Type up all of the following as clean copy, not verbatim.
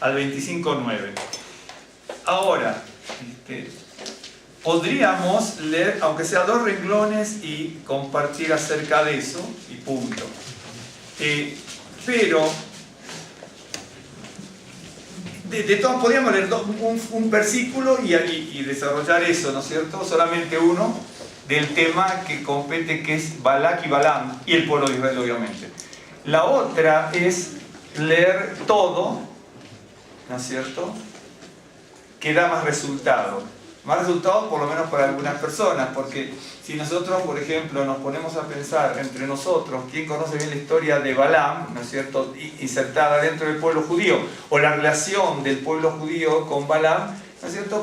al 25.9. Ahora, podríamos leer, aunque sea 2 renglones, y compartir acerca de eso, y punto. Pero, de todos podríamos leer un versículo y desarrollar eso, ¿no es cierto? Solamente uno del tema que compete, que es Balac y Balaam, y el pueblo de Israel, obviamente. La otra es leer todo, ¿no es cierto?, que da más resultado. Más resultado por lo menos para algunas personas, porque si nosotros, por ejemplo, nos ponemos a pensar entre nosotros, ¿quién conoce bien la historia de Balaam, ¿no es cierto?, insertada dentro del pueblo judío, o la relación del pueblo judío con Balaam, ¿no es cierto?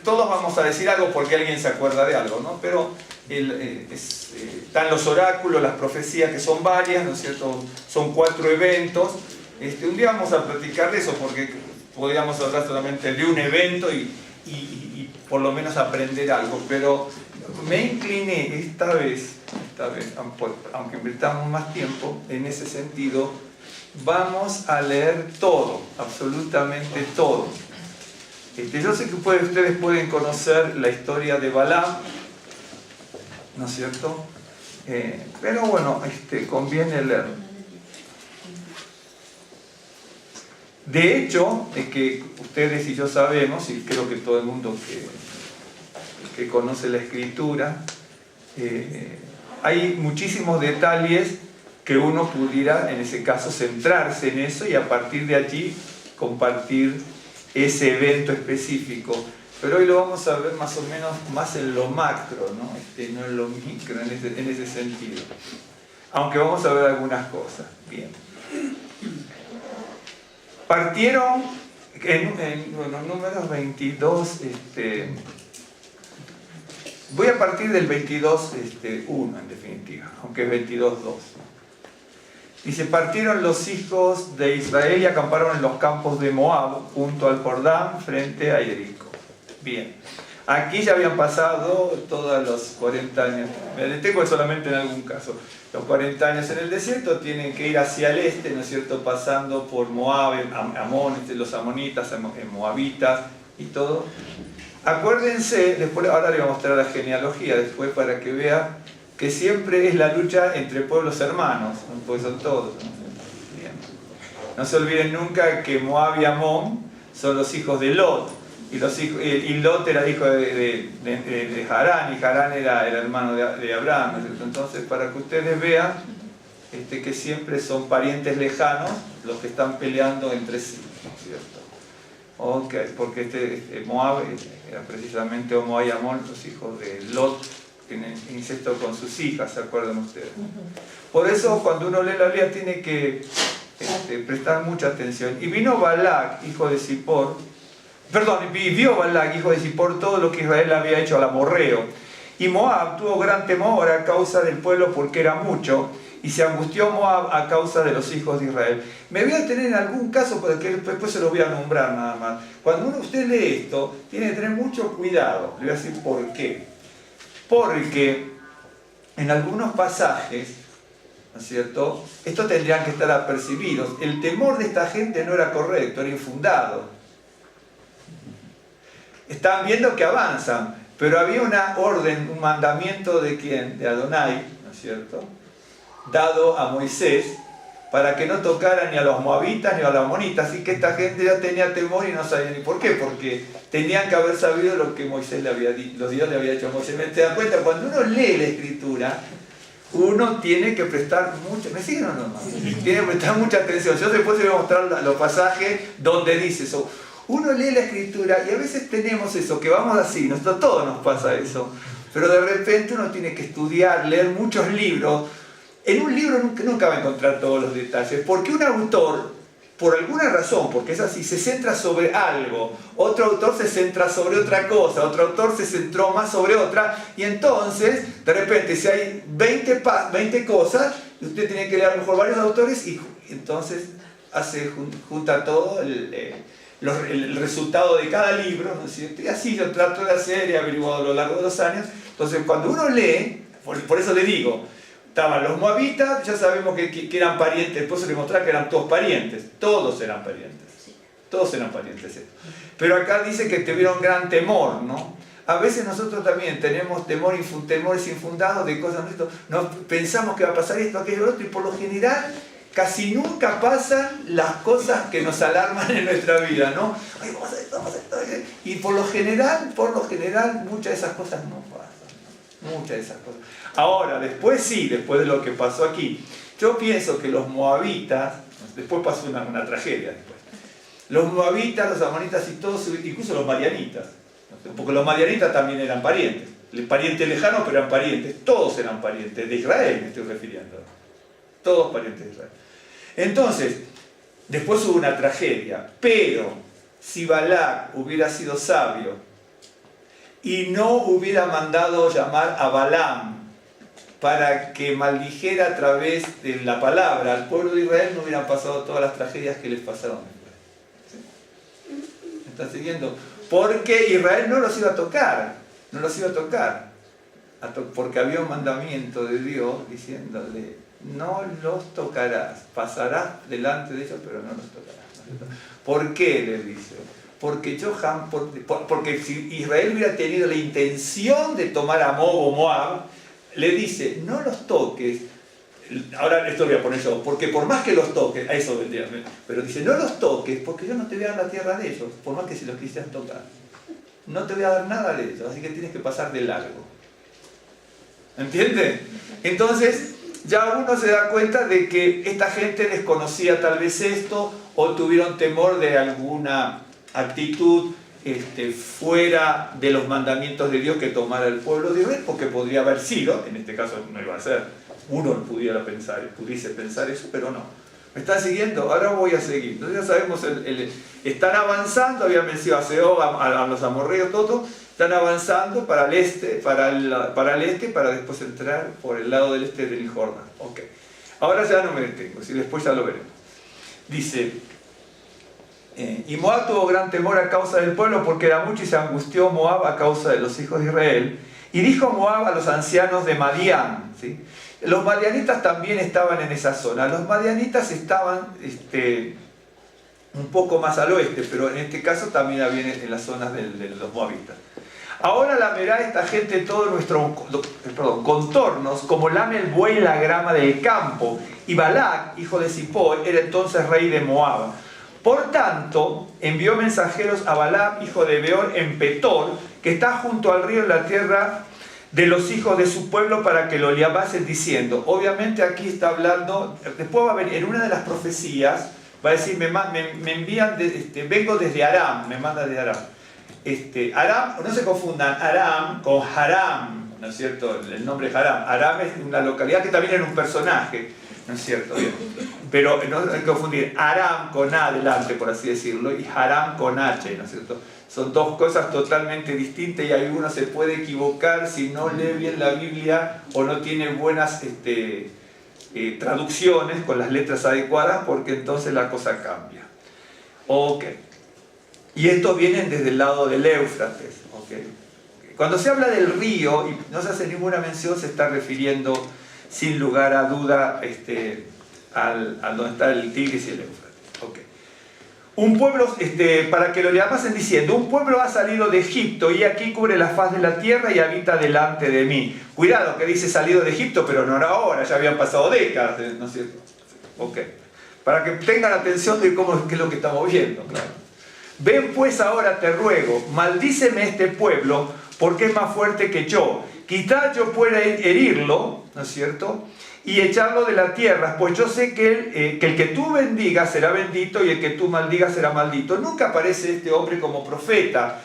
Todos vamos a decir algo porque alguien se acuerda de algo, ¿no? Pero están los oráculos, las profecías, que son varias, ¿no es cierto? Son 4 eventos. Un día vamos a platicar de eso, porque podríamos hablar solamente de un evento y por lo menos aprender algo, pero me incliné esta vez, aunque invirtamos más tiempo, en ese sentido, vamos a leer todo, absolutamente todo. Yo sé que ustedes pueden conocer la historia de Balaam, ¿no es cierto? Pero bueno, conviene leerlo. De hecho, es que ustedes y yo sabemos, y creo que todo el mundo que conoce la Escritura, hay muchísimos detalles que uno pudiera, en ese caso, centrarse en eso y a partir de allí compartir ese evento específico. Pero hoy lo vamos a ver más o menos más en lo macro, ¿no? No en lo micro, en ese sentido. Aunque vamos a ver algunas cosas. Bien. Partieron en números 22, voy a partir del 22.1 en definitiva, aunque es 22.2. Dice, partieron los hijos de Israel y acamparon en los campos de Moab, junto al Jordán, frente a Jericó. Bien, aquí ya habían pasado todos los 40 años, me detengo solamente en algún caso. Los 40 años en el desierto, tienen que ir hacia el este, ¿no es cierto?, pasando por Moab, Amón, los amonitas, moabitas y todo. Acuérdense, después, ahora le voy a mostrar la genealogía después para que vea que siempre es la lucha entre pueblos hermanos, pues son todos. Bien. No se olviden nunca que Moab y Amón son los hijos de Lot. Y Lot era hijo de Harán, y Harán era hermano de Abraham, ¿no es cierto? Entonces, para que ustedes vean que siempre son parientes lejanos los que están peleando entre sí, ¿no es cierto? Okay, porque Moab era precisamente Moab y Amón, los hijos de Lot, en incesto con sus hijas, ¿se acuerdan ustedes? Por eso, cuando uno lee la Biblia, tiene que prestar mucha atención. Y vino Balac, hijo de Zippor, y vio Balac, hijo de Zippor, todo lo que Israel había hecho al amorreo. Y Moab tuvo gran temor a causa del pueblo, porque era mucho, y se angustió Moab a causa de los hijos de Israel. Me voy a tener en algún caso, porque después se los voy a nombrar nada más. Cuando usted lee esto, tiene que tener mucho cuidado. Le voy a decir por qué. Porque en algunos pasajes, ¿no es cierto?, estos tendrían que estar apercibidos. El temor de esta gente no era correcto, era infundado. Están viendo que avanzan, pero había una orden, un mandamiento de ¿quién? De Adonai, ¿no es cierto?, dado a Moisés, para que no tocaran ni a los moabitas ni a los amonitas. Así que esta gente ya tenía temor y no sabía ni por qué, porque tenían que haber sabido lo que Moisés le había dicho, los Dios le había dicho a Moisés. ¿Te das cuenta? Cuando uno lee la Escritura, uno tiene que prestar mucho, ¿me siguen o no? Tiene que prestar mucha atención. Yo después les voy a mostrar los pasajes donde dice eso. Uno lee la Escritura y a veces tenemos eso, que vamos así, nosotros todos nos pasa eso, pero de repente uno tiene que estudiar, leer muchos libros. En un libro nunca va a encontrar todos los detalles, porque un autor, por alguna razón, porque es así, se centra sobre algo, otro autor se centra sobre otra cosa, otro autor se centró más sobre otra, y entonces, de repente, si hay 20 cosas, usted tiene que leer a lo mejor varios autores, y entonces junta todo el resultado de cada libro, ¿no es cierto? Y así yo trato de hacer y he averiguado a lo largo de los años. Entonces, cuando uno lee, por eso le digo, estaban los moabitas, ya sabemos que eran parientes, después se les mostraba que eran todos parientes, todos eran parientes. Todos eran parientes. Pero acá dice que tuvieron gran temor, ¿no? A veces nosotros también tenemos temores infundados de cosas, ¿no? Pensamos que va a pasar esto, aquello, lo otro, y por lo general casi nunca pasan las cosas que nos alarman en nuestra vida, ¿no? Ay, vamos a hacer esto, vamos a hacer esto. Y por lo general, muchas de esas cosas no pasan. Muchas de esas cosas. Ahora, después sí, después de lo que pasó aquí, yo pienso que los moabitas, después pasó una tragedia después. Los moabitas, los amonitas y todos, incluso los madianitas, porque los madianitas también eran parientes, parientes lejanos, pero eran parientes, todos eran parientes, de Israel me estoy refiriendo, todos parientes de Israel. Entonces, después hubo una tragedia, pero si Balac hubiera sido sabio y no hubiera mandado llamar a Balaam para que maldijera a través de la palabra al pueblo de Israel, no hubieran pasado todas las tragedias que les pasaron después. ¿Sí? ¿Me están siguiendo? Porque Israel no los iba a tocar, porque había un mandamiento de Dios diciéndole, no los tocarás, pasarás delante de ellos, pero no los tocarás. ¿Por qué? Le dice. Porque si Israel hubiera tenido la intención de tomar a Moab, le dice, no los toques. Ahora esto lo voy a poner yo, porque por más que los toques, a eso vendría, pero dice, no los toques, porque yo no te voy a dar la tierra de ellos, por más que si los quisieras tocar. No te voy a dar nada de ellos, así que tienes que pasar de largo. ¿Entiende? Entonces, ya uno se da cuenta de que esta gente desconocía tal vez esto, o tuvieron temor de alguna actitud fuera de los mandamientos de Dios que tomara el pueblo de Israel, porque podría haber sido, en este caso no iba a ser, uno pudiese pensar eso, pero no. ¿Me están siguiendo? Ahora voy a seguir. Entonces ya sabemos, están avanzando, habían vencido a Sehón, a los amorreos, todo, están avanzando para el este, para después entrar por el lado del este del Jordán. Ok. Ahora ya no me detengo, si después ya lo veremos. Dice, y Moab tuvo gran temor a causa del pueblo porque era mucho y se angustió Moab a causa de los hijos de Israel. Y dijo Moab a los ancianos de Madián, ¿sí? Los madianitas también estaban en esa zona. Los madianitas estaban un poco más al oeste, pero en este caso también había en las zonas de los moabitas. Ahora lamerá esta gente todos nuestros contornos, como lame el buey la grama del campo. Y Balac, hijo de Zippor, era entonces rey de Moab. Por tanto, envió mensajeros a Balaam, hijo de Beor, en Petor, que está junto al río en la tierra de los hijos de su pueblo, para que lo llamasen diciendo. Obviamente aquí está hablando, después va a venir, en una de las profecías, va a decir, me envían, vengo desde Aram, me manda desde Aram. Aram, no se confundan, Aram con Haram, ¿no es cierto? El nombre es Haram. Aram es una localidad que también era un personaje, ¿no es cierto? Bien. Pero no hay que confundir Aram con A delante, por así decirlo, y Haram con H, ¿no es cierto? Son dos cosas totalmente distintas y alguno se puede equivocar si no lee bien la Biblia o no tiene buenas traducciones con las letras adecuadas, porque entonces la cosa cambia. Ok. Y estos vienen desde el lado del Éufrates. Okay. Cuando se habla del río y no se hace ninguna mención, se está refiriendo sin lugar a duda a donde está el Tigris y el Éufrates. Okay. Un pueblo, para que lo llamasen diciendo, un pueblo ha salido de Egipto y aquí cubre la faz de la tierra y habita delante de mí. Cuidado que dice salido de Egipto, pero no era ahora, ya habían pasado décadas, ¿no es cierto? Okay. Para que tengan atención de qué es lo que estamos viendo, claro. Ven pues ahora, te ruego, maldíceme este pueblo, porque es más fuerte que yo. Quizás yo pueda herirlo, ¿no es cierto?, y echarlo de la tierra, pues yo sé que el que tú bendigas será bendito y el que tú maldigas será maldito. Nunca aparece este hombre como profeta.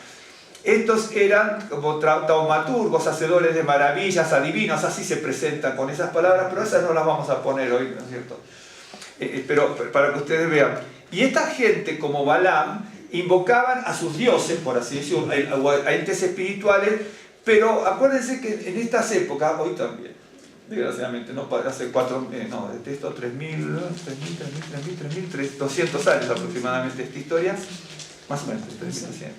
Estos eran como taumaturgos, hacedores de maravillas, adivinos, así se presentan con esas palabras, pero esas no las vamos a poner hoy, ¿no es cierto? Pero para que ustedes vean. Y esta gente, como Balaam, invocaban a sus dioses, por así decirlo, a entes espirituales, pero acuérdense que en estas épocas, hoy también, desgraciadamente, no hace 200 años aproximadamente esta historia, más o menos 3200.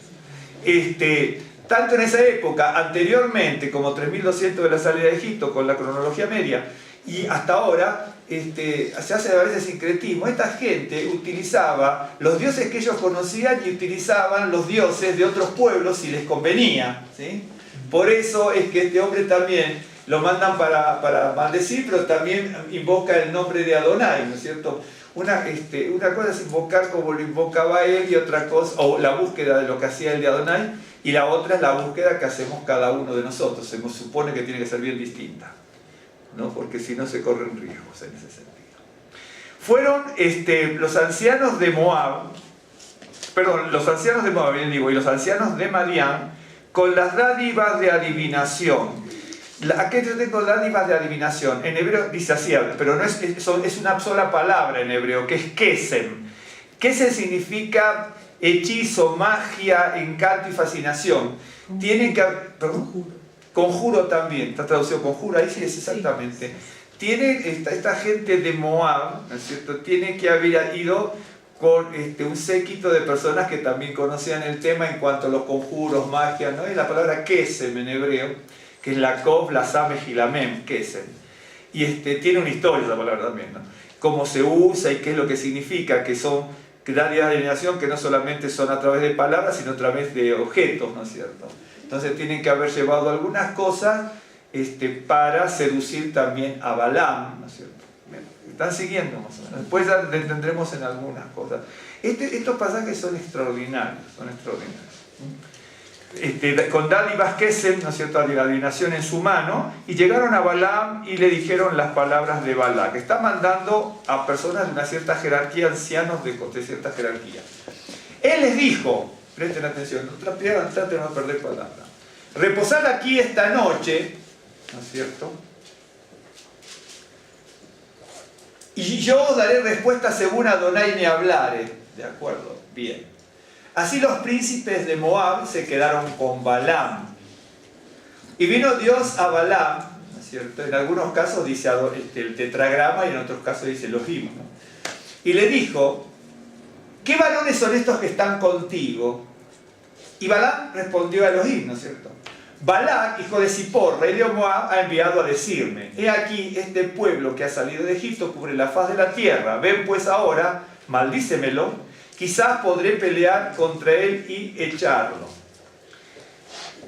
Tanto en esa época, anteriormente, como 3200 de la salida de Egipto, con la cronología media, y hasta ahora, se hace a veces sincretismo. Esta gente utilizaba los dioses que ellos conocían y utilizaban los dioses de otros pueblos si les convenía, ¿sí? Por eso es que este hombre también lo mandan para maldecir, pero también invoca el nombre de Adonai, ¿no es cierto? Una cosa es invocar como lo invocaba él, y otra cosa, o la búsqueda de lo que hacía el de Adonai, y la otra es la búsqueda que hacemos cada uno de nosotros. Se nos supone que tiene que ser bien distinta, ¿no? Porque si no se corren riesgos en ese sentido. Fueron los ancianos de Moab, bien digo, y los ancianos de Madián, con las dádivas de adivinación. Aquí yo tengo dádivas de adivinación. En hebreo dice así, pero no es una sola palabra en hebreo, que es kesem. Kesem significa hechizo, magia, encanto y fascinación. Tienen que... ¿Perdón? Conjuro también, está traducido conjuro, ahí sí es exactamente. Tiene esta gente de Moab, ¿no es cierto? Tiene que haber ido con un séquito de personas que también conocían el tema en cuanto a los conjuros, magia, ¿no? Y la palabra kesem en hebreo, que es la kov, la samej y la mem, kesem. Y tiene una historia esa palabra también, ¿no? Cómo se usa y qué es lo que significa, que son dádivas de adivinación que no solamente son a través de palabras, sino a través de objetos, ¿no es cierto? Entonces tienen que haber llevado algunas cosas para seducir también a Balaam, ¿no es cierto? Están siguiendo más o menos. Después ya lo tendremos en algunas cosas. Estos pasajes son extraordinarios, con dádivas kesem, ¿no es cierto?, de la adivinación en su mano, y llegaron a Balaam y le dijeron las palabras de Balac. Está mandando a personas de una cierta jerarquía, ancianos de cierta jerarquía. Él les dijo, presten atención, traten de no perder palabra: reposad aquí esta noche, ¿no es cierto?, y yo os daré respuesta según Adonai me hablare. ¿De acuerdo? Bien. Así los príncipes de Moab se quedaron con Balaam. Y vino Dios a Balaam, ¿no es cierto? En algunos casos dice el tetragrama y en otros casos dice los himnos. Y le dijo: ¿qué varones son estos que están contigo? Y Balaam respondió a Elohim, ¿no es cierto? Balac, hijo de Zippor, rey de Moab, ha enviado a decirme: he aquí, este pueblo que ha salido de Egipto cubre la faz de la tierra. Ven pues ahora, maldícemelo, quizás podré pelear contra él y echarlo.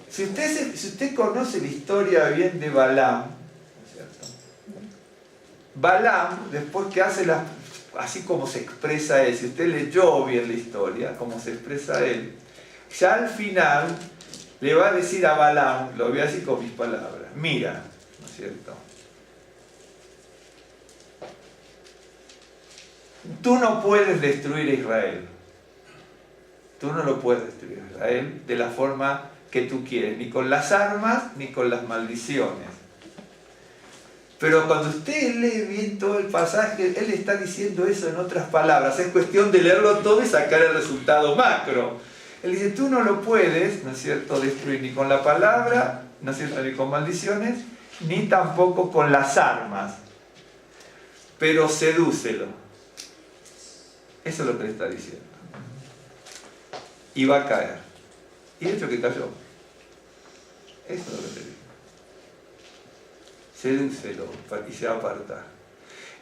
Si usted conoce la historia bien de Balaam, ¿no es cierto? Balaam, después que hace así como se expresa él, si usted leyó bien la historia, como se expresa él, ya al final le va a decir a Balaam, lo voy a decir con mis palabras: mira, ¿no es cierto?, tú no puedes destruir a Israel. Tú no lo puedes destruir a Israel de la forma que tú quieres, ni con las armas, ni con las maldiciones. Pero cuando usted lee bien todo el pasaje, él está diciendo eso en otras palabras. Es cuestión de leerlo todo y sacar el resultado macro. Él dice: tú no lo puedes, ¿no es cierto?, destruir ni con la palabra, ¿no es cierto?, ni con maldiciones, ni tampoco con las armas. Pero sedúcelo. Eso es lo que le está diciendo. Y va a caer. Y de hecho que cayó. Eso es lo que te digo. Sedúcelo y se va a apartar.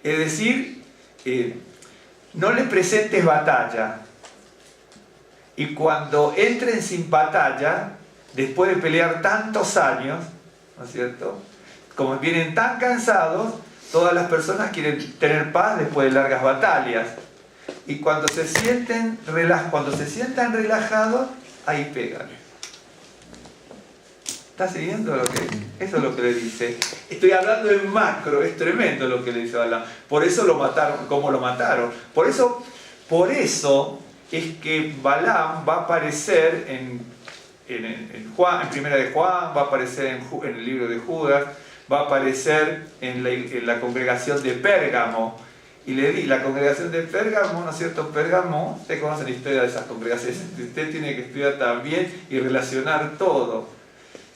Es decir, no le presentes batalla. Y cuando entren sin batalla, después de pelear tantos años, ¿no es cierto?, como vienen tan cansados, todas las personas quieren tener paz después de largas batallas. Y cuando se sientan relajados, ahí pegan. ¿Está siguiendo lo que? Eso es lo que le dice. Estoy hablando en macro, es tremendo lo que le dice Balaam. Por eso lo mataron, como lo mataron. Por eso es que Balaam va a aparecer en Primera de Juan, va a aparecer en el libro de Judas, va a aparecer en la congregación de Pérgamo. Y la congregación de Pérgamo, ¿no es cierto? Pérgamo, usted conoce la historia de esas congregaciones, usted tiene que estudiar también y relacionar todo.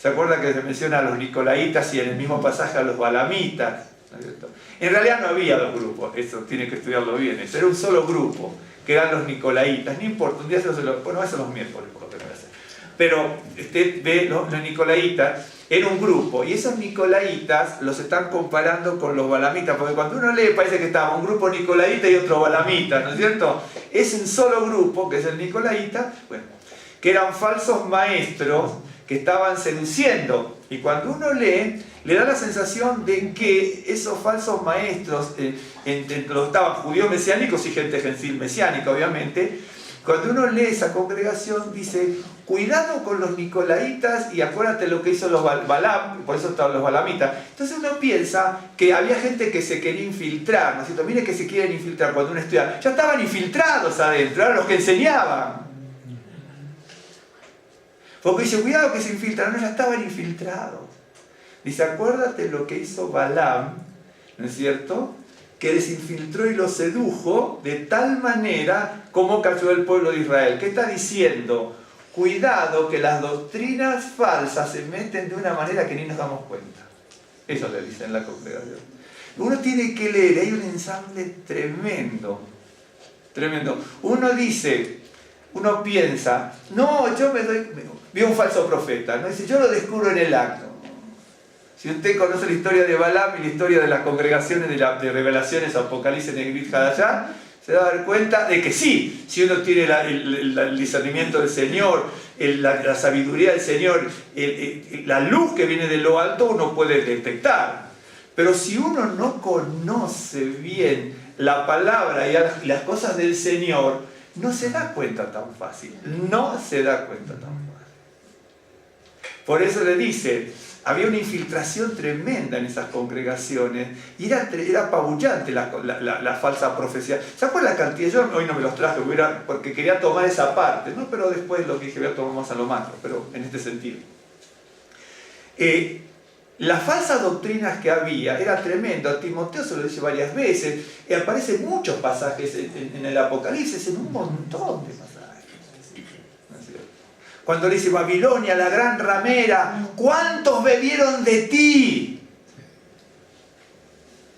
¿Se acuerda que se menciona a los nicolaitas y en el mismo pasaje a los balamitas? ¿No es cierto? En realidad no había dos grupos, eso tiene que estudiarlo bien, eso era un solo grupo, que eran los nicolaitas. No importa, un día bueno, eso los miércoles por lo que me hace. Pero usted ve los nicolaitas, era un grupo, y esos nicolaitas los están comparando con los balamitas, porque cuando uno lee parece que estaba un grupo nicolaita y otro balamita, ¿no es cierto? Es un solo grupo, que es el nicolaita, bueno, que eran falsos maestros que estaban seduciendo, y cuando uno lee, le da la sensación de que esos falsos maestros, estaban judíos mesiánicos y gente gentil mesiánica, obviamente. Cuando uno lee esa congregación, dice, cuidado con los nicolaitas y acuérdate lo que hizo los Balaam, por eso estaban los balamitas. Entonces uno piensa que había gente que se quería infiltrar, ¿no es cierto? Mire que se quieren infiltrar cuando uno estudia. Ya estaban infiltrados adentro, eran los que enseñaban. Porque dice, cuidado que se infiltran, no, ya estaban infiltrados. Dice, acuérdate lo que hizo Balaam, ¿no es cierto?, que les infiltró y los sedujo de tal manera como cayó el pueblo de Israel. ¿Qué está diciendo? Cuidado que las doctrinas falsas se meten de una manera que ni nos damos cuenta. Eso le dice en la congregación. Uno tiene que leer, hay un ensamble tremendo, tremendo. Uno dice, uno piensa, no, yo vi un falso profeta, ¿no? Dice, yo lo descubro en el acto. Si usted conoce la historia de Balaam y la historia de las congregaciones de revelaciones, Apocalipsis, Negrít, Hadashah, se va a dar cuenta de que sí, si uno tiene el discernimiento del Señor, la sabiduría del Señor, la luz que viene de lo alto, uno puede detectar. Pero si uno no conoce bien la palabra y las cosas del Señor, no se da cuenta tan fácil. No se da cuenta tan fácil. Por eso le dice, había una infiltración tremenda en esas congregaciones y era apabullante la falsa profecía. ¿Se acuerdan la cantidad? Yo hoy no me los traje porque quería tomar esa parte, ¿no? Pero después lo que dije, voy a tomar más a lo macro, pero en este sentido. Las falsas doctrinas que había era tremendo. A Timoteo se lo dice varias veces, aparecen muchos pasajes en el Apocalipsis, en un montón de pasajes. Cuando le dice Babilonia, la gran ramera, ¿cuántos bebieron de ti?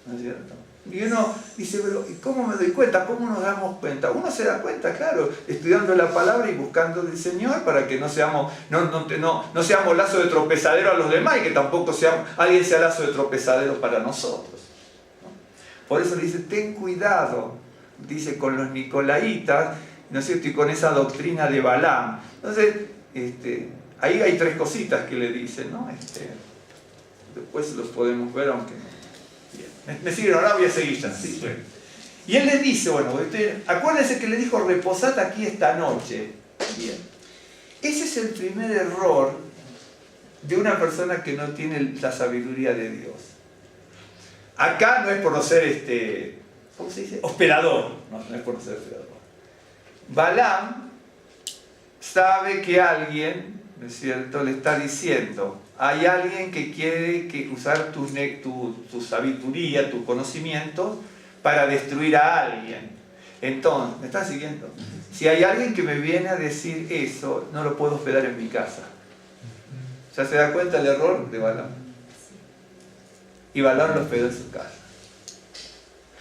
¿No es cierto? Y uno dice, pero ¿cómo me doy cuenta? ¿Cómo nos damos cuenta? Uno se da cuenta, claro, estudiando la palabra y buscando del Señor para que no seamos lazo de tropezadero a los demás y que tampoco alguien sea lazo de tropezadero para nosotros, ¿no? Por eso le dice, ten cuidado, dice, con los nicolaitas, ¿no es cierto? Y con esa doctrina de Balaam. Entonces, ahí hay tres cositas que le dice, ¿no? Después los podemos ver, aunque no. Bien. ¿Me siguen? Ahora voy a seguir ya. Sí, bueno. Y él le dice, bueno, acuérdense que le dijo, reposad aquí esta noche. Bien. Ese es el primer error de una persona que no tiene la sabiduría de Dios. Acá no es por no ser, ¿cómo se dice? Hospedador. No es por no ser hospedador. Balaam sabe que alguien, ¿no es cierto?, le está diciendo, hay alguien que quiere usar tu sabiduría, tu conocimiento para destruir a alguien. Entonces, ¿me estás siguiendo? Si hay alguien que me viene a decir eso, no lo puedo hospedar en mi casa. ¿Ya se da cuenta el error de Balaam? Y Balaam lo hospedó en su casa.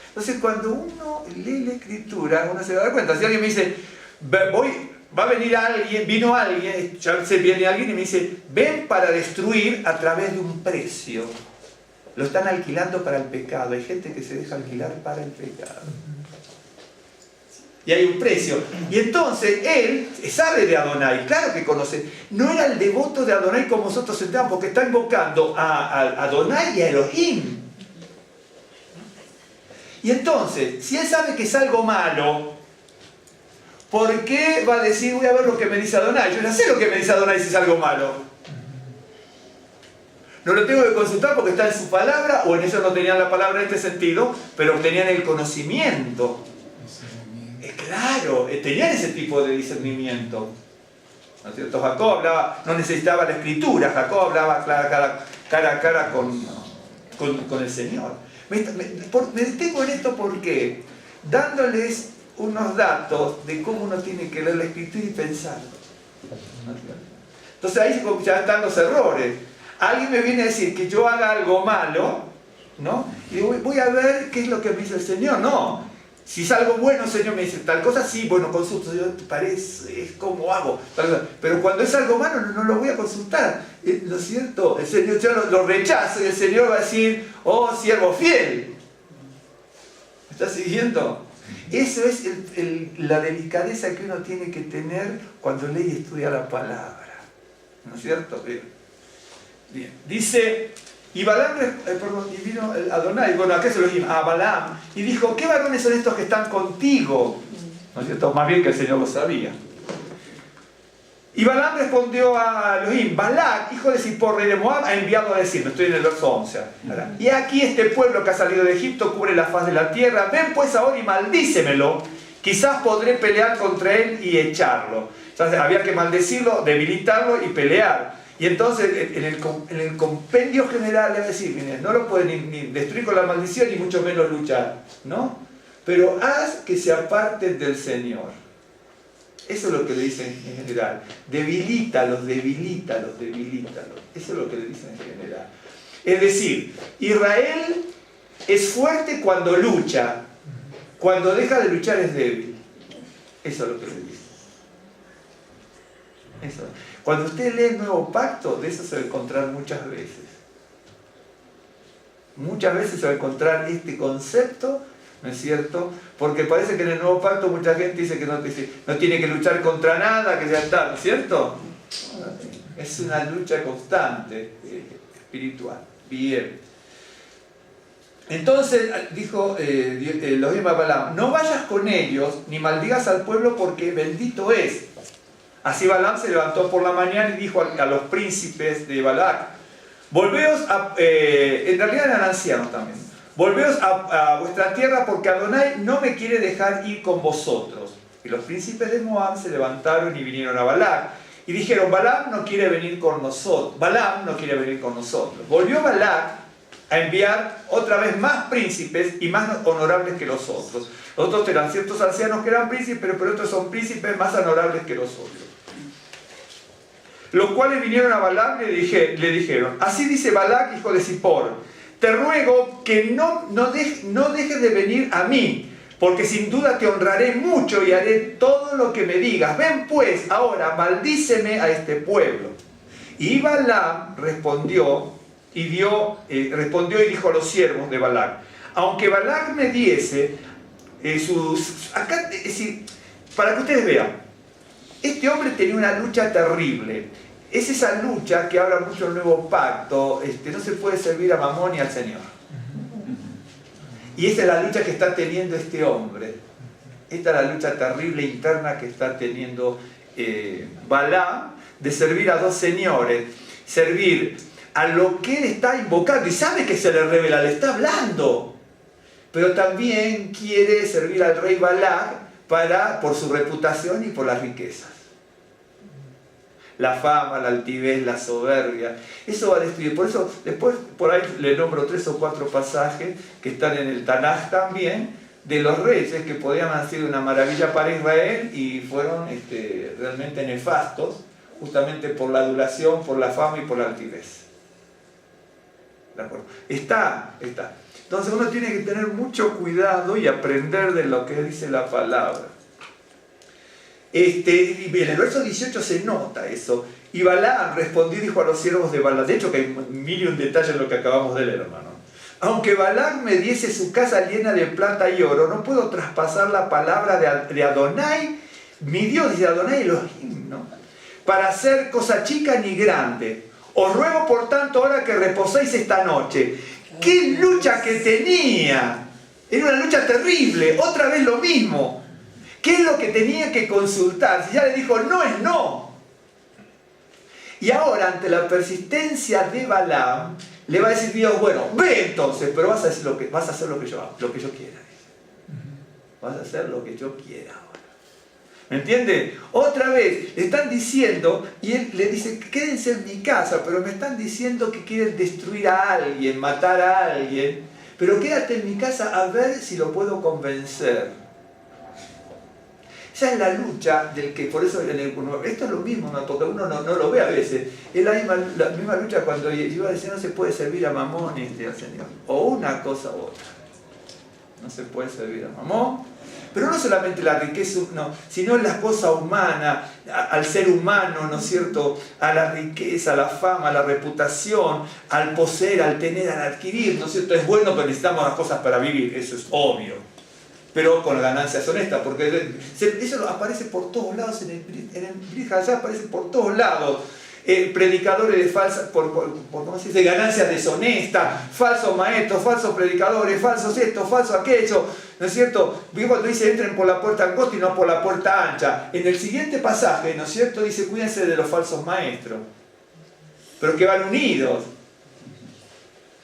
Entonces, cuando uno lee la Escritura, uno se da cuenta. Si alguien me dice, va a venir alguien, vino alguien, ya se viene alguien y me dice, ven para destruir a través de un precio. Lo están alquilando para el pecado. Hay gente que se deja alquilar para el pecado. Y hay un precio. Y entonces él sabe de Adonai, claro que conoce. No era el devoto de Adonai como nosotros entramos, porque está invocando a Adonai y a Elohim. Y entonces, si él sabe que es algo malo, ¿por qué va a decir, voy a ver lo que me dice Adonai? Yo ya sé lo que me dice Adonai si es algo malo. No lo tengo que consultar porque está en su palabra, o en ellos no tenían la palabra en este sentido, pero tenían el conocimiento. Claro, tenían ese tipo de discernimiento. ¿No es cierto? Jacob hablaba, no necesitaba la escritura, Jacob hablaba cara a cara con el Señor. Me detengo en esto porque, dándoles unos datos de cómo uno tiene que leer la escritura y pensarlo. ¿No es cierto? Entonces ahí ya están los errores. Alguien me viene a decir que yo haga algo malo, ¿no? Y voy a ver qué es lo que me dice el Señor. No. Si es algo bueno, Señor, me dice tal cosa, sí, bueno, consulto, Señor, ¿te parece? ¿Cómo hago? Pero cuando es algo malo, no lo voy a consultar. ¿No es cierto? El Señor, yo lo rechazo y el Señor va a decir, oh, siervo fiel. ¿Me estás siguiendo? Eso es la delicadeza que uno tiene que tener cuando lee y estudia la palabra. ¿No es cierto? Bien. Dice, y Balaam, y vino Adonai, bueno, acá se lo dijimos, a Balaam, y dijo, ¿qué varones son estos que están contigo? ¿No es cierto? Más bien que el Señor lo sabía. Y Balaam respondió a Elohim, Balac, hijo de Zippor, rey de Moab, ha enviado a decirme, estoy en el verso 11, y aquí este pueblo que ha salido de Egipto cubre la faz de la tierra, ven pues ahora y maldícemelo, quizás podré pelear contra él y echarlo. Entonces había que maldecirlo, debilitarlo y pelear. Y entonces en el compendio general le va a decir, miren, no lo pueden ni destruir con la maldición ni mucho menos luchar, ¿no? Pero haz que se aparten del Señor. Eso es lo que le dicen en general. Debilítalos, debilítalos, debilítalos. Eso es lo que le dicen en general. Es decir, Israel es fuerte cuando lucha. Cuando deja de luchar es débil. Eso es lo que le dicen. Eso. Cuando usted lee el Nuevo Pacto, de eso se va a encontrar muchas veces. Muchas veces se va a encontrar este concepto, ¿no es cierto? Porque parece que en el Nuevo Pacto mucha gente dice que no tiene que luchar contra nada, que ya está, ¿no es cierto? Es una lucha constante, espiritual. Bien. Entonces dijo Elohim a Balaam, no vayas con ellos, ni maldigas al pueblo, porque bendito es. Así Balaam se levantó por la mañana y dijo a los príncipes de Balac, volveos en realidad eran ancianos también, volveos a vuestra tierra porque Adonai no me quiere dejar ir con vosotros. Y los príncipes de Moab se levantaron y vinieron a Balac y dijeron, Balaam no quiere venir con nosotros. Volvió Balac a enviar otra vez más príncipes y más honorables que los otros. Los otros eran ciertos ancianos que eran príncipes, pero otros son príncipes más honorables que los otros. Los cuales vinieron a Balaam y le dijeron, así dice Balac, hijo de Zippor, te ruego que no dejes de venir a mí, porque sin duda te honraré mucho y haré todo lo que me digas. Ven pues, ahora, maldíceme a este pueblo. Y Balaam respondió y dijo a los siervos de Balac, aunque Balac me diese acá, es decir, para que ustedes vean, este hombre tenía una lucha terrible. Es esa lucha que habla mucho el Nuevo Pacto, no se puede servir a Mamón ni al Señor. Y esa es la lucha que está teniendo este hombre. Esta es la lucha terrible interna que está teniendo Balaam, de servir a dos señores, servir a lo que él está invocando, y sabe que se le revela, le está hablando, pero también quiere servir al rey Balac por su reputación y por las riquezas. La fama, la altivez, la soberbia, eso va a destruir. Por eso, después por ahí le nombro 3 o 4 pasajes que están en el Tanaj también, de los reyes que podían haber sido una maravilla para Israel y fueron realmente nefastos, justamente por la adulación, por la fama y por la altivez. ¿De acuerdo? Está. Entonces uno tiene que tener mucho cuidado y aprender de lo que dice la palabra. Y en el verso 18 se nota eso. Y Balaam respondió y dijo a los siervos de Balaam, de hecho que hay mil y un detalle en lo que acabamos de leer, hermano. Aunque Balaam me diese su casa llena de plata y oro, no puedo traspasar la palabra de Adonai, mi Dios, dice Adonai Elohim, ¿no? Para hacer cosa chica ni grande. Os ruego por tanto ahora que reposéis esta noche. ¡Qué lucha que tenía! Era una lucha terrible, otra vez lo mismo. ¿Qué es lo que tenía que consultar? Si ya le dijo no es no. Y ahora ante la persistencia de Balaam, le va a decir Dios, bueno, ve entonces, pero vas a hacer lo que yo hago, lo que yo quiera. Vas a hacer lo que yo quiera ahora. ¿Me entienden? Otra vez, le están diciendo, y él le dice, quédense en mi casa, pero me están diciendo que quieren destruir a alguien, matar a alguien, pero quédate en mi casa a ver si lo puedo convencer. Esa es la lucha del que, por eso, esto es lo mismo, ¿no? Porque uno no lo ve a veces, es la misma lucha cuando iba a decir no se puede servir a Mamón al Señor, o una cosa u otra. No se puede servir a Mamón pero no solamente la riqueza, no, sino la cosa humana, al ser humano, ¿no es cierto?, a la riqueza, a la fama, a la reputación, al poseer, al tener, al adquirir, ¿no es cierto? Es bueno, pero necesitamos las cosas para vivir, eso es obvio, pero con ganancias honestas, porque eso aparece por todos lados, en el Brit Hadashah aparece por todos lados. Predicadores de falsas, ¿cómo se dice?, ganancias deshonestas, falsos maestros, falsos predicadores, falsos esto, falsos aquello, ¿no es cierto? Cuando dice entren por la puerta angosta y no por la puerta ancha, en el siguiente pasaje, ¿no es cierto?, dice cuídense de los falsos maestros, pero que van unidos,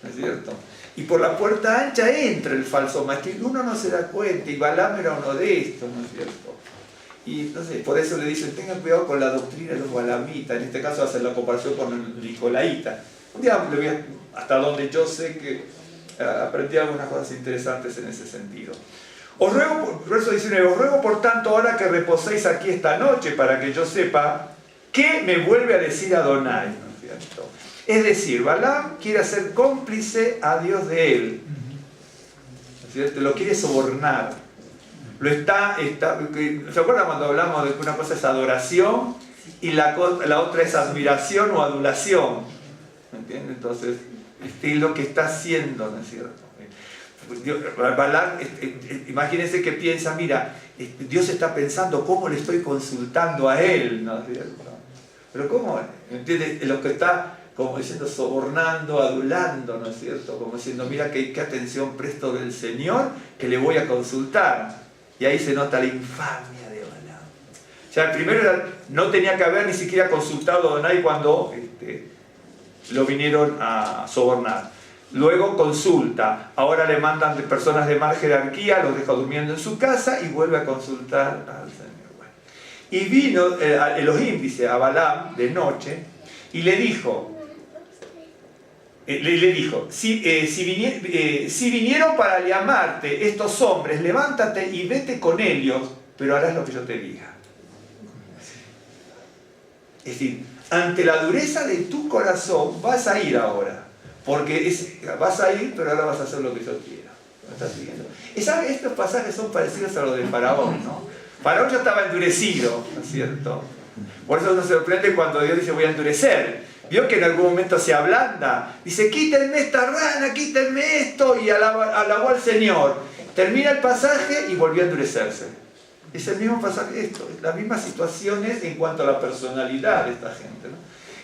¿no es cierto? Y por la puerta ancha entra el falso maestro y uno no se da cuenta, y Balaam era uno de estos, ¿no es cierto? Y entonces, por eso le dicen, tengan cuidado con la doctrina de los balamitas, en este caso hacer la comparación con el nicolaíta. Un día le voy hasta donde yo sé que aprendí algunas cosas interesantes en ese sentido. Os ruego, verso 19, os ruego por tanto ahora que reposéis aquí esta noche para que yo sepa qué me vuelve a decir Adonai, ¿no es cierto? Es decir, Balaam quiere hacer cómplice a Dios de él, ¿no es cierto? Lo quiere sobornar. ¿Se acuerdan cuando hablamos de que una cosa es adoración y la otra es admiración o adulación? ¿Me entienden? Entonces, es lo que está haciendo, ¿no es cierto? Balaam, imagínense que piensa, mira, Dios está pensando cómo le estoy consultando a él, ¿no es cierto? Pero ¿cómo? ¿Me entiendes? Lo que está, como diciendo, sobornando, adulando, ¿no es cierto? Como diciendo, mira qué atención presto del Señor que le voy a consultar. Y ahí se nota la infamia de Balaam. O sea, primero no tenía que haber ni siquiera consultado a Adonai cuando lo vinieron a sobornar. Luego consulta. Ahora le mandan de personas de más jerarquía, los deja durmiendo en su casa y vuelve a consultar al Señor. Bueno. Y vino Elohim, dice, a Balaam de noche y le dijo, si vinieron para llamarte estos hombres, levántate y vete con ellos, pero harás lo que yo te diga. Es decir, ante la dureza de tu corazón vas a ir ahora, porque vas a ir, pero ahora vas a hacer lo que yo quiera. ¿Me estás siguiendo? Estos pasajes son parecidos a los de Faraón, ¿no? Faraón ya estaba endurecido, ¿no es cierto? Por eso nos sorprende cuando Dios dice voy a endurecer. Vio que en algún momento se ablanda, dice quítenme esta rana, quítenme esto, y alabó al Señor. Termina el pasaje y volvió a endurecerse. Es el mismo pasaje, las mismas situaciones en cuanto a la personalidad de esta gente, ¿no?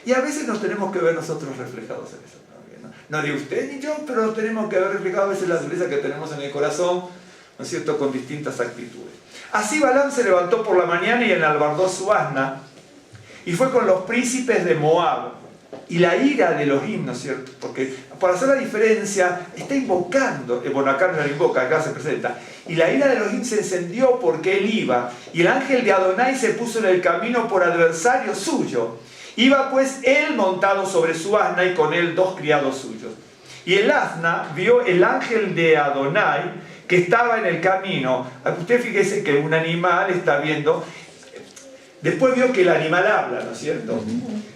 Y a veces nos tenemos que ver nosotros reflejados en eso también, ¿no? No de usted ni yo, pero nos tenemos que ver reflejados a veces la dureza que tenemos en el corazón, ¿no es cierto?, con distintas actitudes. Así Balaam se levantó por la mañana y enalbardó su asna, y fue con los príncipes de Moab. Y la ira de Elohim, ¿no es cierto? Porque para hacer la diferencia, está invocando, bueno, acá no la invoca, acá se presenta. Y la ira de Elohim se encendió porque él iba, y el ángel de Adonai se puso en el camino por adversario suyo. Iba pues él montado sobre su asna y con él 2 criados suyos. Y el asna vio el ángel de Adonai que estaba en el camino. Usted fíjese que un animal está viendo. Después vio que el animal habla, ¿no es cierto?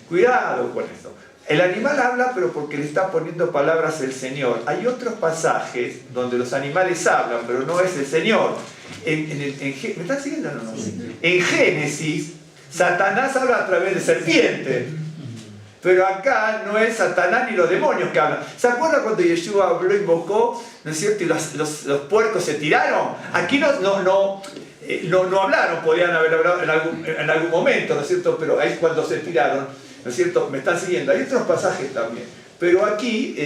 Cuidado con eso. El animal habla, pero porque le está poniendo palabras el Señor. Hay otros pasajes donde los animales hablan, pero no es el Señor. ¿Me están siguiendo o no? En Génesis, Satanás habla a través de serpientes. Pero acá no es Satanás ni los demonios que hablan. ¿Se acuerdan cuando Yeshua habló, invocó, ¿no es cierto? Y los puercos se tiraron. Aquí no hablaron, podían haber hablado en algún momento, ¿no es cierto? Pero ahí es cuando se tiraron, ¿no es cierto? Me están siguiendo. Hay otros pasajes también. Pero aquí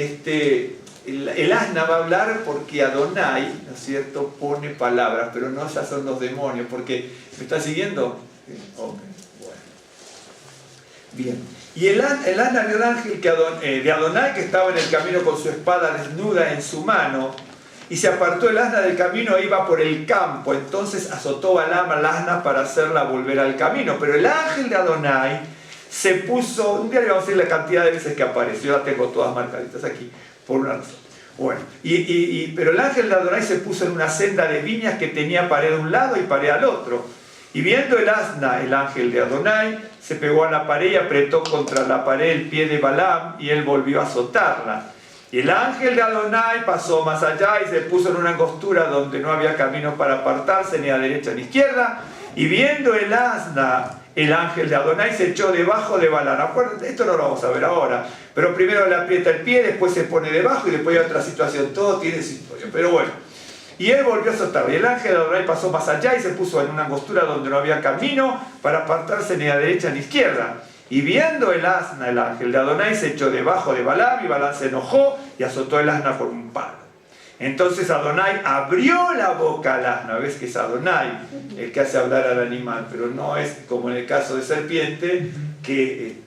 el asna va a hablar porque Adonai, ¿no es cierto?, pone palabras, pero no ya son los demonios, porque ¿me están siguiendo? Ok, bueno. Bien. Y el asna vio al ángel de Adonai que estaba en el camino con su espada desnuda en su mano. Y se apartó el asna del camino e iba por el campo. Entonces azotó Balaam al asna para hacerla volver al camino. Pero el ángel de Adonai se puso... Un día le vamos a decir la cantidad de veces que apareció. Ya tengo todas marcaditas aquí, por una razón. Bueno, pero el ángel de Adonai se puso en una senda de viñas que tenía pared a un lado y pared al otro. Y viendo el asna, el ángel de Adonai, se pegó a la pared y apretó contra la pared el pie de Balaam y él volvió a azotarla. Y el ángel de Adonai pasó más allá y se puso en una angostura donde no había camino para apartarse ni a derecha ni a izquierda. Y viendo el asna, el ángel de Adonai se echó debajo de Balaam. Esto no lo vamos a ver ahora, pero primero le aprieta el pie, después se pone debajo y después hay otra situación. Todo tiene su historia, pero bueno. Y él volvió a azotar. Y el ángel de Adonai pasó más allá y se puso en una angostura donde no había camino para apartarse ni a derecha ni a izquierda. Y viendo el asna, el ángel de Adonai se echó debajo de Balaam, y Balaam se enojó y azotó el asna con un palo. Entonces Adonai abrió la boca al asna. Ves que es Adonai el que hace hablar al animal, pero no es como en el caso de serpiente, que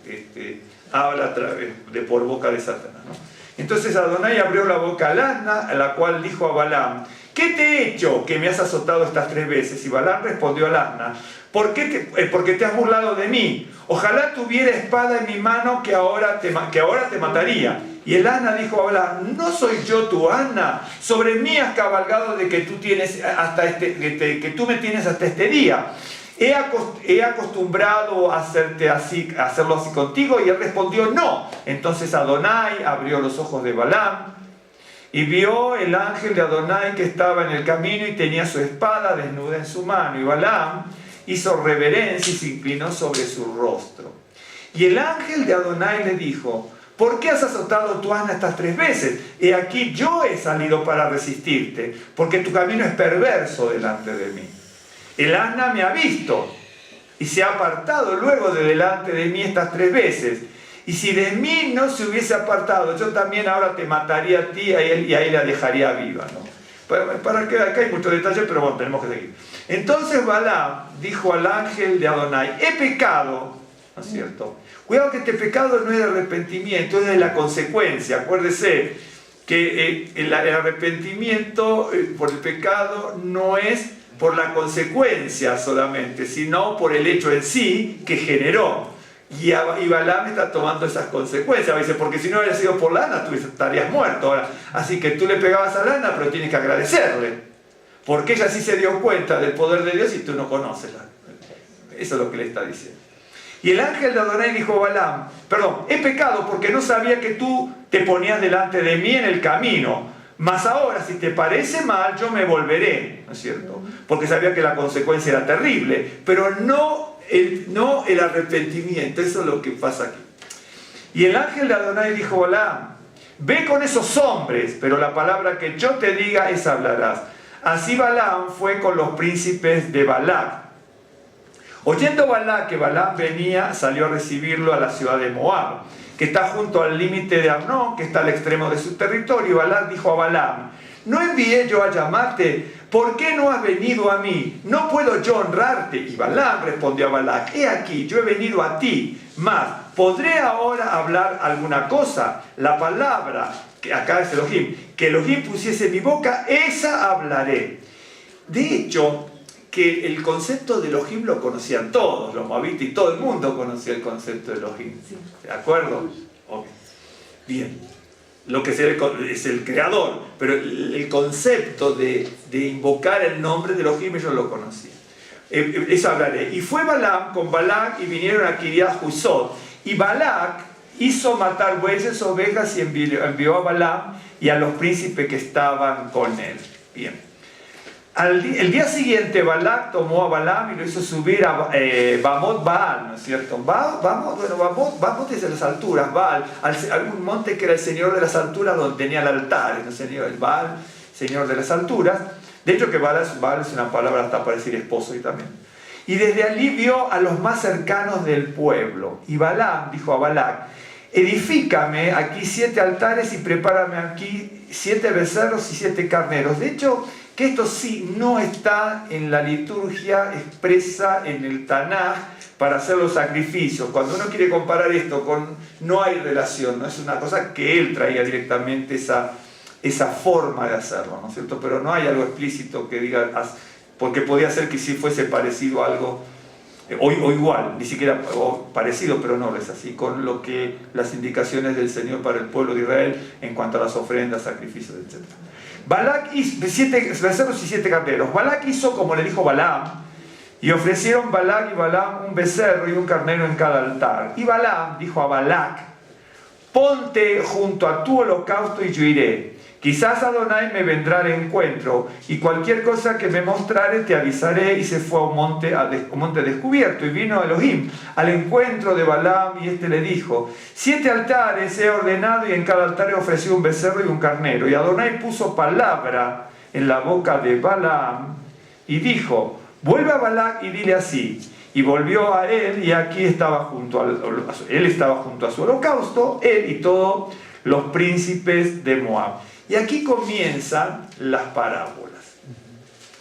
habla a través de por boca de Satanás, ¿no? Entonces Adonai abrió la boca al asna, a la cual dijo a Balaam: ¿qué te he hecho que me has azotado estas 3 veces? Y Balaam respondió al asna: porque te has burlado de mí. Ojalá tuviera espada en mi mano que ahora te mataría. Y el asna dijo a Balaam: ¿no soy yo tu asna? Sobre mí has cabalgado de que tú me tienes hasta este día. He acostumbrado a hacerlo así contigo. Y él respondió: no. Entonces Adonai abrió los ojos de Balaam y vio el ángel de Adonai que estaba en el camino y tenía su espada desnuda en su mano. Y Balaam hizo reverencia y se inclinó sobre su rostro. Y el ángel de Adonai le dijo: ¿por qué has azotado tu asna estas 3 veces? He aquí yo he salido para resistirte, porque tu camino es perverso delante de mí. El asna me ha visto y se ha apartado luego de delante de mí estas 3 veces. Y si de mí no se hubiese apartado, yo también ahora te mataría a ti y ahí la dejaría viva, ¿no? Para que acá hay muchos detalles, pero bueno, tenemos que seguir. Entonces Balaam dijo al ángel de Adonai: he pecado, ¿no es cierto? Cuidado que este pecado no es de arrepentimiento, es de la consecuencia. Acuérdese que el arrepentimiento por el pecado no es por la consecuencia solamente, sino por el hecho en sí que generó. Y Balaam está tomando esas consecuencias. Dice: porque si no hubiera sido por la asna, tú estarías muerto ahora. Así que tú le pegabas a la asna, pero tienes que agradecerle, porque ella sí se dio cuenta del poder de Dios y tú no conoces. Eso es lo que le está diciendo. Y el ángel de Adonai dijo a Balaam: perdón, he pecado porque no sabía que tú te ponías delante de mí en el camino. Mas ahora, si te parece mal, yo me volveré, ¿no es cierto? Porque sabía que la consecuencia era terrible, pero no el arrepentimiento. Eso es lo que pasa aquí. Y el ángel de Adonai dijo a Balaam: ve con esos hombres, pero la palabra que yo te diga, esa hablarás. Así Balaam fue con los príncipes de Balac. Oyendo Balac que Balaam venía, salió a recibirlo a la ciudad de Moab, que está junto al límite de Arnón, que está al extremo de su territorio. Y Balac dijo a Balaam: ¿no envié yo a llamarte? ¿Por qué no has venido a mí? ¿No puedo yo honrarte? Y Balaam respondió a Balac: he aquí, yo he venido a ti, mas ¿podré ahora hablar alguna cosa? La palabra, que acá es Elohim, que Elohim pusiese en mi boca, esa hablaré. De hecho, que el concepto de Elohim lo conocían todos, los moabitas, y todo el mundo conocía el concepto de Elohim. ¿De acuerdo? Okay. Bien. Lo que es el creador, pero el concepto de invocar el nombre de Elohim ellos lo conocían. Eso hablaré. Y fue Balaam con Balac y vinieron a Kiriat Husot. Y Balac hizo matar bueyes, ovejas y envió a Balaam y a los príncipes que estaban con él. Bien. El día siguiente Balac tomó a Balaam y lo hizo subir a Bamot Baal, ¿no es cierto? Bamot es de las alturas, Baal, algún monte que era el señor de las alturas, donde tenía el altar, ¿no? El Baal, señor de las alturas. De hecho que Baal es una palabra hasta para decir esposo y también. Y desde allí vio a los más cercanos del pueblo. Y Balaam dijo a Balac: edifícame aquí 7 altares y prepárame aquí 7 becerros y 7 carneros. De hecho, que esto sí no está en la liturgia expresa en el Tanaj para hacer los sacrificios. Cuando uno quiere comparar esto con... no hay relación, no es una cosa que él traía directamente esa forma de hacerlo, ¿no es cierto? Pero no hay algo explícito que diga... porque podía ser que sí fuese parecido a algo... o igual, ni siquiera parecido, pero no es así, con lo que las indicaciones del Señor para el pueblo de Israel en cuanto a las ofrendas, sacrificios, etc. Balac hizo 7 becerros y 7 carneros. Balac hizo como le dijo Balaam, y ofrecieron Balac y Balaam un becerro y un carnero en cada altar. Y Balaam dijo a Balac: ponte junto a tu holocausto y yo iré. Quizás Adonai me vendrá al encuentro, y cualquier cosa que me mostrare te avisaré. Y se fue a un monte descubierto, y vino Elohim al encuentro de Balaam, y le dijo: 7 altares he ordenado, y en cada altar he ofrecido un becerro y un carnero. Y Adonai puso palabra en la boca de Balaam, y dijo: vuelve a Balac y dile así. Y volvió a él, y aquí estaba él estaba junto a su holocausto, él y todos los príncipes de Moab. Y aquí comienzan las parábolas.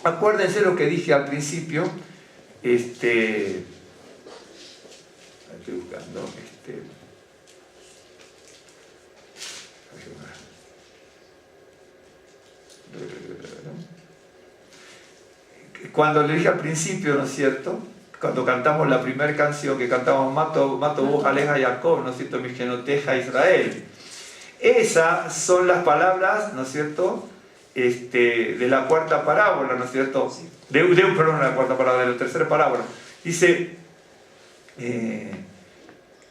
Acuérdense lo que dije al principio. Estoy buscando. Cuando le dije al principio, ¿no es cierto? Cuando cantamos la primera canción, que cantamos Mato vos aleja Jacob, ¿no es cierto? Mi genoteja Israel. Esas son las palabras, ¿no es cierto?, de la cuarta parábola, ¿no es cierto? Perdón, la cuarta parábola, de la tercera parábola. Dice, en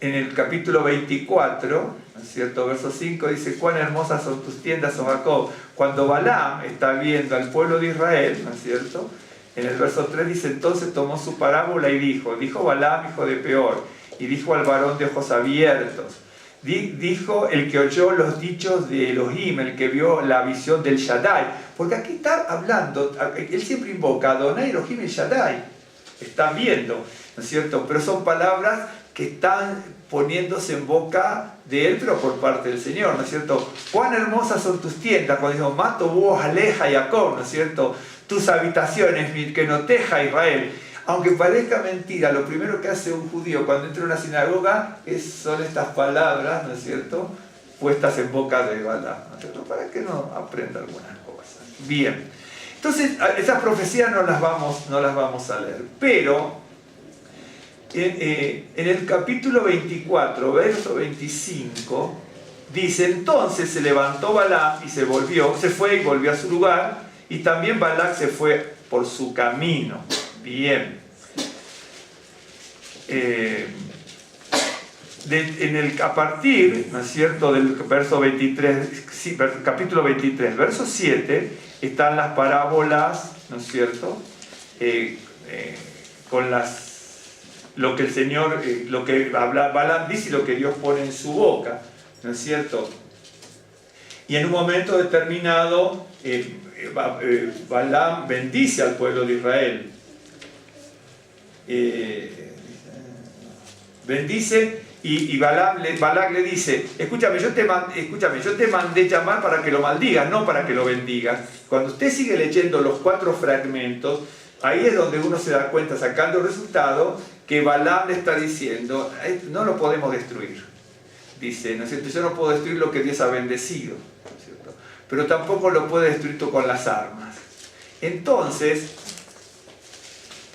el capítulo 24, ¿no es cierto?, verso 5, dice: cuán hermosas son tus tiendas, oh Jacob. Cuando Balaam está viendo al pueblo de Israel, ¿no es cierto?, en el verso 3 dice: entonces tomó su parábola y dijo Balaam, hijo de Peor, y dijo al varón de ojos abiertos, dijo el que oyó los dichos de Elohim, el que vio la visión del Shaddai. Porque aquí está hablando, él siempre invoca a Adonai, Elohim y Shaddai. Están viendo, ¿no es cierto? Pero son palabras que están poniéndose en boca de él, pero por parte del Señor, ¿no es cierto? Cuán hermosas son tus tiendas, cuando dijo Mato vos aleja Jacob, ¿no es cierto? Tus habitaciones, mi que no teja Israel. Aunque parezca mentira, lo primero que hace un judío cuando entra a una sinagoga son estas palabras, ¿no es cierto?, puestas en boca de Balaam, ¿no es cierto?, para que no aprenda algunas cosas. Bien, entonces esas profecías no las vamos a leer, pero en el capítulo 24, verso 25, dice: entonces se levantó Balaam y se fue y volvió a su lugar, y también Balac se fue por su camino. Bien. A partir, ¿no es cierto?, del verso 23, sí, capítulo 23, verso 7, están las parábolas, ¿no es cierto?, con lo que el Señor, lo que Balaam dice y lo que Dios pone en su boca, ¿no es cierto? Y en un momento determinado, Balaam bendice al pueblo de Israel. Bendice, y Balac le dice: escúchame, yo te mandé llamar para que lo maldigas, no para que lo bendigas. Cuando usted sigue leyendo los 4 fragmentos, ahí es donde uno se da cuenta, sacando el resultado, que Balaam le está diciendo: no lo podemos destruir. Dice, ¿no es cierto?, yo no puedo destruir lo que Dios ha bendecido, ¿no es cierto?, pero tampoco lo puede destruir tú con las armas. Entonces,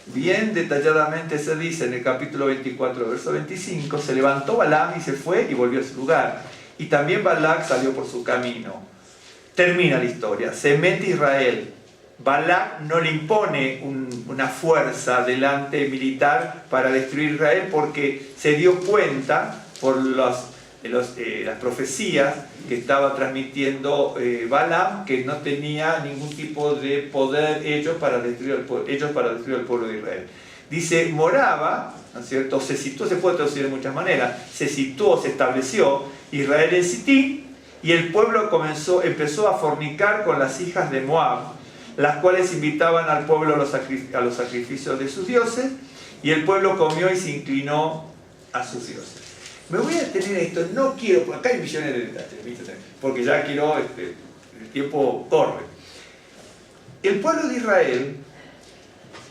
bien detalladamente se dice en el capítulo 24, verso 25: se levantó Balaam y se fue y volvió a su lugar. Y también Balac salió por su camino. Termina la historia. Se mete Israel. Balac no le impone una fuerza delante militar para destruir Israel, porque se dio cuenta por las profecías que estaba transmitiendo Balaam, que no tenía ningún tipo de poder ellos para destruir al pueblo de Israel. Dice, moraba, ¿no es cierto?, se situó, se puede traducir de muchas maneras, se situó, se estableció Israel en Sitín, y el pueblo empezó a fornicar con las hijas de Moab, las cuales invitaban al pueblo a los sacrificios de sus dioses, y el pueblo comió y se inclinó a sus dioses. Me voy a detener en esto, no quiero, porque acá hay millones de detalles, ¿viste?, porque ya quiero, el tiempo corre. El pueblo de Israel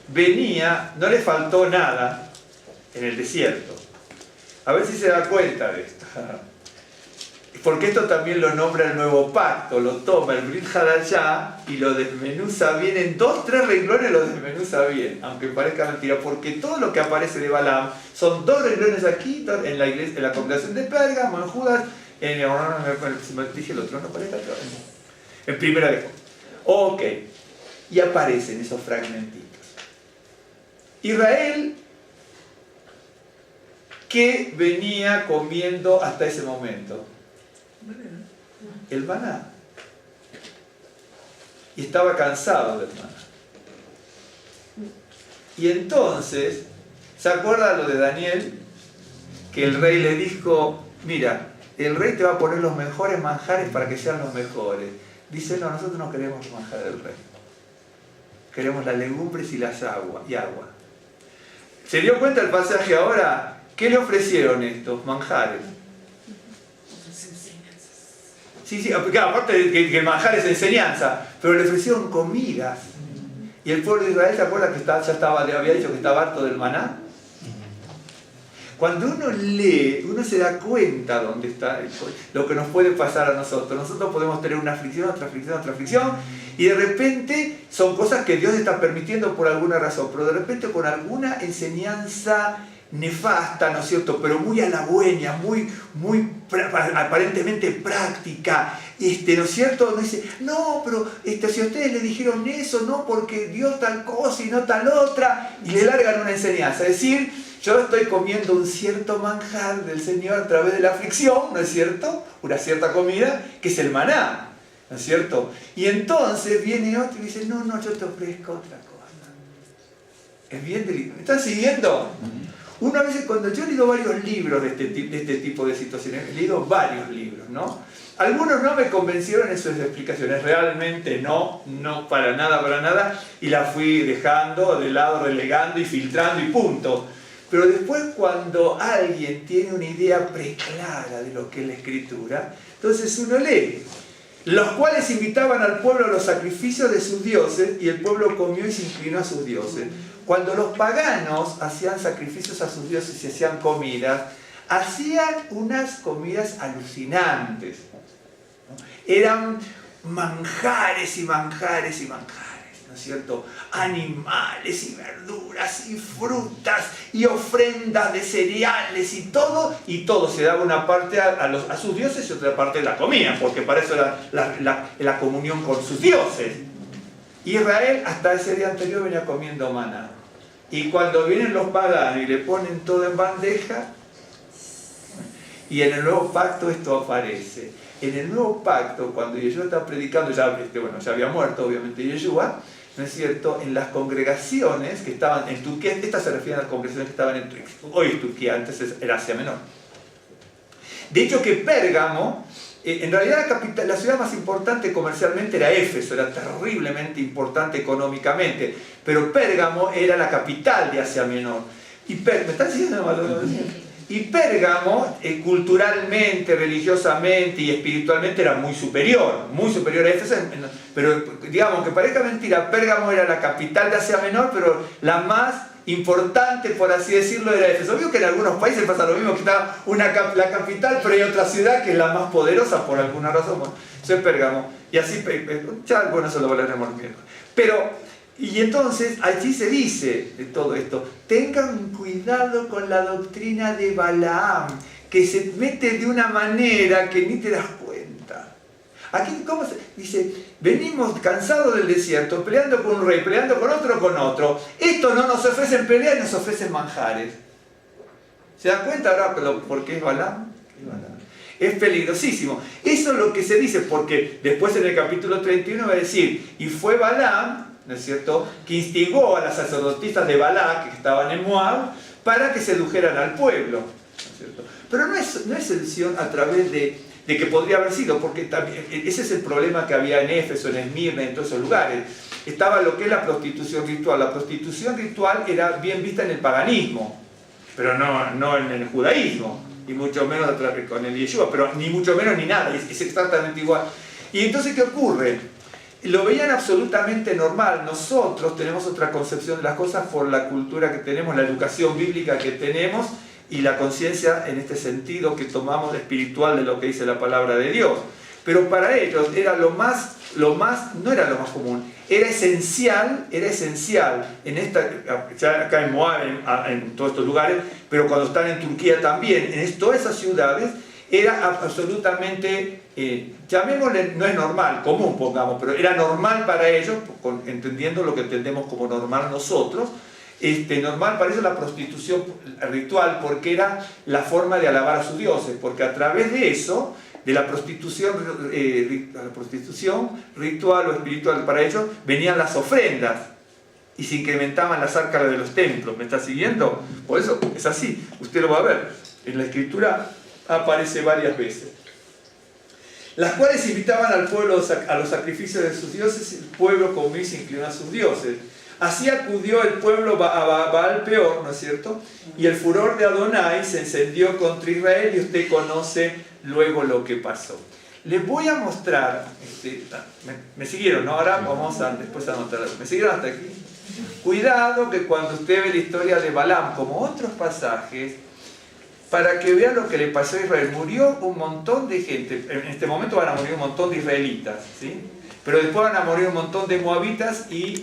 venía, no le faltó nada en el desierto. A ver si se da cuenta de esto. Porque esto también lo nombra el nuevo pacto, lo toma el Brit Hadashah y lo desmenuza bien, en 2-3 renglones lo desmenuza bien, aunque parezca mentira, porque todo lo que aparece de Balaam son 2 renglones aquí, en la iglesia, en la congregación de Pérgamo, en Judas, si me dije el otro, no parezca, en primera de Juan. Ok, y aparecen esos fragmentitos. Israel, que venía comiendo hasta ese momento, El maná. Y estaba cansado del maná. Y entonces, ¿se acuerda lo de Daniel? Que el rey le dijo, mira, el rey te va a poner los mejores manjares para que sean los mejores. Dice, no, nosotros no queremos el manjar del rey. Queremos las legumbres y las agua. ¿Se dio cuenta el pasaje ahora? ¿Qué le ofrecieron estos manjares? Sí, claro, aparte de que el manjar es enseñanza, pero le ofrecieron comidas. Y el pueblo de Israel, ¿se acuerda que había dicho que estaba harto del maná? Cuando uno lee, uno se da cuenta dónde está lo que nos puede pasar a nosotros. Nosotros podemos tener una aflicción, otra aflicción, otra aflicción, y de repente son cosas que Dios está permitiendo por alguna razón, pero de repente con alguna enseñanza nefasta, ¿no es cierto?, pero muy halagüeña, muy aparentemente práctica, ¿no es cierto? Uno dice, no, pero si a ustedes le dijeron eso, no, porque Dios tal cosa y no tal otra, y le largan una enseñanza, es decir, yo estoy comiendo un cierto manjar del Señor a través de la aflicción, ¿no es cierto?, una cierta comida, que es el maná, ¿no es cierto? Y entonces viene otro y dice, no, yo te ofrezco otra cosa. Es bien delicado. ¿Me están siguiendo? Una vez cuando yo he leído varios libros de este tipo de situaciones, he leído varios libros, ¿no? Algunos no me convencieron en sus explicaciones, realmente no para nada, y las fui dejando de lado, relegando y filtrando y punto. Pero después cuando alguien tiene una idea preclara de lo que es la Escritura, entonces uno lee, los cuales invitaban al pueblo a los sacrificios de sus dioses, y el pueblo comió y se inclinó a sus dioses. Cuando los paganos hacían sacrificios a sus dioses y hacían comidas, hacían unas comidas alucinantes, ¿no? Eran manjares y manjares y manjares, ¿no es cierto? Animales y verduras y frutas y ofrendas de cereales y todo se daba una parte a sus dioses y otra parte la comían, porque para eso era la comunión con sus dioses. Israel hasta ese día anterior venía comiendo maná. Y cuando vienen los paganos y le ponen todo en bandeja, y en el nuevo pacto esto aparece. En el nuevo pacto, cuando Yeshua está predicando, ya había muerto obviamente Yeshua, ¿no es cierto?, en las congregaciones que estaban en Turquía, estas se refieren a las congregaciones que estaban en Turquía, hoy es Turquía, antes era Asia Menor. De hecho que Pérgamo, en realidad la ciudad más importante comercialmente era Éfeso, era terriblemente importante económicamente, pero Pérgamo era la capital de Asia Menor. ¿Me están diciendo algo? Y Pérgamo, culturalmente, religiosamente y espiritualmente era muy superior a Éfeso, pero digamos que parezca mentira, Pérgamo era la capital de Asia Menor, pero la más importante, por así decirlo, era Éfeso. Obvio que en algunos países pasa lo mismo, que está la capital, pero hay otra ciudad que es la más poderosa por alguna razón. Bueno, eso es Pérgamo. Y así, eso lo hablaremos luego. Y entonces allí se dice de todo esto, tengan cuidado con la doctrina de Balaam, que se mete de una manera que ni te das cuenta. Aquí, ¿cómo se dice? Venimos cansados del desierto, peleando con un rey, peleando con otro. Esto no nos ofrecen peleas, nos ofrecen manjares. ¿Se dan cuenta ahora por qué es Balaam? Es peligrosísimo. Eso es lo que se dice, porque después en el capítulo 31 va a decir, y fue Balaam, ¿no es cierto?, que instigó a las sacerdotisas de Balac, que estaban en Moab, para que sedujeran al pueblo, ¿no es cierto? Pero no es seducción a través de que podría haber sido, porque también, ese es el problema que había en Éfeso, en Esmirna, en todos esos lugares. Estaba lo que es la prostitución ritual. La prostitución ritual era bien vista en el paganismo, pero no en el judaísmo, y mucho menos con el Yeshua, pero ni mucho menos ni nada, es exactamente igual. Y entonces, ¿qué ocurre? Lo veían absolutamente normal. Nosotros tenemos otra concepción de las cosas por la cultura que tenemos, la educación bíblica que tenemos y la conciencia en este sentido que tomamos espiritual de lo que dice la palabra de Dios. Pero para ellos era no era lo más común, era esencial ya acá en Moab, en todos estos lugares, pero cuando están en Turquía también, en todas esas ciudades, era absolutamente, llamémosle, no es normal, común pongamos, pero era normal para ellos, entendiendo lo que entendemos como normal nosotros, normal para ellos la prostitución ritual, porque era la forma de alabar a sus dioses, porque a través de eso de la prostitución ritual o espiritual. Para ello venían las ofrendas y se incrementaban las arcas de los templos. ¿Me está siguiendo? Por eso es así, usted lo va a ver. En la Escritura aparece varias veces. Las cuales invitaban al pueblo a los sacrificios de sus dioses. El pueblo, como dice, se inclinó a sus dioses. Así acudió el pueblo a Baal Peor, ¿no es cierto? Y el furor de Adonai se encendió contra Israel, y usted conoce luego lo que pasó. Les voy a mostrar, me siguieron, ¿no? Ahora vamos a después anotar. ¿Me siguieron hasta aquí? Cuidado que cuando usted ve la historia de Balaam, como otros pasajes, para que vean lo que le pasó a Israel, murió un montón de gente. En este momento van a morir un montón de israelitas, ¿sí? Pero después van a morir un montón de moabitas y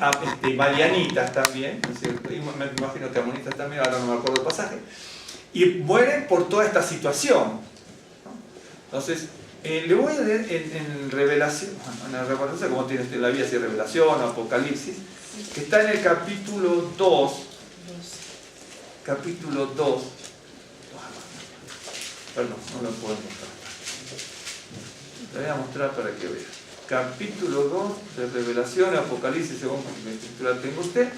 madianitas también, ¿no es cierto? Y me imagino que amonitas también, ahora no me acuerdo el pasaje. Y mueren por toda esta situación, ¿no? Entonces, le voy a leer en Revelación, no sé cómo tiene la Biblia, si es Revelación o Apocalipsis, que está en el capítulo 2. Capítulo 2. Perdón, no lo puedo mostrar. Le voy a mostrar para que vea. Capítulo 2 de Revelación, Apocalipsis, según la escritura tengo usted.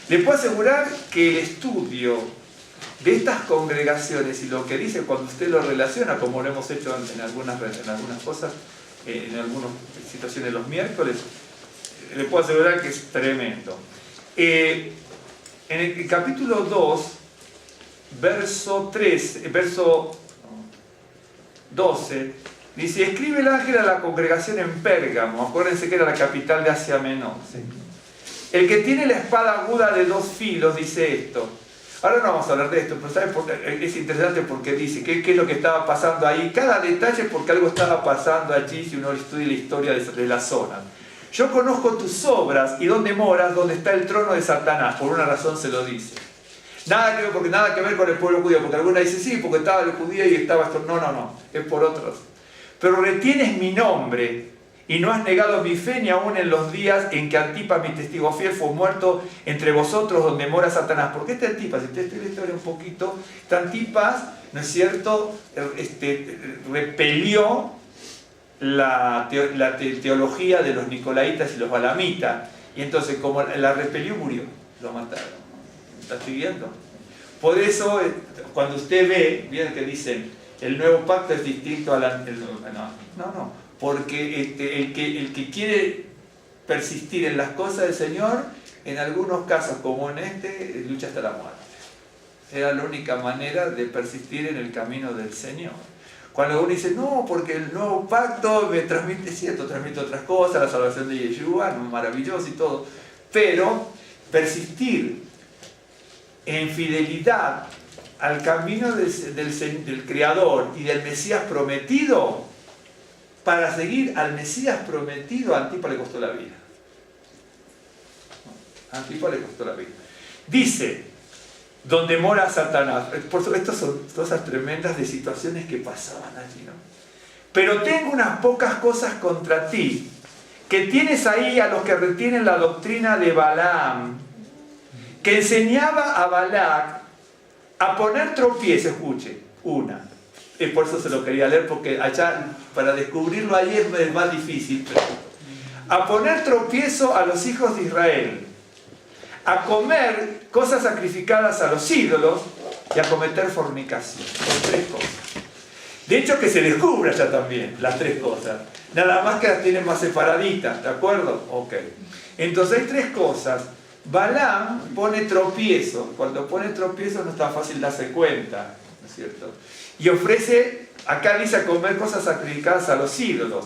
Le puedo asegurar que el estudio de estas congregaciones y lo que dice cuando usted lo relaciona, como lo hemos hecho en algunas cosas, en algunas situaciones los miércoles, le puedo asegurar que es tremendo. En el capítulo 2, verso 12, dice: escribe el ángel a la congregación en Pérgamo. Acuérdense que era la capital de Asia Menor, ¿sí? El que tiene la espada aguda de 2 filos dice esto. Ahora no vamos a hablar de esto, pero ¿sabe por qué? Es interesante porque dice qué es lo que estaba pasando ahí. Cada detalle, porque algo estaba pasando allí si uno estudia la historia de la zona. Yo conozco tus obras y dónde moras, donde está el trono de Satanás. Por una razón se lo dice. Nada que ver con el pueblo judío, porque alguna dice sí, porque estaba el judío y estaba esto. No, es por otros. Pero retienes mi nombre y no has negado mi fe ni aún en los días en que Antipas, mi testigo fiel, fue muerto entre vosotros donde mora Satanás. ¿Por qué este Antipas? Si usted estudia la historia un poquito, este Antipas, ¿no es cierto?, repelió la teología de los nicolaitas y los balamitas. Y entonces, como la repelió, murió. Lo mataron. ¿Está siguiendo? Por eso, cuando usted ve, bien que dicen, el nuevo pacto es distinto a la... No. Porque el que quiere persistir en las cosas del Señor, en algunos casos, como en lucha hasta la muerte. Era la única manera de persistir en el camino del Señor. Cuando uno dice, no, porque el nuevo pacto me transmite transmite otras cosas, la salvación de Yeshua, maravilloso y todo, pero persistir en fidelidad al camino del Creador y del Mesías prometido, para seguir al Mesías prometido, a Antipas le costó la vida. A Antipas le costó la vida. Dice, donde mora Satanás. Por supuesto, estas son cosas tremendas de situaciones que pasaban allí, ¿no? Pero tengo unas pocas cosas contra ti, que tienes ahí a los que retienen la doctrina de Balaam, que enseñaba a Balac a poner tropiezo. Escuche, una. Por eso se lo quería leer, porque allá, para descubrirlo allí es más difícil. A poner tropiezo a los hijos de Israel, a comer cosas sacrificadas a los ídolos y a cometer fornicación. Son 3 cosas. De hecho, que se descubra ya también las 3 cosas. Nada más que las tienen más separaditas, ¿de acuerdo? Ok. Entonces hay 3 cosas. Balaam pone tropiezo. Cuando pone tropiezo no es tan fácil darse cuenta, ¿no es cierto? Y ofrece, acá dice, a comer cosas sacrificadas a los ídolos.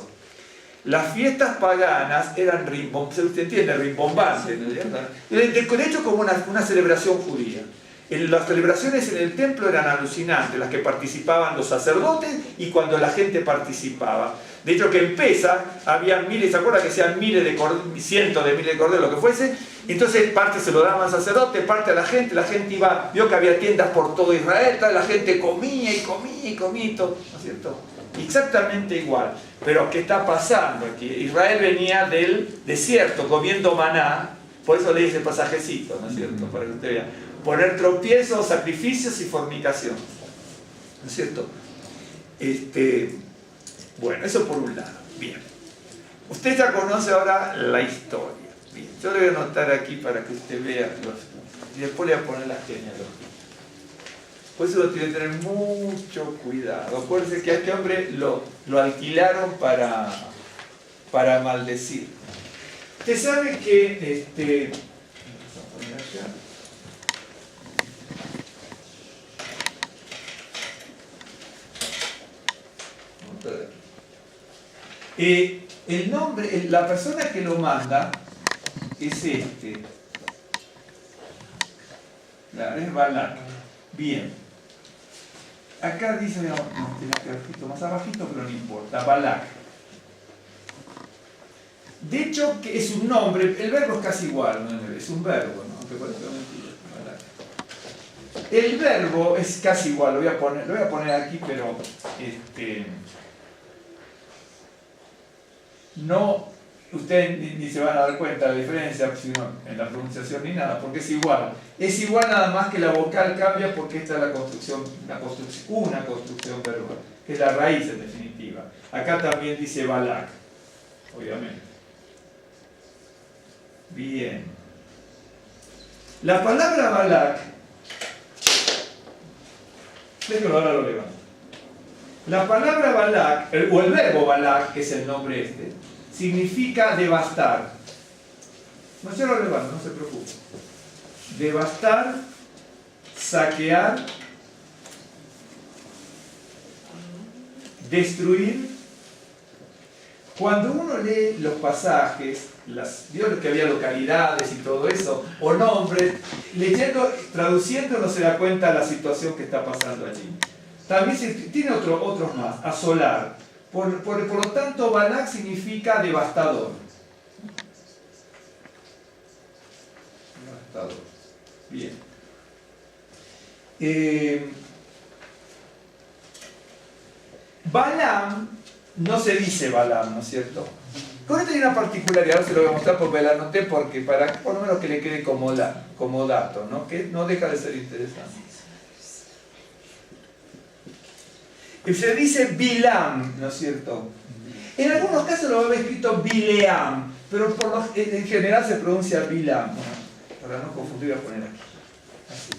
Las fiestas paganas eran rimbombantes, ¿usted entiende? Rimbombantes, ¿no es cierto? De hecho, como una celebración judía. Las celebraciones en el templo eran alucinantes, las que participaban los sacerdotes y cuando la gente participaba. De hecho, que en Pesaj había miles, ¿se acuerdan que sean cientos de miles de corderos, lo que fuese? Entonces, parte se lo daban al sacerdote, parte a la gente iba, vio que había tiendas por todo Israel, la gente comía y todo, ¿no es cierto? Exactamente igual. Pero, ¿qué está pasando aquí? Israel venía del desierto comiendo maná, por eso le dice el pasajecito, ¿no es cierto? Para que usted vea. Poner tropiezos, sacrificios y fornicación. ¿no es cierto? Bueno, eso por un lado. Bien. Usted ya conoce ahora la historia. Bien. Yo le voy a anotar aquí para que usted vea y después le voy a poner las genealogías. Por eso tiene que tener mucho cuidado. Acuérdense que a este hombre lo alquilaron para maldecir. Usted sabe que vamos a poner acá. El nombre, la persona que lo manda es claro, es Balac. Bien. Acá dice, no, tiene que abajito, más abajito, pero no importa, Balac. De hecho, que es un nombre, el verbo es casi igual, ¿no? Es un verbo, ¿no? Aunque parece mentira, Balac. El verbo es casi igual, lo voy a poner aquí, pero no, ustedes ni se van a dar cuenta de la diferencia en la pronunciación ni nada, porque es igual. Es igual nada más que la vocal cambia porque esta es una construcción verbal, que es la raíz en definitiva. Acá también dice Balac, obviamente. Bien. La palabra Balac, déjenlo, ahora lo levanto. La palabra Balac, o el verbo Balac, que es el nombre significa devastar. No se lo levanto, no se preocupe. Devastar, saquear, destruir. Cuando uno lee los pasajes, vio que había localidades y todo eso, o nombres, leyendo, traduciendo no se da cuenta de la situación que está pasando allí. También tiene otros más, asolar. Por lo tanto, Balac significa devastador. Devastador. Bien. Balaam, no se dice Balaam, ¿no es cierto? Con esto hay una particularidad, ahora se lo voy a mostrar porque la anoté porque para por lo menos que le quede como dato, ¿no? Que no deja de ser interesante. Se dice Bilam, ¿no es cierto? En algunos casos lo había escrito Bileam, pero en general se pronuncia Bilam. Para no confundir voy a poner aquí. Así.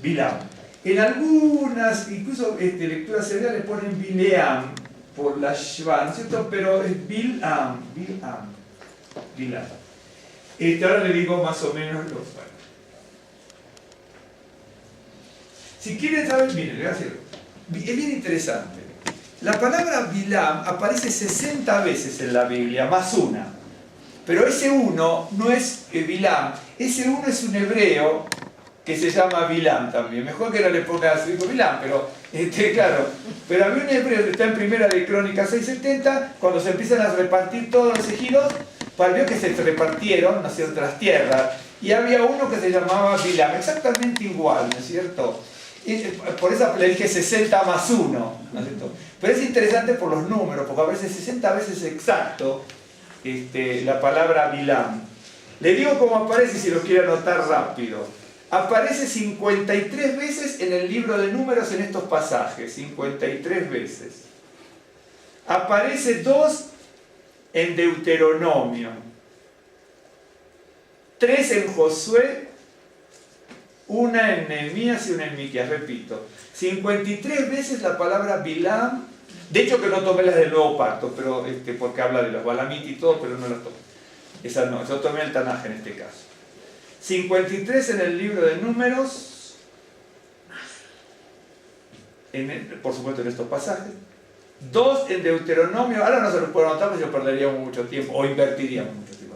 Bilam. En algunas, incluso lecturas seriales le ponen Bileam por la Shva, ¿no es cierto? Pero es Bilam. Ahora le digo más o menos los... Si quieren saber, miren, le voy a decir, es bien interesante. La palabra Bilam aparece 60 veces en la Biblia, más una. Pero ese uno no es Bilam, ese uno es un hebreo que se llama Bilam también. Mejor que no le ponga a su hijo Bilam, pero claro. Pero había un hebreo que está en Primera de Crónicas 6:70, cuando se empiezan a repartir todos los ejidos, vio que se repartieron, ¿no es cierto?, las tierras. Y había uno que se llamaba Bilam, exactamente igual, ¿no es cierto? Por eso le dije 60 más 1, ¿no es cierto? Pero es interesante por los números, porque aparece 60 veces exacto la palabra Bilam. Le digo cómo aparece si lo quiere anotar rápido. Aparece 53 veces en el libro de Números en estos pasajes, 53 veces. Aparece 2 en Deuteronomio, 3 en Josué, 1 en Nehemías y 1 en Miqueas, repito. 53 veces la palabra Bilam. De hecho que no tomé las del Nuevo Pacto, pero, porque habla de los Balamitas y todo, pero no las tomé. Esas no, yo tomé el Tanaj en este caso. 53 en el libro de Números, por supuesto en estos pasajes. 2 en Deuteronomio, ahora no se los puedo anotar porque yo perderíamos mucho tiempo, o invertiríamos mucho tiempo.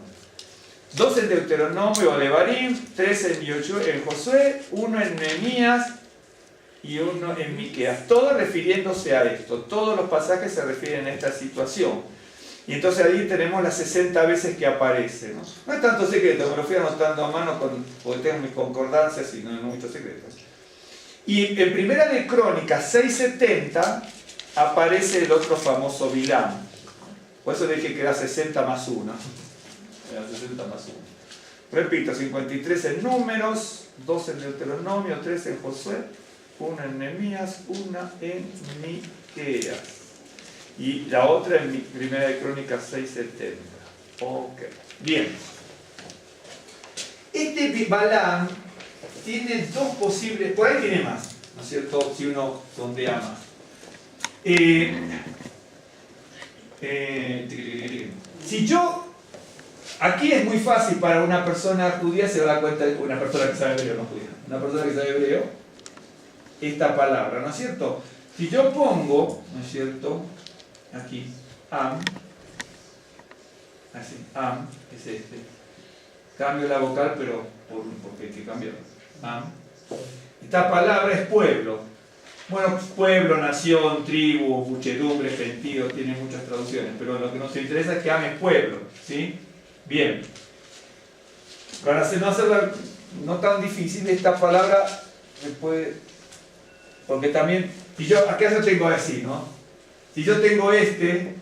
2 en Deuteronomio o Devarim, 3 en Josué, 1 en Nehemías y 1 en Miqueas. Todo refiriéndose a esto, todos los pasajes se refieren a esta situación. Y entonces ahí tenemos las 60 veces que aparece, ¿no? No es tanto secreto, me lo fui anotando a mano porque tengo mis concordancias y no hay muchos secretos. Y en Primera de Crónicas 6:70 aparece el otro famoso Bilam. Por eso dije que era 60 más 1. Era 60 más 1. Repito, 53 en Números, 2 en Deuteronomio, 3 en Josué, 1 en Nehemías, 1 en Miqueas. Y la otra en Primera de Crónicas 6:70. Ok, bien. Este Balaam tiene dos posibles, por ahí tiene más, ¿no es cierto? Si uno sondea más. Si yo, aquí es muy fácil para una persona judía, se da cuenta de una persona que sabe hebreo, no judía, una persona que sabe hebreo, esta palabra, ¿no es cierto? Si yo pongo, ¿no es cierto? Aquí, am, así, am, es este. Cambio la vocal, pero porque hay que cambiarlo. Am. Esta palabra es pueblo. Bueno, pueblo, nación, tribu, muchedumbre, gentío, tiene muchas traducciones, pero lo que nos interesa es que am es pueblo, ¿sí? Bien. Para no hacerla no tan difícil, esta palabra se puede, porque también, si yo, acá yo tengo así, ¿no? Si yo tengo este,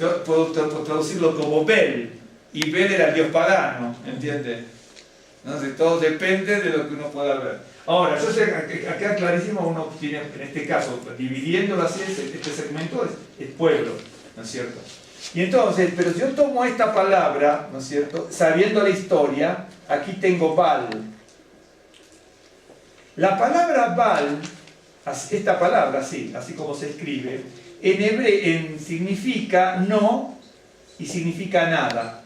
yo puedo traducirlo como Bel, y Bel era el dios pagano, ¿entiendes? Entonces todo depende de lo que uno pueda ver. Ahora, yo sé que acá clarísimo uno tiene, en este caso, dividiéndolo así, este segmento es pueblo, ¿no es cierto? Y entonces, pero si yo tomo esta palabra, ¿no es cierto? Sabiendo la historia, aquí tengo Baal. La palabra Baal, esta palabra, así como se escribe, en hebreo significa no y significa nada.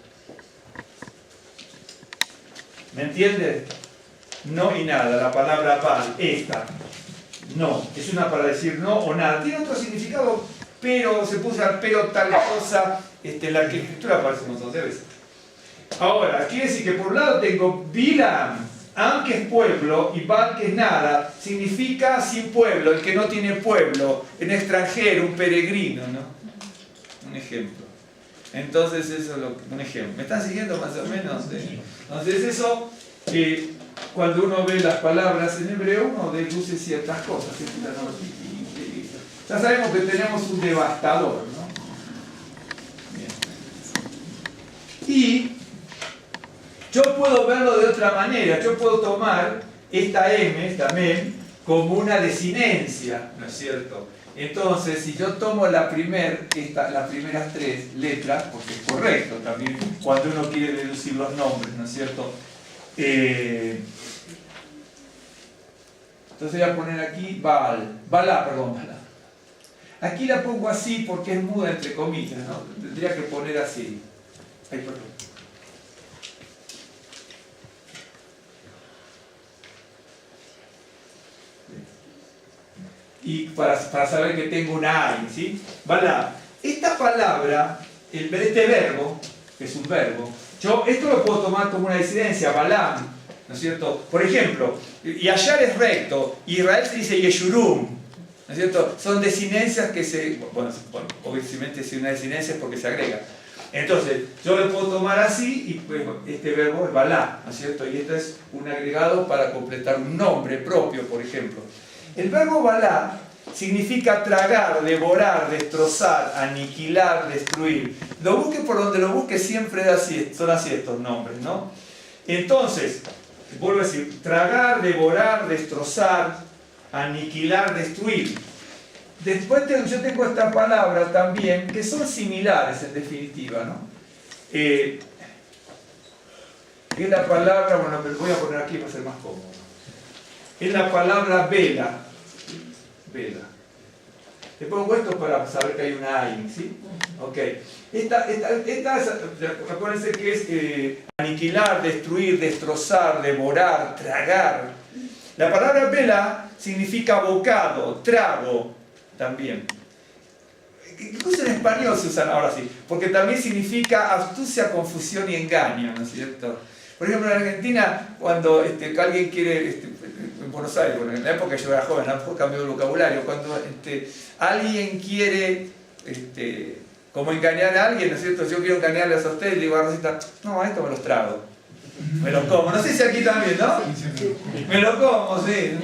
¿Me entiendes? No y nada, la palabra Baal, esta, no, es una para decir no o nada. Tiene otro significado, pero se puso al pero tal cosa, en la escritura aparece un montón de veces. Ahora, quiere decir que por un lado tengo Bilam, Am que es pueblo y Baal que es nada, significa sin pueblo, el que no tiene pueblo, un extranjero, un peregrino, ¿no? Un ejemplo. Entonces eso es un ejemplo. ¿Me están siguiendo más o menos? Entonces eso, cuando uno ve las palabras en hebreo, uno deduce ciertas cosas. Ya sabemos que tenemos un devastador, ¿no? Bien. Y yo puedo verlo de otra manera. Yo puedo tomar esta M, esta mem, como una desinencia, ¿no es cierto? Entonces, si yo tomo las primeras tres letras, porque es correcto también cuando uno quiere deducir los nombres, ¿no es cierto? Entonces voy a poner aquí Balá. Aquí la pongo así porque es muda entre comillas, ¿no? Tendría que poner así. Ay, perdón. Y para saber que tengo una A, ¿sí? Balá. Esta palabra, este verbo, que es un verbo, esto lo puedo tomar como una disidencia, Balaam, ¿no es cierto? Por ejemplo, Yashar es recto, Israel se dice Yeshurum, ¿no es cierto? Son desinencias que bueno, obviamente si una desinencia es porque se agrega. Entonces, yo lo puedo tomar así y pues, este verbo es Balá, ¿no es cierto? Y esto es un agregado para completar un nombre propio, por ejemplo. El verbo Balá significa tragar, devorar, destrozar, aniquilar, destruir. Lo busque por donde lo busque, siempre son así estos nombres, ¿no? Entonces, vuelvo a decir, tragar, devorar, destrozar, aniquilar, destruir. Después yo tengo esta palabra también, que son similares en definitiva, ¿no? Es la palabra, bueno, pero voy a poner aquí para ser más cómodo. Es la palabra vela. Vela. Le pongo esto para saber que hay una A, ¿sí? Ok. Acuérdense que es aniquilar, destruir, destrozar, devorar, tragar. La palabra vela significa bocado, trago, también. Incluso en español se usan ahora sí, porque también significa astucia, confusión y engaño, ¿no es cierto? Por ejemplo, en Argentina, cuando alguien quiere, en Buenos Aires, bueno, en la época yo era joven, no cambió el vocabulario, cuando alguien quiere como engañar a alguien, ¿no es cierto? Yo quiero engañarles a ustedes, le digo a Rosita, no, a esto me los trago, me los como. No sé si aquí también, ¿no? Me los como, sí.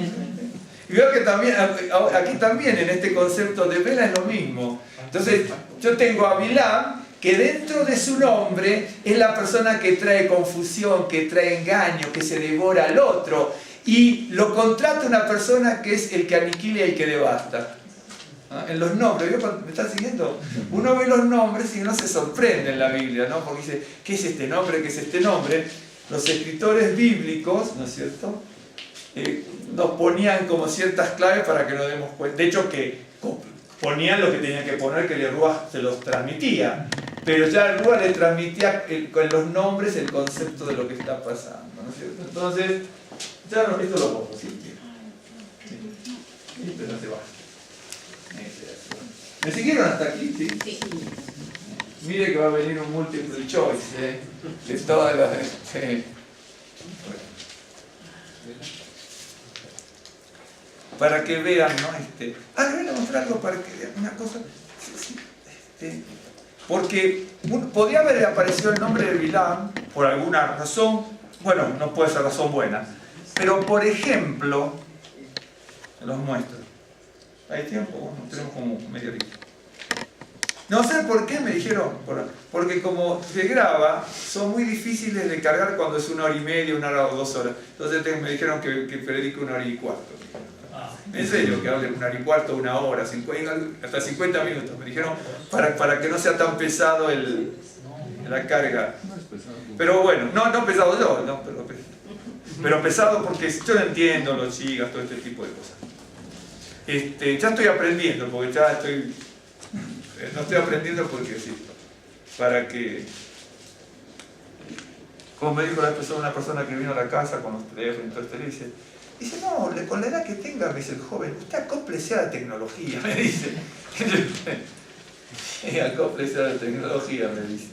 Y veo que también, aquí también en este concepto de vela es lo mismo. Entonces, yo tengo a Bilam, que dentro de su nombre es la persona que trae confusión, que trae engaño, que se devora al otro, y lo contrata una persona que es el que aniquila y el que devasta. En los nombres, ¿me están siguiendo? Uno ve los nombres y uno se sorprende en la Biblia, ¿no? Porque dice, ¿qué es este nombre? ¿Qué es este nombre? Los escritores bíblicos, ¿no es cierto?, nos ponían como ciertas claves para que nos demos cuenta. De hecho, que ponían lo que tenían que poner, que el Rúa se los transmitía. Pero ya el Rúa le transmitía con los nombres el concepto de lo que está pasando, ¿no es cierto? Entonces, ya no, esto lo pongo, ¿sí? Pero no se va. ¿Me siguieron hasta aquí? ¿Sí? Sí. Mire que va a venir un multiple choice, de todas las... Para que vean, ¿no? Le voy a mostrar algo para que vean una cosa. Porque podría haber aparecido el nombre de Bilam por alguna razón, bueno, no puede ser razón buena, pero por ejemplo, los muestro. ¿Hay tiempo? Bueno, tenemos como medio día. No sé por qué me dijeron, porque como se graba, son muy difíciles de cargar cuando es 1 hora y media, 1 hora o 2 horas. Entonces me dijeron que predique 1 hora y cuarto. En serio, que hable 1 hora y cuarto, 1 hora, hasta 50 minutos. Me dijeron para que no sea tan pesado la carga. Pero bueno, no pesado yo, no, pero pesado porque yo no entiendo los gigas, todo este tipo de cosas. Ya estoy aprendiendo, porque ya estoy... No estoy aprendiendo porque sí, para que... Como me dijo una persona que vino a la casa con los teléfonos y todo esto, dice, no, con la edad que tenga, me dice el joven, usted acóplese a la tecnología, me dice. Acóplese a la tecnología, me dice.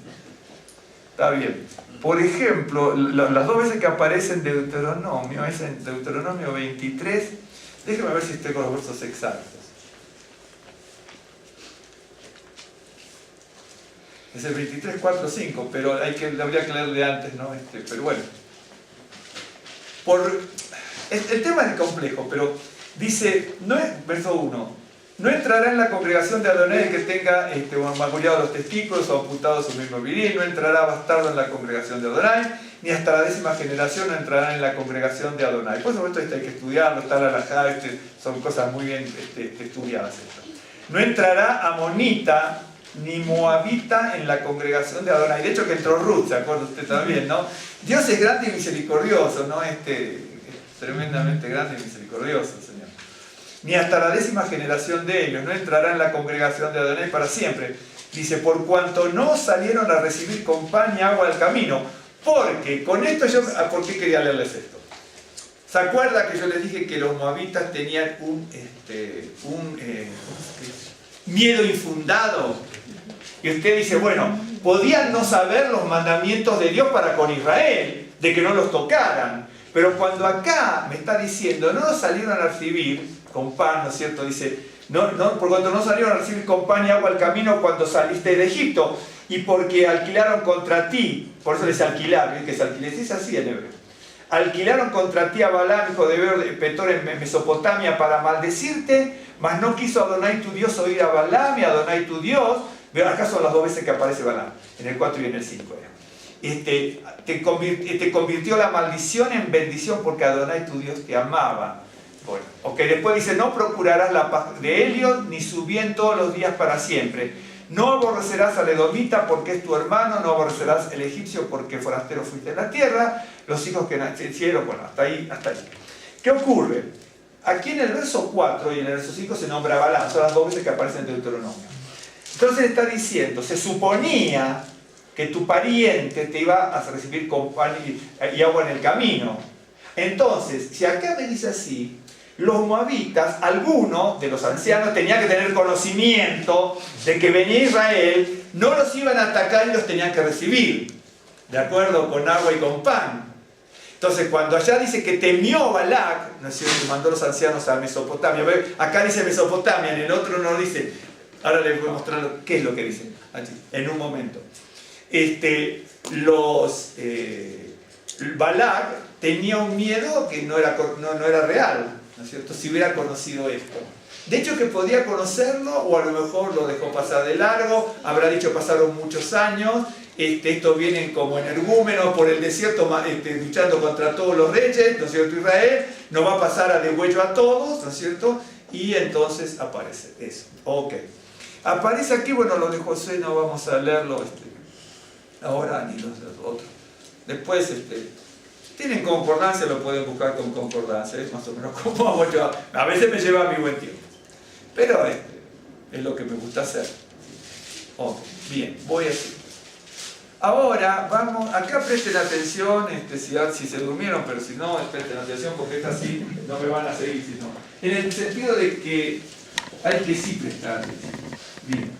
Está bien. Por ejemplo, las 2 veces que aparece en Deuteronomio, es en Deuteronomio 23, déjeme ver si estoy con los versos exactos. Es el 23, 4, 5, pero habría que leerle antes, ¿no? Pero bueno. El tema es complejo, pero dice, verso 1, no entrará en la congregación de Adonai el que tenga magullado los testículos o amputado su miembro viril, no entrará bastardo en la congregación de Adonai, ni hasta la 10ª generación no entrará en la congregación de Adonai. Por supuesto, esto hay que estudiarlo, está la alajá, son cosas muy bien estudiadas. No entrará amonita ni moabita en la congregación de Adonai. De hecho que entró Ruth, ¿se acuerda usted también, no? Dios es grande y misericordioso, ¿no? Tremendamente grande y misericordioso, Señor. Ni hasta la 10ª generación de ellos no entrará en la congregación de Adonai para siempre. Dice, por cuanto no salieron a recibir con pan y agua al camino. Porque, con esto ¿por qué quería leerles esto? ¿Se acuerda que yo les dije que los moabitas tenían un miedo infundado? Y usted dice, bueno, podían no saber los mandamientos de Dios para con Israel, de que no los tocaran. Pero cuando acá me está diciendo, no salieron a recibir con pan, ¿no es cierto? Dice, por cuanto no salieron a recibir con pan y agua al camino cuando saliste de Egipto, y porque alquilaron contra ti, por eso les alquilaron, que se alquilen, es así en hebreo. Alquilaron contra ti a Balaam, hijo de Beor, de Petor en Mesopotamia, para maldecirte, mas no quiso Adonai tu Dios oír a Balaam y Adonai tu Dios. Acá son las 2 veces que aparece Balaam, en el 4 y en el 5. Te convirtió la maldición en bendición porque Adonai tu Dios te amaba. Bueno, después dice, no procurarás la paz de Eliot, ni su bien todos los días para siempre. No aborrecerás al edomita porque es tu hermano, no aborrecerás el egipcio porque forastero fuiste en la tierra, los hijos que nacieron, bueno, hasta ahí. ¿Qué ocurre? Aquí en el verso 4 y en el verso 5 se nombra Balaam, son las 2 veces que aparecen en Deuteronomio. Entonces está diciendo, se suponía que tu pariente te iba a recibir con pan y agua en el camino. Entonces, si acá me dice así, los moabitas, alguno de los ancianos tenía que tener conocimiento de que venía Israel, no los iban a atacar y los tenían que recibir, de acuerdo, con agua y con pan. Entonces, cuando allá dice que temió Balac, no sé si mandó los ancianos a Mesopotamia, acá dice Mesopotamia, en el otro no dice. Ahora les voy a mostrar qué es lo que dice, en un momento. Balac tenía un miedo que no era real. ¿no es cierto?, si hubiera conocido esto. De hecho que podía conocerlo, o a lo mejor lo dejó pasar de largo, habrá dicho pasaron muchos años, estos vienen como energúmenos por el desierto luchando contra todos los reyes, ¿no es cierto?, Israel, nos va a pasar a degüello a todos, ¿no es cierto?, y entonces aparece eso. Ok. Aparece aquí, bueno, lo de José no vamos a leerlo ahora ni los otros. Después, tienen concordancia, lo pueden buscar con concordancia, es más o menos como hago yo. A veces me lleva mi buen tiempo, pero es lo que me gusta hacer. Ok, bien, voy a decir. Ahora, vamos, acá presten atención, si se durmieron, pero si no, presten atención porque esta sí no me van a seguir, sino en el sentido de que hay que sí prestar atención. Bien.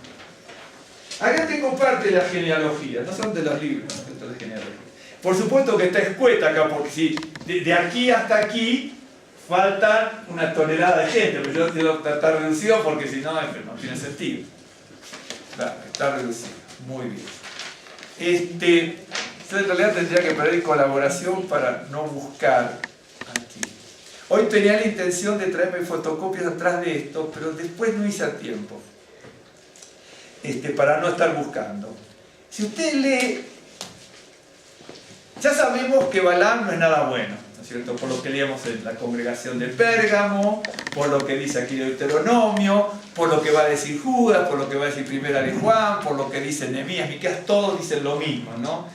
Acá tengo parte de la genealogía, no son de los libros, ¿no?, de genealogía. Por supuesto que está escueta acá, porque si de aquí hasta aquí faltan una tonelada de gente, pero yo quiero tratar reducido porque si no, no tiene sentido. Claro, está reducido. Muy bien. Yo en realidad tendría que pedir colaboración para no buscar aquí. Hoy tenía la intención de traerme fotocopias atrás de esto, pero después no hice a tiempo. Para no estar buscando. Si usted lee, ya sabemos que Balaam no es nada bueno, ¿no es cierto?, por lo que leemos en la congregación de Pérgamo, por lo que dice aquí Deuteronomio, por lo que va a decir Judas, por lo que va a decir Primera de Juan, por lo que dice Nehemías, Miqueas, todos dicen lo mismo, ¿no?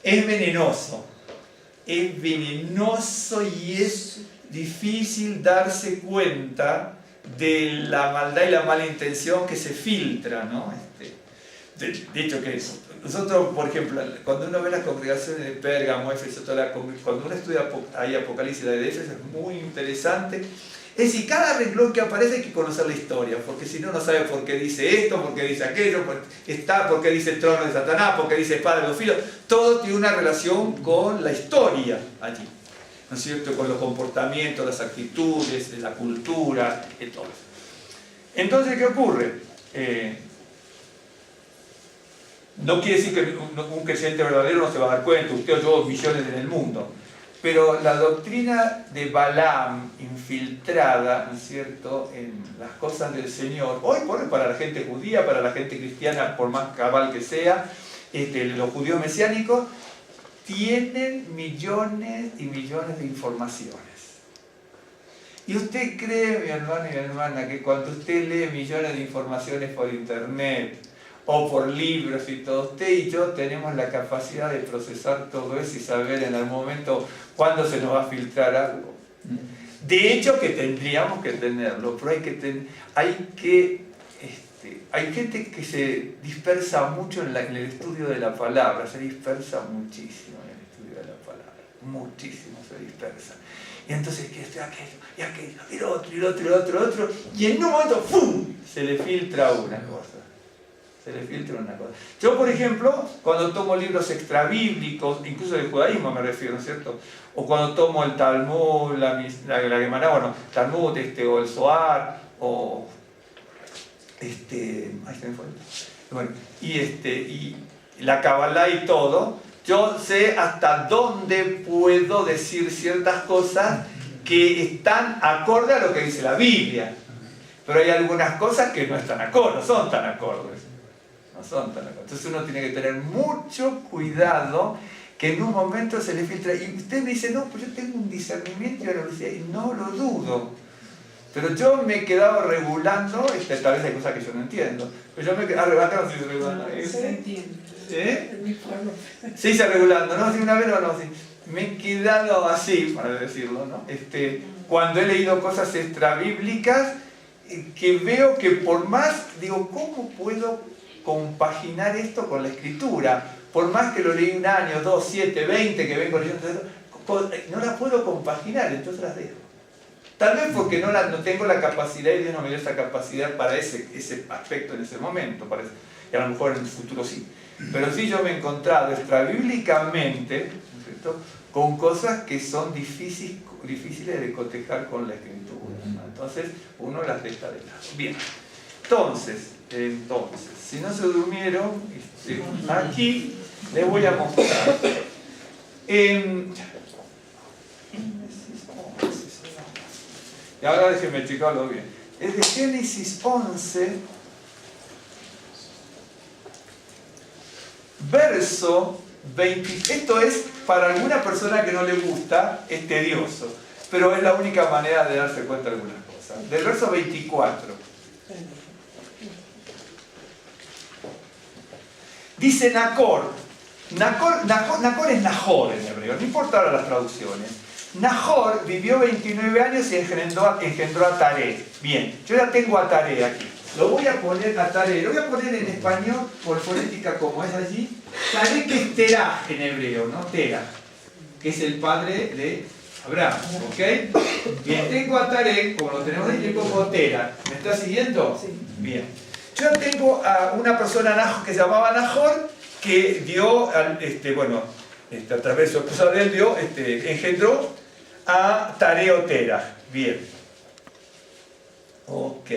Es venenoso y es difícil darse cuenta de la maldad y la mala intención que se filtra, ¿no? De hecho que nosotros, por ejemplo, cuando uno ve las congregaciones de Pérgamo, Éfeso, cuando uno estudia ahí Apocalipsis de Éfeso, es muy interesante. Es decir, cada renglón que aparece hay que conocer la historia, porque si no, no sabe por qué dice esto, por qué dice aquello, por qué dice el trono de Satanás, por qué dice espada de los filos. Todo tiene una relación con la historia allí, ¿no es cierto?, con los comportamientos, las actitudes, la cultura, y todo eso. Entonces, ¿qué ocurre? No quiere decir que un creyente verdadero no se va a dar cuenta, usted o yo, millones en el mundo, pero la doctrina de Balaam infiltrada, ¿no es cierto?, en las cosas del Señor, hoy por hoy para la gente judía, para la gente cristiana, por más cabal que sea, los judíos mesiánicos, tienen millones y millones de informaciones. Y usted cree, mi hermano y mi hermana, que cuando usted lee millones de informaciones por internet o por libros y todo, usted y yo tenemos la capacidad de procesar todo eso y saber en algún momento cuándo se nos va a filtrar algo. De hecho que tendríamos que tenerlo, pero hay gente que se dispersa mucho en el estudio de la palabra, se dispersa muchísimo en el estudio de la palabra, muchísimo se dispersa. Y entonces, que esto, aquello, y aquello, y lo otro, y lo otro, y lo otro, y lo otro, y en un momento, ¡pum!, se le filtra una cosa. Se le filtra una cosa. Yo, por ejemplo, cuando tomo libros extrabíblicos, incluso del judaísmo me refiero, ¿no es cierto?, o cuando tomo el Talmud, la Gemara, bueno, Talmud, o el Zohar, o ahí se me fue. Bueno, y la Kabbalah y todo, yo sé hasta dónde puedo decir ciertas cosas que están acorde a lo que dice la Biblia. Pero hay algunas cosas que no están acorde, no son tan acordes. No son tan acordes. Entonces uno tiene que tener mucho cuidado que en un momento se le filtra. Y usted me dice, no, pues yo tengo un discernimiento y analogía, y no lo dudo. Pero yo me he quedado regulando, tal vez hay cosas que yo no entiendo, pero yo me he quedado regulando, no sé si regulando. Se entiende. ¿Eh? En mi pueblo. Se dice regulando, ¿no? Si una vez no, sí. Me he quedado así, para decirlo, ¿no? Cuando he leído cosas extrabíblicas, que veo que por más, digo, ¿cómo puedo compaginar esto con la escritura? Por más que lo leí 1 año, 2, 7, 20, que vengo leyendo, no la puedo compaginar, entonces las dejo. Tal vez porque no tengo la capacidad y Dios no me dio esa capacidad para ese aspecto en ese momento, parece. Y a lo mejor en el futuro sí. Pero sí yo me he encontrado extrabíblicamente, ¿cierto?, con cosas que son difíciles de cotejar con la escritura, ¿no? Entonces uno las deja de lado. Bien, entonces, si no se durmieron, aquí les voy a mostrar. Y ahora déjenme explicarlo bien. Es de Génesis 11, verso 20. Esto es, para alguna persona que no le gusta, es tedioso, pero es la única manera de darse cuenta de algunas cosas. Del verso 24. Dice Nacor. Nacor es Nahor en hebreo, no importa ahora las traducciones. Nahor vivió 29 años y engendró a Taré. Bien, yo ya tengo a Taré aquí. Lo voy a poner a Taré, lo voy a poner en español por fonética como es allí. Taré, que es Terah en hebreo, ¿no? Terah, que es el padre de Abraham, ¿ok? Bien, tengo a Taré, como lo tenemos ahí, tengo como Terah. ¿Me está siguiendo? Sí. Bien. Yo tengo a una persona que se llamaba Nahor, que dio, a través de su esposa de él, engendró a Taré o Terah. Bien. Ok.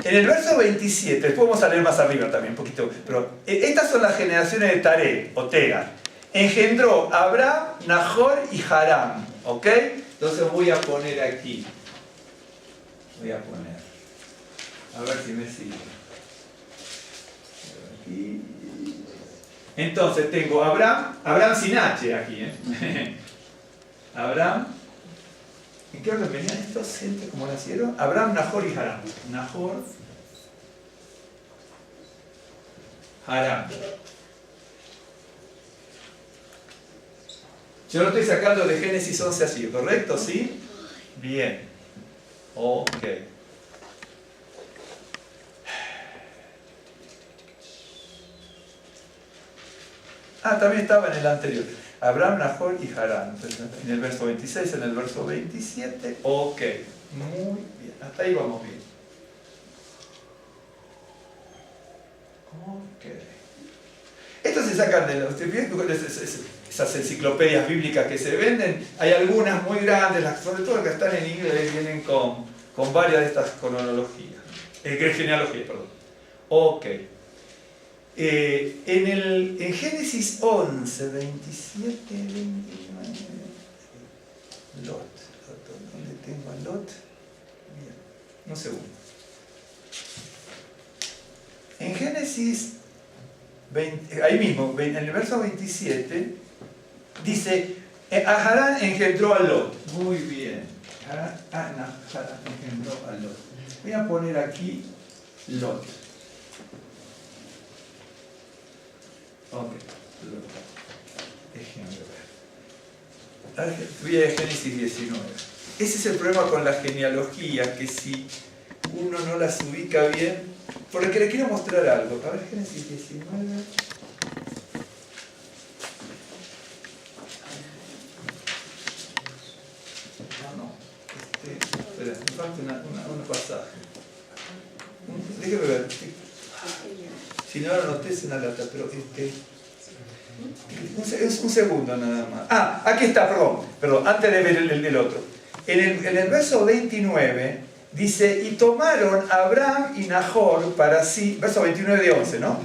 En el verso 27, después vamos a leer más arriba también un poquito, pero estas son las generaciones de Taré o Terah. Engendró a Abraham, Nahor y Harán, ¿ok? Entonces voy a poner aquí, a ver si me sigue. Aquí. Entonces tengo Abraham sin H aquí, Abraham. ¿En qué orden venían estos? ¿Cómo nacieron? Abraham, Nahor y Harán. Nahor, Harán. Yo lo estoy sacando de Génesis 11 así, ¿correcto? ¿Sí? Bien. Ok. También estaba en el anterior. Abraham, Nahor y Harán. En el verso 26, en el verso 27. Ok. Muy bien. Hasta ahí vamos bien. Ok. Esto se sacan de esas enciclopedias bíblicas que se venden. Hay algunas muy grandes, sobre todo las que están en inglés, vienen con varias de estas cronologías. Genealogías, perdón. Ok. En Génesis 11, 27, 29, Lot. ¿Dónde tengo a Lot? Bien, un segundo. En Génesis 20, ahí mismo, en el verso 27, dice, a Harán engendró a Lot. Muy bien. Harán engendró a Lot. Voy a poner aquí Lot. Ok, déjenme ver. Voy a Génesis 19. Ese es el problema con la genealogía, que si uno no las ubica bien, porque le quiero mostrar algo. A ver, Génesis 19. Espera, me falta un pasaje. Déjeme ver. Si no lo noté es una lata, pero un segundo nada más. Aquí está, perdón, antes de ver el otro. En el verso 29 dice, y tomaron a Abraham y Nahor para sí, verso 29 de 11, ¿no?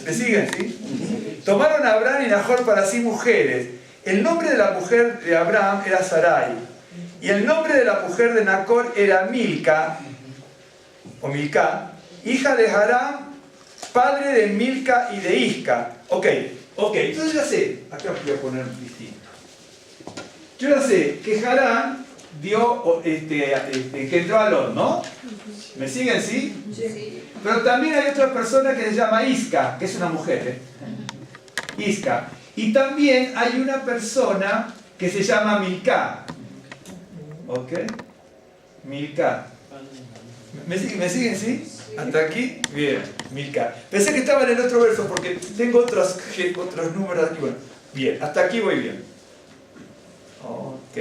¿Me siguen, sí? Tomaron a Abraham y Nahor para sí mujeres. El nombre de la mujer de Abraham era Sarai, y el nombre de la mujer de Nahor era Milca, o Milcá, hija de Harán, padre de Milca y de Isca. Ok, entonces ya sé, acá voy a poner distinto. Yo ya sé que Harán dio, que entró a Lot, ¿no? ¿Me siguen, sí? Sí. Pero también hay otra persona que se llama Isca, que es una mujer, Isca. Y también hay una persona que se llama Milcá. ¿Ok? Milcá. ¿Me siguen, sí? ¿Hasta aquí? Bien, Milcá. Pensé que estaba en el otro verso porque tengo otros números aquí. Bueno, bien, hasta aquí voy bien. Ok.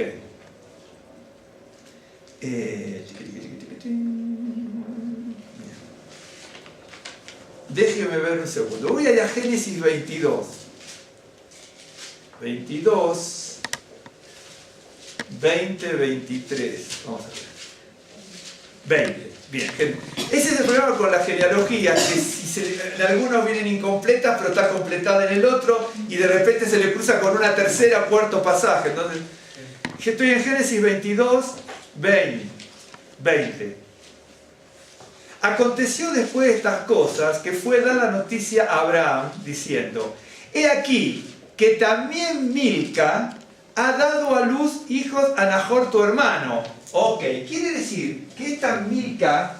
Déjeme ver un segundo. Voy a ir a Génesis 22. 22, 20, 23. Vamos a ver. 20. Bien, ese es el problema con la genealogía, que en algunos vienen incompletas, pero está completada en el otro, y de repente se le cruza con una tercera, cuarto pasaje. Entonces, Estoy en Génesis 22, 20. Aconteció después de estas cosas que fue dar la noticia a Abraham diciendo: he aquí que también Milca ha dado a luz hijos a Nahor tu hermano. Ok, quiere decir que esta Milca,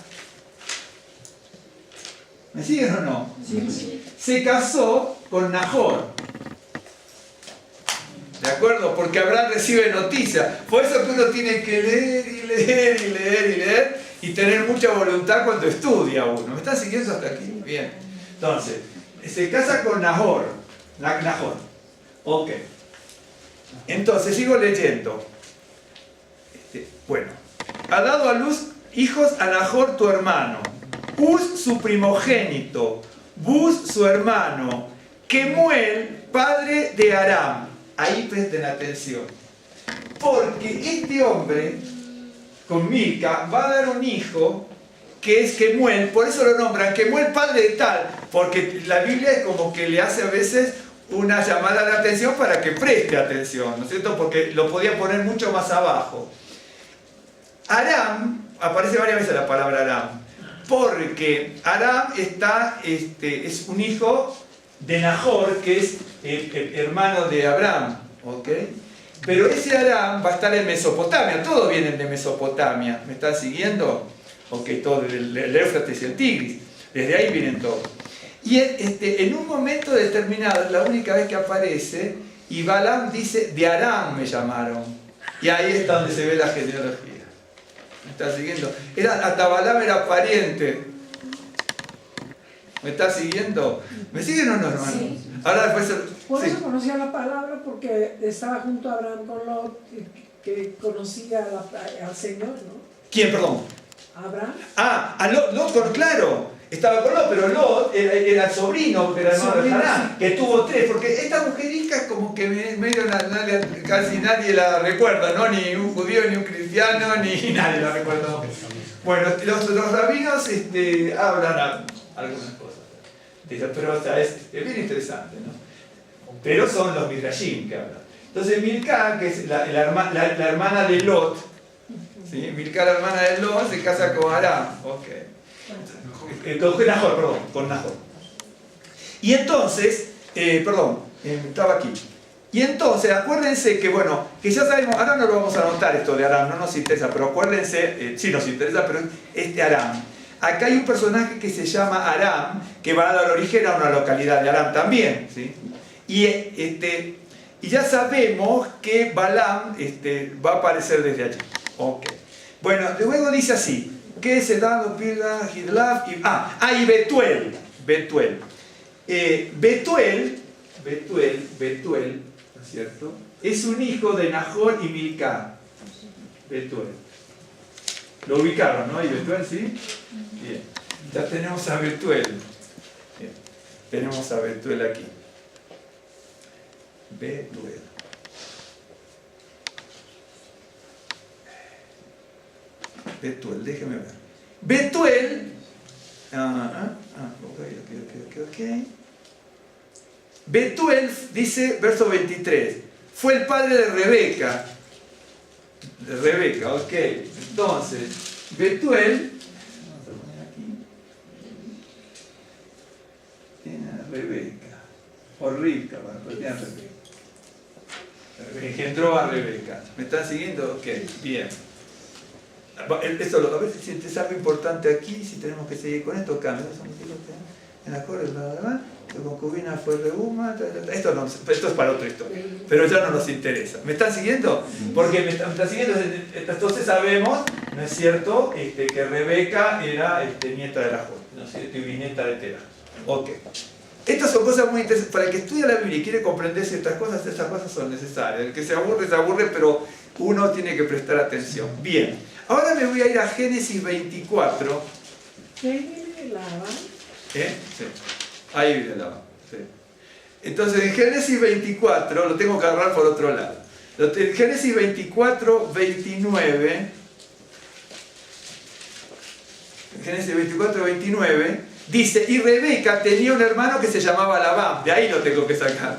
¿me siguen o no? Sí. Se casó con Nahor. ¿De acuerdo? Porque Abraham recibe noticias. Por eso que uno tiene que leer y leer y leer y leer y tener mucha voluntad cuando estudia uno. ¿Me están siguiendo hasta aquí? Bien. Entonces, se casa con Nahor. Nahor. Ok. Entonces, sigo leyendo. Bueno. Ha dado a luz hijos a Nahor tu hermano. Uz su primogénito. Buz su hermano. Kemuel, padre de Aram. Ahí presten atención. Porque este hombre, con Milca, va a dar un hijo que es Kemuel, por eso lo nombran Kemuel, padre de tal, porque la Biblia es como que le hace a veces una llamada de atención para que preste atención, ¿no es cierto? Porque lo podía poner mucho más abajo. Aram, aparece varias veces la palabra Aram, porque Aram es un hijo de Nahor, que es el hermano de Abraham, ¿ok? Pero ese Aram va a estar en Mesopotamia, todos vienen de Mesopotamia, ¿me están siguiendo? Ok, todo el Éufrates y el Tigris, desde ahí vienen todos. Y en un momento determinado, la única vez que aparece, y Balaam dice, de Aram me llamaron, y ahí es donde se ve la genealogía. ¿Me están siguiendo? Hasta Balaam era pariente. ¿Me está siguiendo? ¿Me siguen o no, hermano? Sí. Ahora después... Por sí. eso conocía la palabra, porque estaba junto a Abraham con Lot, que conocía al Señor, ¿no? ¿Quién, perdón? Abraham. Ah, a Lot, claro. Estaba con Lot, pero Lot era el sobrino, que era hermano de Harán, que tuvo 3, porque esta mujerica como que medio casi nadie la recuerda, ¿no? Ni un judío, ni un cristiano, ni nadie la recuerda. Bueno, los rabinos hablan algunas cosas. Pero o sea, es bien interesante, ¿no? Pero son los Midrashim que hablan. Entonces Milca, que es la hermana de Lot, ¿sí? Milca, la hermana de Lot, se casa con Aram. Ok. Con Nahor. Y entonces, estaba aquí. Y entonces, acuérdense que, bueno, que ya sabemos, ahora no lo vamos a anotar esto de Aram, no nos interesa, pero acuérdense, sí nos interesa, pero Aram. Acá hay un personaje que se llama Aram, que va a dar origen a una localidad de Aram también, ¿sí? Y ya sabemos que Balaam va a aparecer desde allí. Ok. Bueno, luego dice así, que es Edad, Pilga, Hidlaf, y Betuel. Betuel, ¿no es cierto? Es un hijo de Nahor y Milca. Betuel. Lo ubicaron, ¿no? ¿Y Betuel, sí? Bien. Ya tenemos a Betuel. Bien. Tenemos a Betuel aquí. Betuel. Betuel, déjeme ver. Betuel. Ok. Betuel dice, verso 23. Fue el padre de Rebeca. Ok. Entonces, Betuel. Vamos a poner aquí. Tiene a Rebeca. O Rivka, bueno, pero tiene a Rebeca. Engendró a Rebeca. ¿Me están siguiendo? Ok, bien. Esto, a ver si es algo importante aquí, si tenemos que seguir con esto, cambia. En la corte, tu concubina fue Reuma, esto es para otra historia, pero ya no nos interesa. ¿Me están siguiendo? Porque me están siguiendo, entonces sabemos, ¿no es cierto?, que Rebeca era nieta de Nahor, ¿no es cierto?, y bisnieta de Terah. Ok. Estas son cosas muy interesantes. Para el que estudia la Biblia y quiere comprender ciertas cosas, estas cosas son necesarias. El que se aburre, pero uno tiene que prestar atención. Bien. Ahora me voy a ir a Génesis 24. ¿Qué viene Labán? Sí. Ahí viene Labán. Sí. Entonces en Génesis 24, lo tengo que agarrar por otro lado. En Génesis 24, 29. En Génesis 24, 29. Dice, y Rebeca tenía un hermano que se llamaba Labán. De ahí lo tengo que sacar.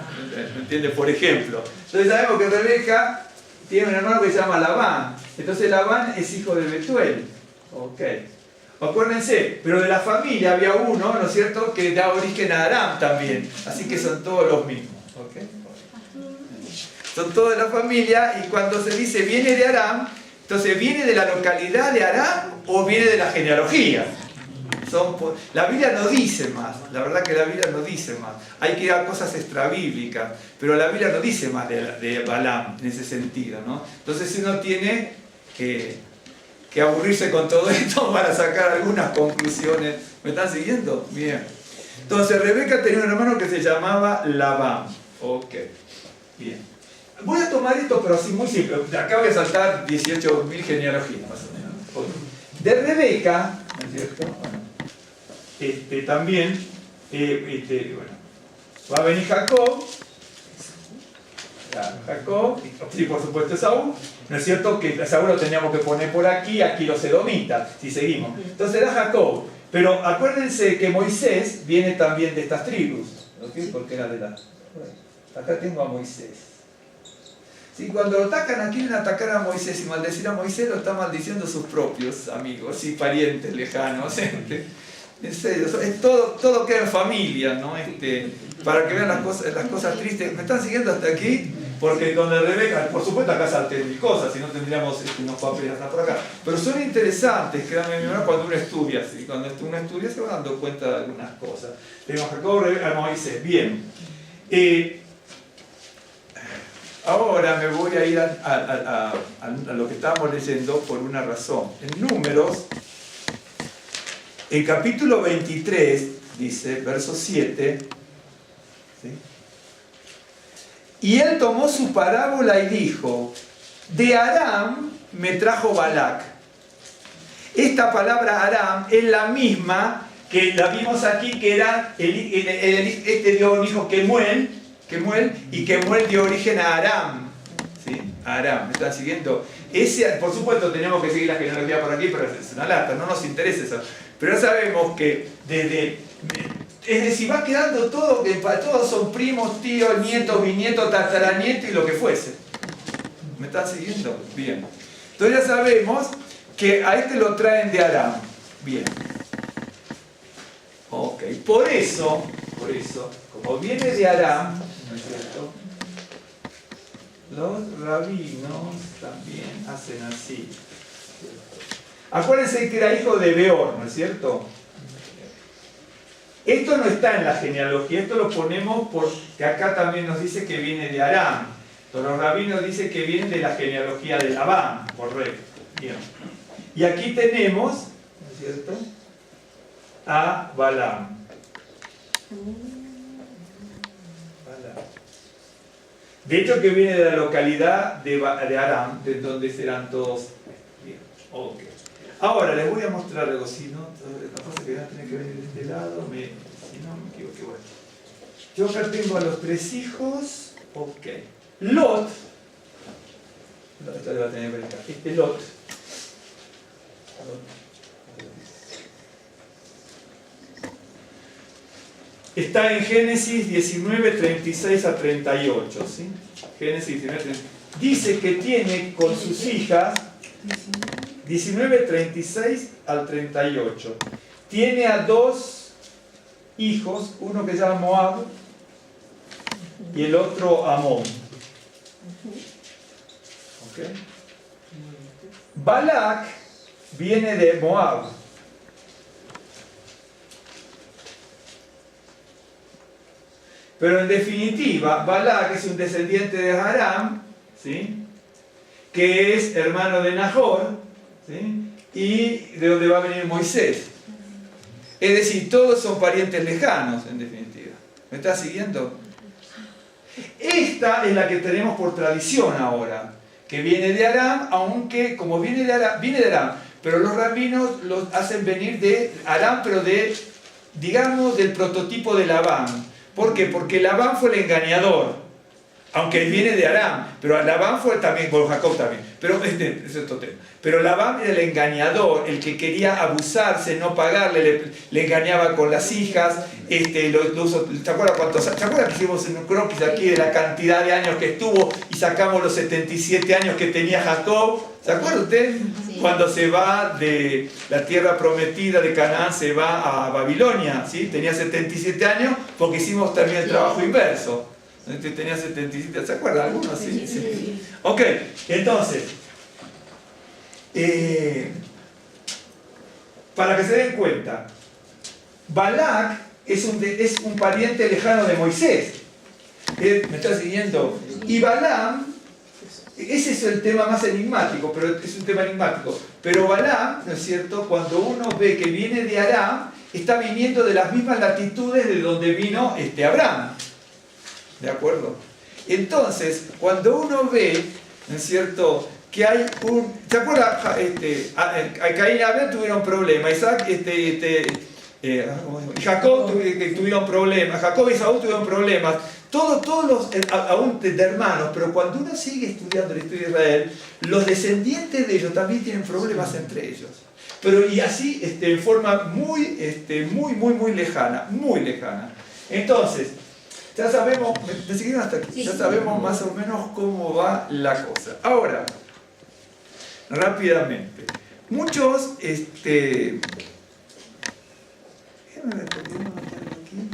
¿Me entiendes? Por ejemplo. Entonces sabemos que Rebeca tiene un hermano que se llama Labán. Entonces Labán es hijo de Betuel. Ok. Acuérdense, pero de la familia había uno, ¿no es cierto?, que da origen a Aram también. Así que son todos los mismos. ¿Ok? Son todos de la familia, y cuando se dice viene de Aram, entonces viene de la localidad de Aram o viene de la genealogía. La Biblia no dice más, la verdad que la Biblia no dice más. Hay que ir a cosas extrabíblicas, pero la Biblia no dice más de Balaam en ese sentido, ¿no? Entonces uno tiene que aburrirse con todo esto para sacar algunas conclusiones. ¿Me están siguiendo? Bien. Entonces Rebeca tenía un hermano que se llamaba Labán. Ok, bien. Voy a tomar esto, pero así muy simple. De acá voy a saltar 18.000 genealogías, más o menos. Okay. De Rebeca, ¿no es cierto? Bueno, también, bueno, va a venir Jacob. Jacob, sí, por supuesto Esaú. ¿No es cierto que Esaú lo teníamos que poner por aquí, aquí los edomitas, si seguimos? Entonces era Jacob. Pero acuérdense que Moisés viene también de estas tribus, ¿okay? Porque era de la... Acá tengo a Moisés. Sí, cuando lo atacan, quieren atacar a Moisés y maldecir a Moisés, lo están maldiciendo sus propios amigos y parientes lejanos. En serio, es todo queda en familia, ¿no? Para que vean las cosas tristes. ¿Me están siguiendo hasta aquí? Porque con el Rebeca, por supuesto acá salten mil cosas, si no tendríamos unos papeles hasta por acá. Pero son interesantes, créanme, mi hermano, cuando uno estudia, ¿sí? Cuando uno estudia se va dando cuenta de algunas cosas. Tenemos Jacob, Rebeca, Moisés. Bien. Ahora me voy a ir a lo que estábamos leyendo por una razón. En Números, el capítulo 23, dice, verso 7, ¿sí? Y él tomó su parábola y dijo, de Aram me trajo Balac. Esta palabra Aram es la misma que la vimos aquí, que era este dio un hijo Kemuel, y Kemuel dio origen a Aram. ¿Sí? A Aram, ¿me están siguiendo? Por supuesto tenemos que seguir la genealogía por aquí, pero es una lata, no nos interesa eso. Pero ya sabemos que es decir, va quedando todo, que para todos son primos, tíos, nietos, bisnietos, tataranietos y lo que fuese. ¿Me están siguiendo? Bien. Entonces ya sabemos que a este lo traen de Aram. Bien. Ok. Por eso, como viene de Aram, ¿no es cierto?, los rabinos también hacen así. Acuérdense que era hijo de Beor, ¿no es cierto? Esto no está en la genealogía, esto lo ponemos porque acá también nos dice que viene de Aram. Entonces los rabinos dicen que viene de la genealogía de Labán, correcto. Bien. Y aquí tenemos, ¿no es cierto?, a Balaam. De hecho que viene de la localidad de Aram, de donde serán todos. Bien. Okay. Ahora les voy a mostrar algo, si no, la cosa que van a tener que venir de este lado, si no me equivoqué. Bueno. Yo acá tengo a los 3 hijos, ok. Lot, esto le va a tener que ver acá, Lot. Está en Génesis 19, 36 a 38, ¿sí? Génesis 19, 36. Dice que tiene con sus hijas 19, 36 al 38. Tiene a 2 hijos, uno que se llama Moab y el otro Amón. ¿Okay? Balac viene de Moab. Pero en definitiva, Balac es un descendiente de Aram, ¿sí?, que es hermano de Nahor, ¿sí?, y de donde va a venir Moisés. Es decir, todos son parientes lejanos, en definitiva. ¿Me estás siguiendo? Esta es la que tenemos por tradición ahora, que viene de Aram, aunque como viene de Aram, pero los rabinos los hacen venir de Aram, pero digamos, del prototipo de Labán. ¿Por qué? Porque Labán fue el engañador, aunque viene de Aram, pero Labán fue también, por Jacob también, Pero es otro tema. Pero Labán era el engañador, el que quería abusarse, no pagarle, le engañaba con las hijas. ¿Te acuerdas que hicimos en un croquis aquí de la cantidad de años que estuvo y sacamos los 77 años que tenía Jacob? ¿Se acuerda usted? Sí. Cuando se va de la tierra prometida de Canaán, se va a Babilonia, ¿sí? Tenía 77 años porque hicimos también el trabajo inverso. Tenía 77, ¿se acuerdan? ¿Algunos? Sí. Sí. Ok, entonces, para que se den cuenta, Balac es un pariente lejano de Moisés. ¿Me está siguiendo? Y Balaam, ese es el tema más enigmático, pero es un tema enigmático. Pero Balaam, ¿no es cierto? Cuando uno ve que viene de Aram, está viniendo de las mismas latitudes de donde vino Abraham. ¿De acuerdo? Entonces, cuando uno ve, ¿no es cierto?, que hay un... ¿Se acuerda? Caín y Abel tuvieron problemas, Isaac, Jacob tuvieron problemas, Jacob y Saúl tuvieron problemas, todos los, aún de hermanos, pero cuando uno sigue estudiando la historia de Israel, los descendientes de ellos también tienen problemas entre ellos. Pero y así, en forma muy lejana, muy lejana. Entonces, ya sabemos, ¿me siguieron hasta aquí? Ya sabemos más o menos cómo va la cosa. Ahora, rápidamente, muchos, déjenme ver por qué no lo tengo aquí.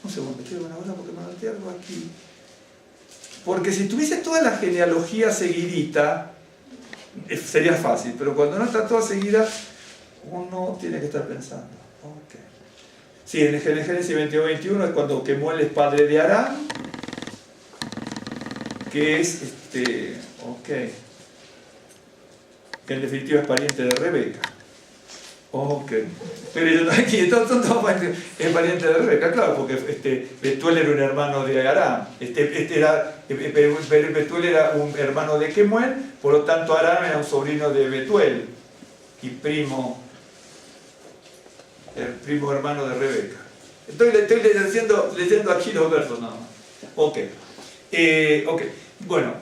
Un segundo, quiero una cosa porque me lo tengo aquí. Porque si tuviese toda la genealogía seguidita, sería fácil, pero cuando no está toda seguida, uno tiene que estar pensando. Okay. Sí, en el Génesis 22-21 es cuando Kemuel es padre de Aram, que es, que en definitiva es pariente de Rebeca. Ok. Pero aquí es pariente de Rebeca, claro, porque Betuel era un hermano de Aram. Betuel era un hermano de Kemuel, por lo tanto Aram era un sobrino de Betuel y el primo hermano de Rebeca. Estoy leyendo aquí los versos nada más. Ok. Bueno,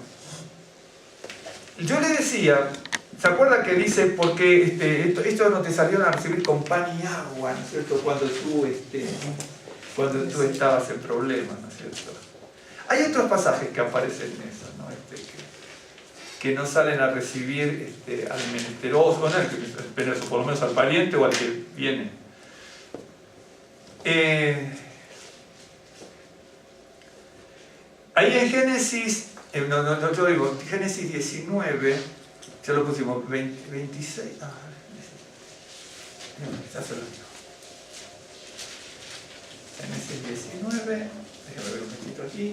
yo le decía, ¿se acuerda que dice por qué esto no te salieron a recibir con pan y agua, ¿no es cierto? Cuando tú estabas en problemas, ¿no es cierto? Hay otros pasajes que aparecen en eso, ¿no? Que no salen a recibir al menesteroso, pero por lo menos al pariente o al que viene. Ahí en Génesis, yo digo, Génesis 19, ya lo pusimos, 26, ya se lo digo. Génesis 19, déjame ver un poquito aquí.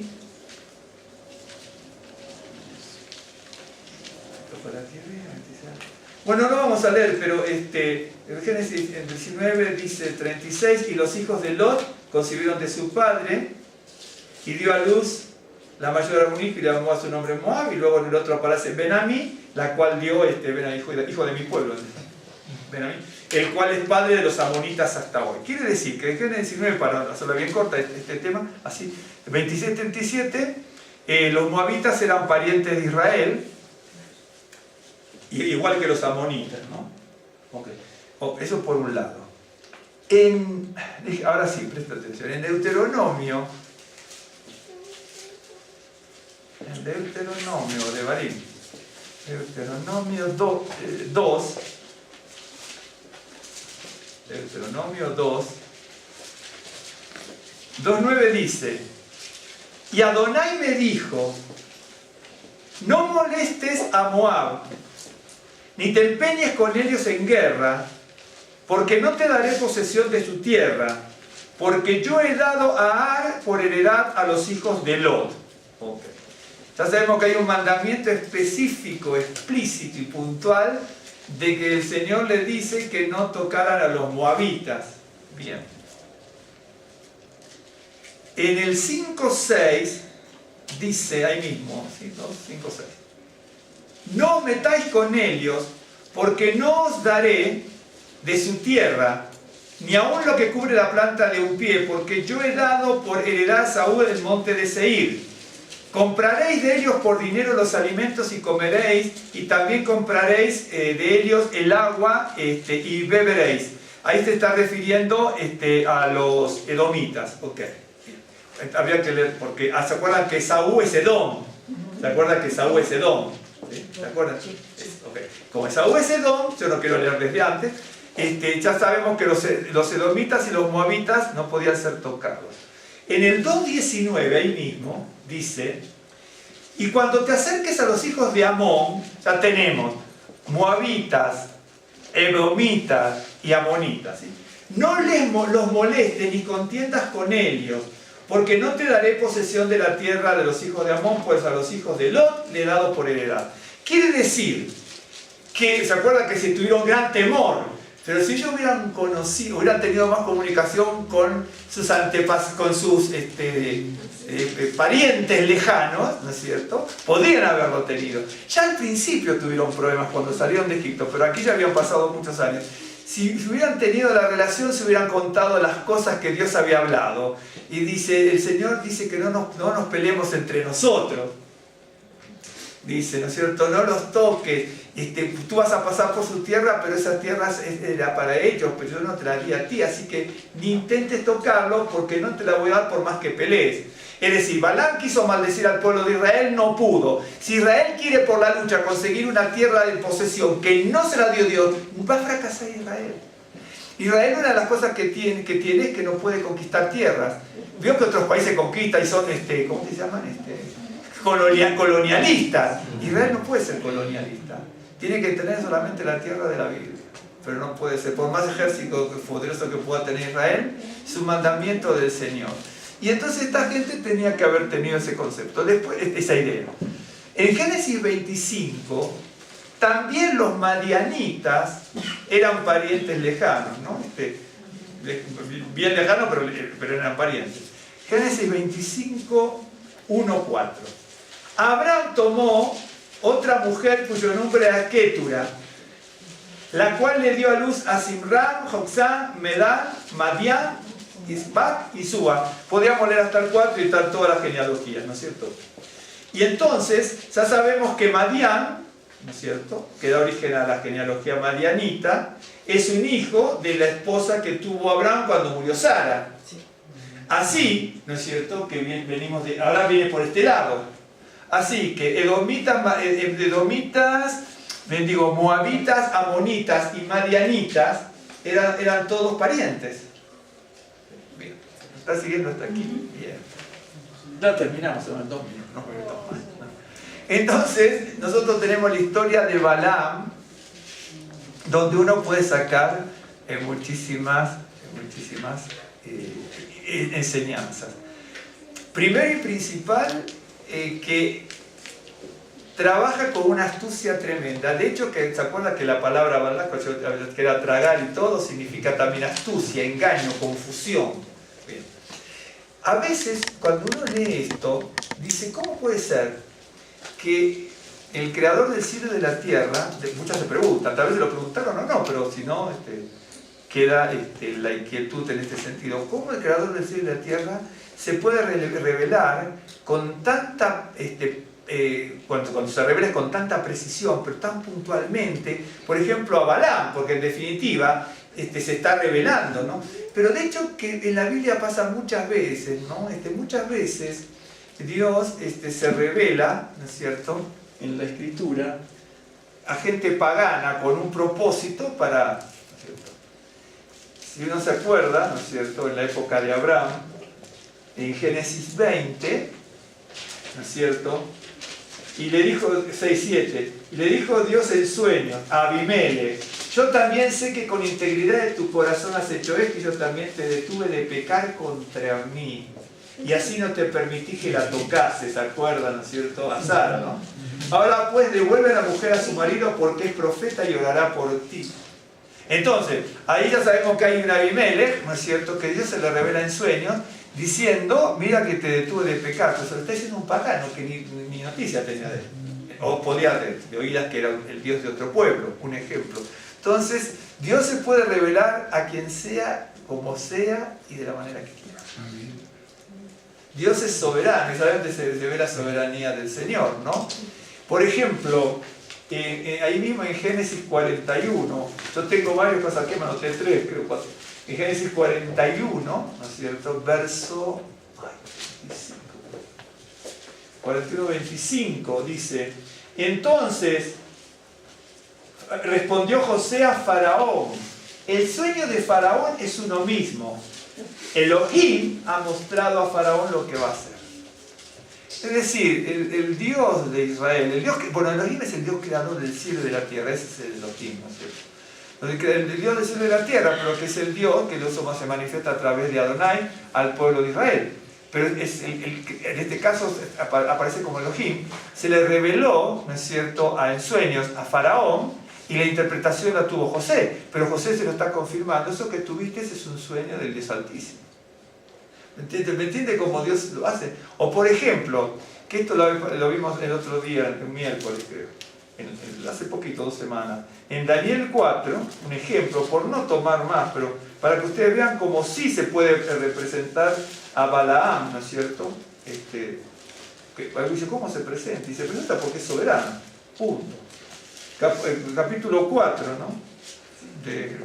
Bueno, no vamos a leer, pero en Génesis 19 dice 36, y los hijos de Lot concibieron de su padre, y dio a luz la mayor a un hijo y le llamó a su nombre Moab, y luego en el otro aparece Ben-Ammi, la cual dio Ben-Ammi, hijo de mi pueblo, Ben-Ammi, el cual es padre de los amonitas hasta hoy. Quiere decir que en Génesis 19, para hacerlo bien corta este tema, así, 26-37, los moabitas eran parientes de Israel, igual que los amonitas, ¿no? Okay. Eso por un lado. Ahora sí, presta atención. En Deuteronomio de Barín, Deuteronomio 2, Deuteronomio 2, 2:9 dice: y Adonai me dijo, no molestes a Moab, ni te empeñes con ellos en guerra, porque no te daré posesión de su tierra, porque yo he dado a Ar por heredad a los hijos de Lot. Okay. Ya sabemos que hay un mandamiento específico, explícito y puntual de que el Señor le dice que no tocaran a los moabitas. Bien. En el 5:6 dice ahí mismo, 5:6. No os metáis con ellos, porque no os daré de su tierra, ni aun lo que cubre la planta de un pie, porque yo he dado por heredad a Saúl el monte de Seir. Compraréis de ellos por dinero los alimentos y comeréis, y también compraréis de ellos el agua y beberéis. Ahí se está refiriendo a los edomitas. Okay. Habría que leer, porque se acuerdan que Saúl es Edom. ¿Se acuerdan que Saúl es Edom? ¿Sí? ¿Se acuerdan? Okay. Como Saúl es Edom, yo no quiero leer desde antes, ya sabemos que los edomitas y los moabitas no podían ser tocados. En el 2.19, ahí mismo, dice: y cuando te acerques a los hijos de Amón, ya tenemos moabitas, edomitas y amonitas, ¿sí? No los molestes ni contiendas con ellos, porque no te daré posesión de la tierra de los hijos de Amón, pues a los hijos de Lot le he dado por heredad. Quiere decir que, ¿se acuerdan que se tuvieron gran temor? Pero si ellos hubieran conocido, hubieran tenido más comunicación con sus parientes lejanos, ¿no es cierto?, podrían haberlo tenido. Ya al principio tuvieron problemas cuando salieron de Egipto, pero aquí ya habían pasado muchos años. Si hubieran tenido la relación, se hubieran contado las cosas que Dios había hablado. Y dice, el Señor dice que no nos peleemos entre nosotros. Dice, ¿no es cierto?, no los toques, tú vas a pasar por su tierra, pero esa tierra era para ellos, pero yo no te la di a ti, así que ni intentes tocarlo, porque no te la voy a dar por más que pelees. Es decir, Balaam quiso maldecir al pueblo de Israel, no pudo. Si Israel quiere por la lucha conseguir una tierra de posesión que no se la dio Dios, va a fracasar Israel. Israel, una de las cosas que tiene es que no puede conquistar tierras. Vio que otros países conquistan y son, ¿cómo se llaman? Colonialistas. Israel no puede ser colonialista. Tiene que tener solamente la tierra de la Biblia. Pero no puede ser, por más ejército poderoso que pueda tener Israel, su mandamiento del Señor. Y entonces esta gente tenía que haber tenido ese concepto, después, esa idea. En Génesis 25, también los madianitas eran parientes lejanos, ¿no? Bien lejanos, pero eran parientes. Génesis 25, 1-4. Abraham tomó otra mujer cuyo nombre era Ketura, la cual le dio a luz a Simram, Joxán, Medán, Madián, Isbac y Súa. Podríamos leer hasta el 4 y estar toda la genealogía, ¿no es cierto? Y entonces ya sabemos que Madián, ¿no es cierto?, que da origen a la genealogía madianita, es un hijo de la esposa que tuvo Abraham cuando murió Sara. Así, ¿no es cierto?, que venimos ahora viene por este lado. Así que moabitas, amonitas y madianitas eran todos parientes. Bien, ¿está siguiendo hasta aquí? Bien. Ya terminamos en 2 minutos, no me meto más. Entonces, nosotros tenemos la historia de Balaam, donde uno puede sacar muchísimas enseñanzas. Primero y principal, que trabaja con una astucia tremenda. De hecho, ¿se acuerda que la palabra Balaam, que era tragar y todo, significa también astucia, engaño, confusión? Bien. A veces, cuando uno lee esto, dice, ¿cómo puede ser que el creador del cielo y de la tierra, muchas se preguntan, tal vez se lo preguntaron o no, pero si no, queda la inquietud en este sentido. ¿Cómo el creador del cielo y de la tierra se puede revelar con tanta, cuando se revela con tanta precisión, pero tan puntualmente, por ejemplo a Balaam, porque en definitiva se está revelando, ¿no? Pero de hecho que en la Biblia pasa muchas veces, ¿no? Muchas veces Dios se revela, ¿no es cierto?, en la Escritura a gente pagana con un propósito para, ¿no es cierto? Si uno se acuerda, ¿no es cierto?, en la época de Abraham, en Génesis 20, ¿no es cierto?, y le dijo, 6:7, y le dijo Dios en sueño a Abimelech: yo también sé que con integridad de tu corazón has hecho esto, y yo también te detuve de pecar contra mí, y así no te permití que la tocases. ¿Se acuerdan, no es cierto?, a Sara, ¿no? Ahora pues devuelve a la mujer a su marido, porque es profeta y orará por ti. Entonces, ahí ya sabemos que hay un Abimelech, ¿no es cierto?, que Dios se le revela en sueños, diciendo: mira que te detuve de pecar. Pero se lo está diciendo un pagano que ni noticia tenía de él, o podía de oídas que era el dios de otro pueblo, un ejemplo. Entonces, Dios se puede revelar a quien sea, como sea y de la manera que quiera. Dios es soberano, y saben dónde se ve la soberanía del Señor, ¿no? Por ejemplo, ahí mismo en Génesis 41, yo tengo varios cosas aquí, me anoté 3, creo 4. En Génesis 41, ¿no es cierto? Verso 41-25 dice: entonces respondió José a Faraón: el sueño de Faraón es uno mismo. Elohim ha mostrado a Faraón lo que va a hacer. Es decir, el Dios de Israel, Elohim es el Dios creador del cielo y de la tierra, ese es el Elohim, ¿no es cierto? El Dios del cielo y de la tierra, pero que es el Dios que se manifiesta a través de Adonai al pueblo de Israel. Pero en este caso aparece como Elohim. Se le reveló, ¿no es cierto?, en sueños a Faraón, y la interpretación la tuvo José, pero José se lo está confirmando: eso que tuviste es un sueño del Dios Altísimo. ¿Me entiende cómo Dios lo hace? O por ejemplo, que esto lo vimos el otro día, el miércoles creo, hace poquito, 2 semanas, en Daniel 4, un ejemplo, por no tomar más, pero para que ustedes vean cómo sí se puede representar a Balaam, ¿no es cierto? Dice, ¿cómo se presenta? Y se presenta porque es soberano, punto. Capítulo 4, ¿no? Del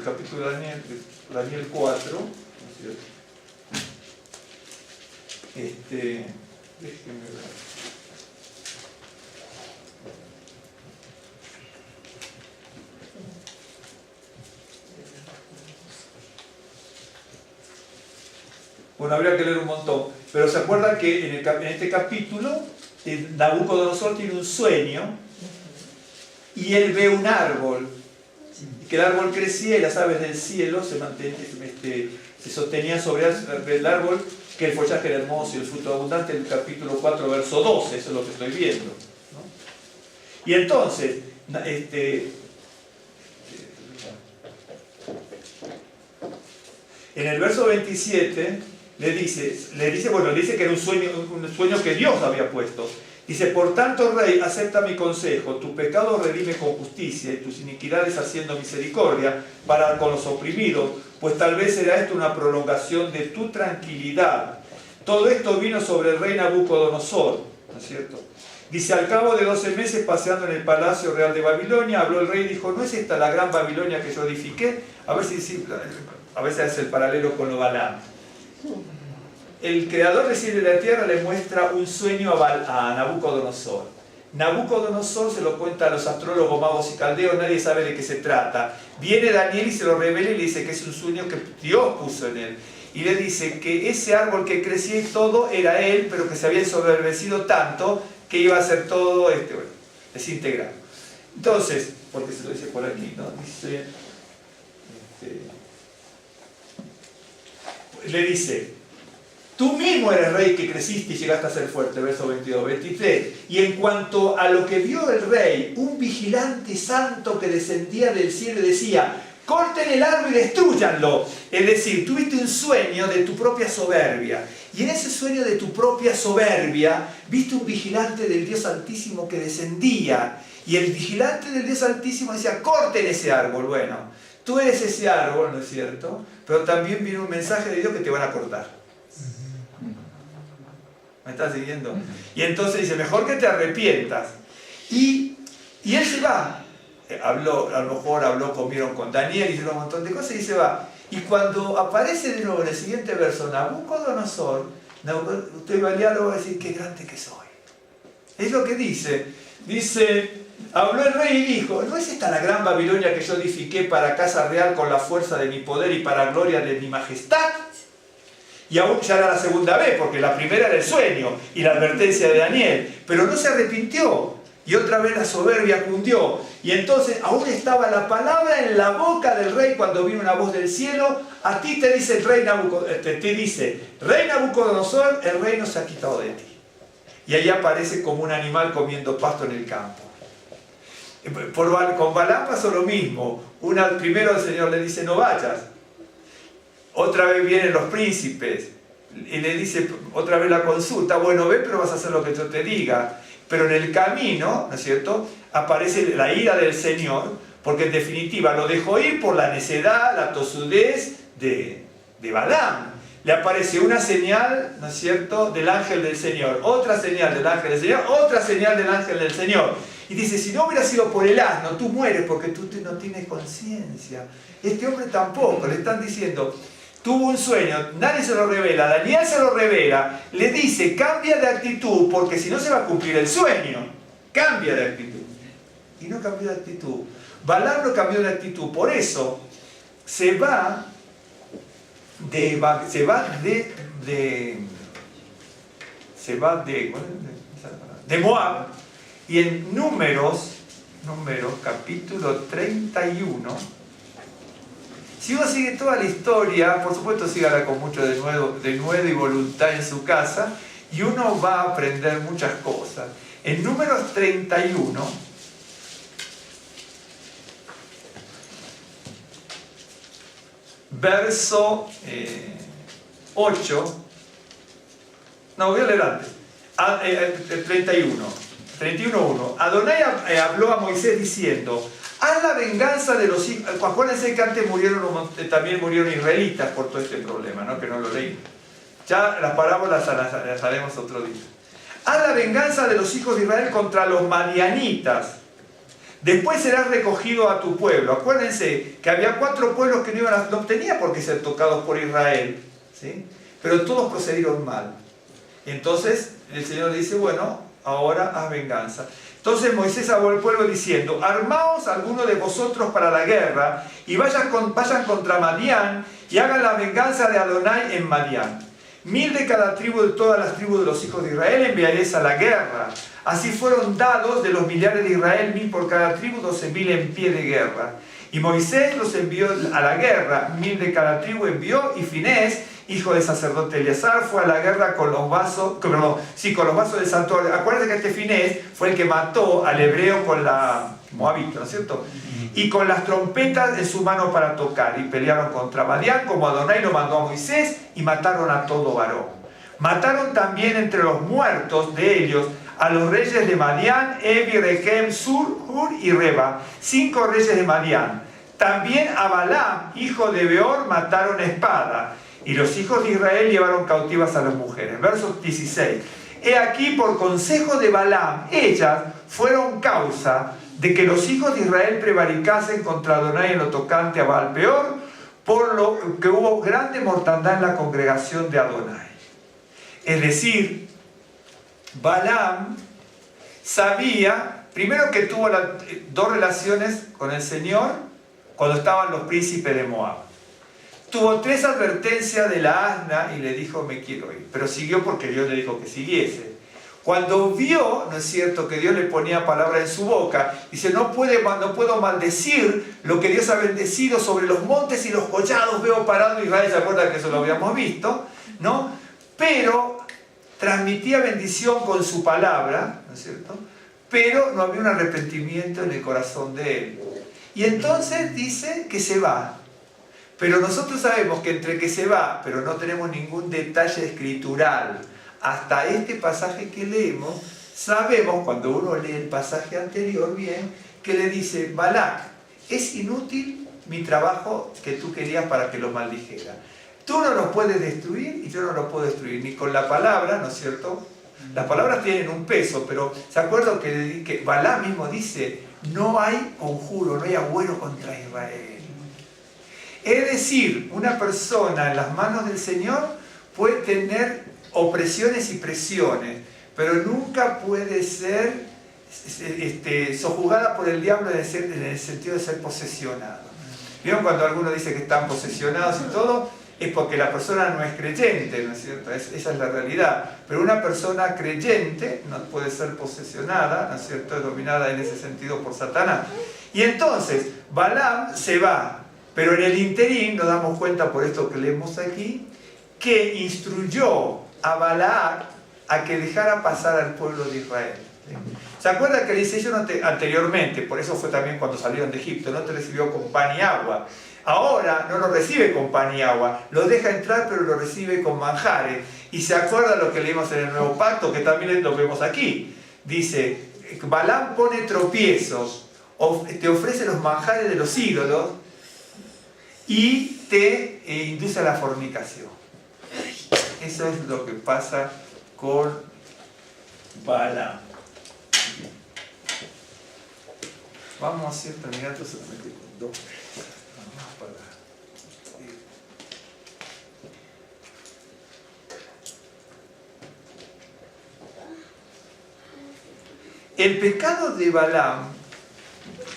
capítulo de Daniel 4, ¿no es cierto? Déjenme ver. Bueno, habría que leer un montón, pero se acuerdan que en este capítulo Nabucodonosor tiene un sueño y él ve un árbol, y que el árbol crecía y las aves del cielo se sostenían sobre el árbol, que el follaje era hermoso y el fruto abundante. En el capítulo 4, verso 12, eso es lo que estoy viendo, ¿no? Y entonces, en el verso 27, le dice que era un sueño que Dios había puesto. Dice: por tanto, rey, acepta mi consejo, tu pecado redime con justicia y tus iniquidades haciendo misericordia para con los oprimidos, pues tal vez será esto una prolongación de tu tranquilidad. Todo esto vino sobre el rey Nabucodonosor, ¿no es cierto? Dice: al cabo de 12 meses, paseando en el palacio real de Babilonia, habló el rey y dijo: ¿no es esta la gran Babilonia que yo edifiqué? A ver si es el paralelo con lo Balaam. El creador del cielo y de la tierra le muestra un sueño a Nabucodonosor. Nabucodonosor se lo cuenta a los astrólogos, magos y caldeos, nadie sabe de qué se trata. Viene Daniel y se lo revela y le dice que es un sueño que Dios puso en él. Y le dice que ese árbol que crecía y todo era él, pero que se había ensoberbecido tanto que iba a ser todo desintegrado. Entonces, porque se lo dice por aquí, ¿no? Dice, le dice: tú mismo eres rey que creciste y llegaste a ser fuerte, verso 22, 23. Y en cuanto a lo que vio el rey, un vigilante santo que descendía del cielo y decía: corten el árbol y destrúyanlo. Es decir, tuviste un sueño de tu propia soberbia. Y en ese sueño de tu propia soberbia, viste un vigilante del Dios Altísimo que descendía. Y el vigilante del Dios Altísimo decía: corten ese árbol. Bueno, tú eres ese árbol, ¿no es cierto? Pero también viene un mensaje de Dios que te van a cortar. ¿Me estás siguiendo? Y entonces dice: mejor que te arrepientas. Y él se va. A lo mejor comieron con Daniel, hicieron un montón de cosas y se va. Y cuando aparece de nuevo en el siguiente verso Nabucodonosor, usted va a leerlo y va a decir: qué grande que soy. Es lo que dice. Dice: habló el rey y dijo: ¿no es esta la gran Babilonia que yo edifiqué para casa real con la fuerza de mi poder y para gloria de mi majestad? Y aún ya era la segunda vez, porque la primera era el sueño y la advertencia de Daniel, pero no se arrepintió. Y otra vez la soberbia cundió. Y entonces aún estaba la palabra en la boca del rey cuando vino una voz del cielo: a ti te dice el rey rey Nabucodonosor, el reino se ha quitado de ti. Y ahí aparece como un animal comiendo pasto en el campo. Con Balaam pasó lo mismo. Primero el Señor le dice: no vayas. Otra vez vienen los príncipes y le dice otra vez la consulta: bueno, ve, pero vas a hacer lo que yo te diga. Pero en el camino, ¿no es cierto?, aparece la ira del Señor, porque en definitiva lo dejó ir por la necedad, la tosudez de Balaam. Le aparece una señal, ¿no es cierto?, del ángel del Señor, otra señal del ángel del Señor, otra señal del ángel del Señor. Y dice, si no hubiera sido por el asno, tú mueres porque tú no tienes conciencia. Este hombre tampoco, le están diciendo, tuvo un sueño, nadie se lo revela, Daniel se lo revela, le dice, cambia de actitud porque si no se va a cumplir el sueño. Cambia de actitud. Y no cambió de actitud. Balaam no cambió de actitud, por eso se va de Moab, y en Números capítulo 31, si uno sigue toda la historia, por supuesto sígala con mucho denuedo y voluntad en su casa, y uno va a aprender muchas cosas. En Números 31, verso 8, no, voy a leer antes, 31:1. Adonai habló a Moisés diciendo, haz la venganza de los hijos. Acuérdense que antes también murieron israelitas por todo este problema, ¿no? Que no lo leí. Ya las parábolas las haremos otro día. Haz la venganza de los hijos de Israel contra los madianitas. Después serás recogido a tu pueblo. Acuérdense que había 4 pueblos que no tenían por qué ser tocados por Israel, ¿sí? Pero todos procedieron mal. Entonces el Señor dice, bueno, ahora haz venganza. Entonces Moisés habló al pueblo diciendo, armaos algunos de vosotros para la guerra y vayan contra Madián y hagan la venganza de Adonai en Madián. 1000 de cada tribu de todas las tribus de los hijos de Israel enviaréis a la guerra. Así fueron dados de los millares de Israel 1000 por cada tribu, 12.000 en pie de guerra. Y Moisés los envió a la guerra, 1000 de cada tribu envió, y Finés, hijo del sacerdote Eleazar, fue a la guerra con los vasos del santuario. Acuérdense que este Finés fue el que mató al hebreo con la moabita, ¿no es cierto? Y con las trompetas en su mano para tocar, y pelearon contra Madián, como Adonai lo mandó a Moisés, y mataron a todo varón. Mataron también entre los muertos de ellos a los reyes de Madián, Evi, Rechem, Sur, Hur y Reba, 5 reyes de Madián. También a Balaam, hijo de Beor, mataron a espada, y los hijos de Israel llevaron cautivas a las mujeres. Verso 16. He aquí, por consejo de Balaam, ellas fueron causa de que los hijos de Israel prevaricasen contra Adonai en lo tocante a Baal Peor, por lo que hubo grande mortandad en la congregación de Adonai. Es decir, Balaam sabía, primero que tuvo 2 relaciones con el Señor cuando estaban los príncipes de Moab. Tuvo 3 advertencias de la asna y le dijo, me quiero ir. Pero siguió porque Dios le dijo que siguiese. Cuando vio, ¿no es cierto?, que Dios le ponía palabra en su boca, dice, no puedo maldecir lo que Dios ha bendecido sobre los montes y los collados. Veo parado Israel, ¿se acuerdan que eso lo habíamos visto? ¿No? Pero transmitía bendición con su palabra, ¿no es cierto? Pero no había un arrepentimiento en el corazón de él. Y entonces dice que se va. Pero nosotros sabemos que entre que se va, pero no tenemos ningún detalle escritural, hasta este pasaje que leemos, sabemos, cuando uno lee el pasaje anterior bien, que le dice, Balac, es inútil mi trabajo que tú querías para que lo maldijera. Tú no lo puedes destruir y yo no lo puedo destruir, ni con la palabra, ¿no es cierto? Las palabras tienen un peso, pero ¿se acuerdan que Balaam mismo dice, no hay conjuro, no hay agüero contra Israel? Es decir, una persona en las manos del Señor puede tener opresiones y presiones, pero nunca puede ser sojugada por el diablo en el sentido de ser posesionado. ¿Vieron cuando alguno dice que están posesionados y todo? Es porque la persona no es creyente, ¿no es cierto? Esa es la realidad. Pero una persona creyente no puede ser posesionada, ¿no es cierto? Es dominada en ese sentido por Satanás. Y entonces, Balaam se va, pero en el interín nos damos cuenta, por esto que leemos aquí, que instruyó a Balac a que dejara pasar al pueblo de Israel. ¿Se acuerdan que dice yo anteriormente? Por eso fue también cuando salieron de Egipto, no te recibió con pan y agua. Ahora no lo recibe con pan y agua, lo deja entrar pero lo recibe con manjares. Y se acuerda lo que leímos en el Nuevo Pacto, que también lo vemos aquí. Dice, Balaam pone tropiezos, te ofrece los manjares de los ídolos y te induce a la fornicación. Eso es lo que pasa con Balaam. Vamos a ir terminando solamente con dos. El pecado de Balaam,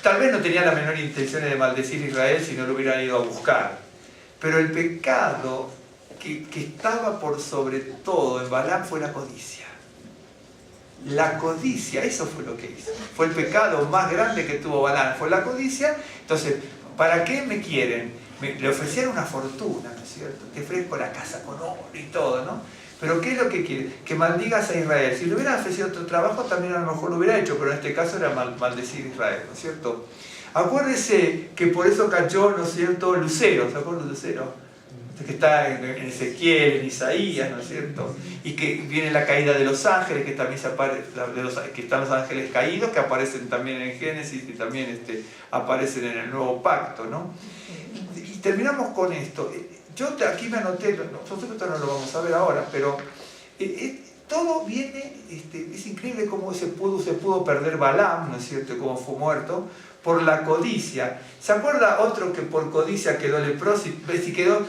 tal vez no tenía la menor intención de maldecir a Israel si no lo hubieran ido a buscar, pero el pecado que estaba por sobre todo en Balaam fue la codicia. La codicia, eso fue lo que hizo. Fue el pecado más grande que tuvo Balaam, fue la codicia. Entonces, ¿para qué me quieren? Le ofrecieron una fortuna, ¿no es cierto? Te ofrezco la casa con oro y todo, ¿no? Pero ¿qué es lo que quiere? Que maldigas a Israel. Si le hubieran ofrecido otro trabajo, también a lo mejor lo hubiera hecho, pero en este caso era maldecir a Israel, ¿no es cierto? Acuérdese que por eso cayó, ¿no es cierto?, Lucero. ¿Se acuerdan de Lucero? Que está en Ezequiel, en Isaías, ¿no es cierto? Y que viene la caída de los ángeles, que también que están los ángeles caídos, que aparecen también en Génesis y también aparecen en el Nuevo Pacto, ¿no? Y terminamos con esto. Yo aquí me anoté, nosotros esto no lo vamos a ver ahora, pero todo viene, es increíble cómo se pudo perder Balaam, ¿no es cierto?, cómo fue muerto, por la codicia. ¿Se acuerda otro que por codicia quedó leproso y quedó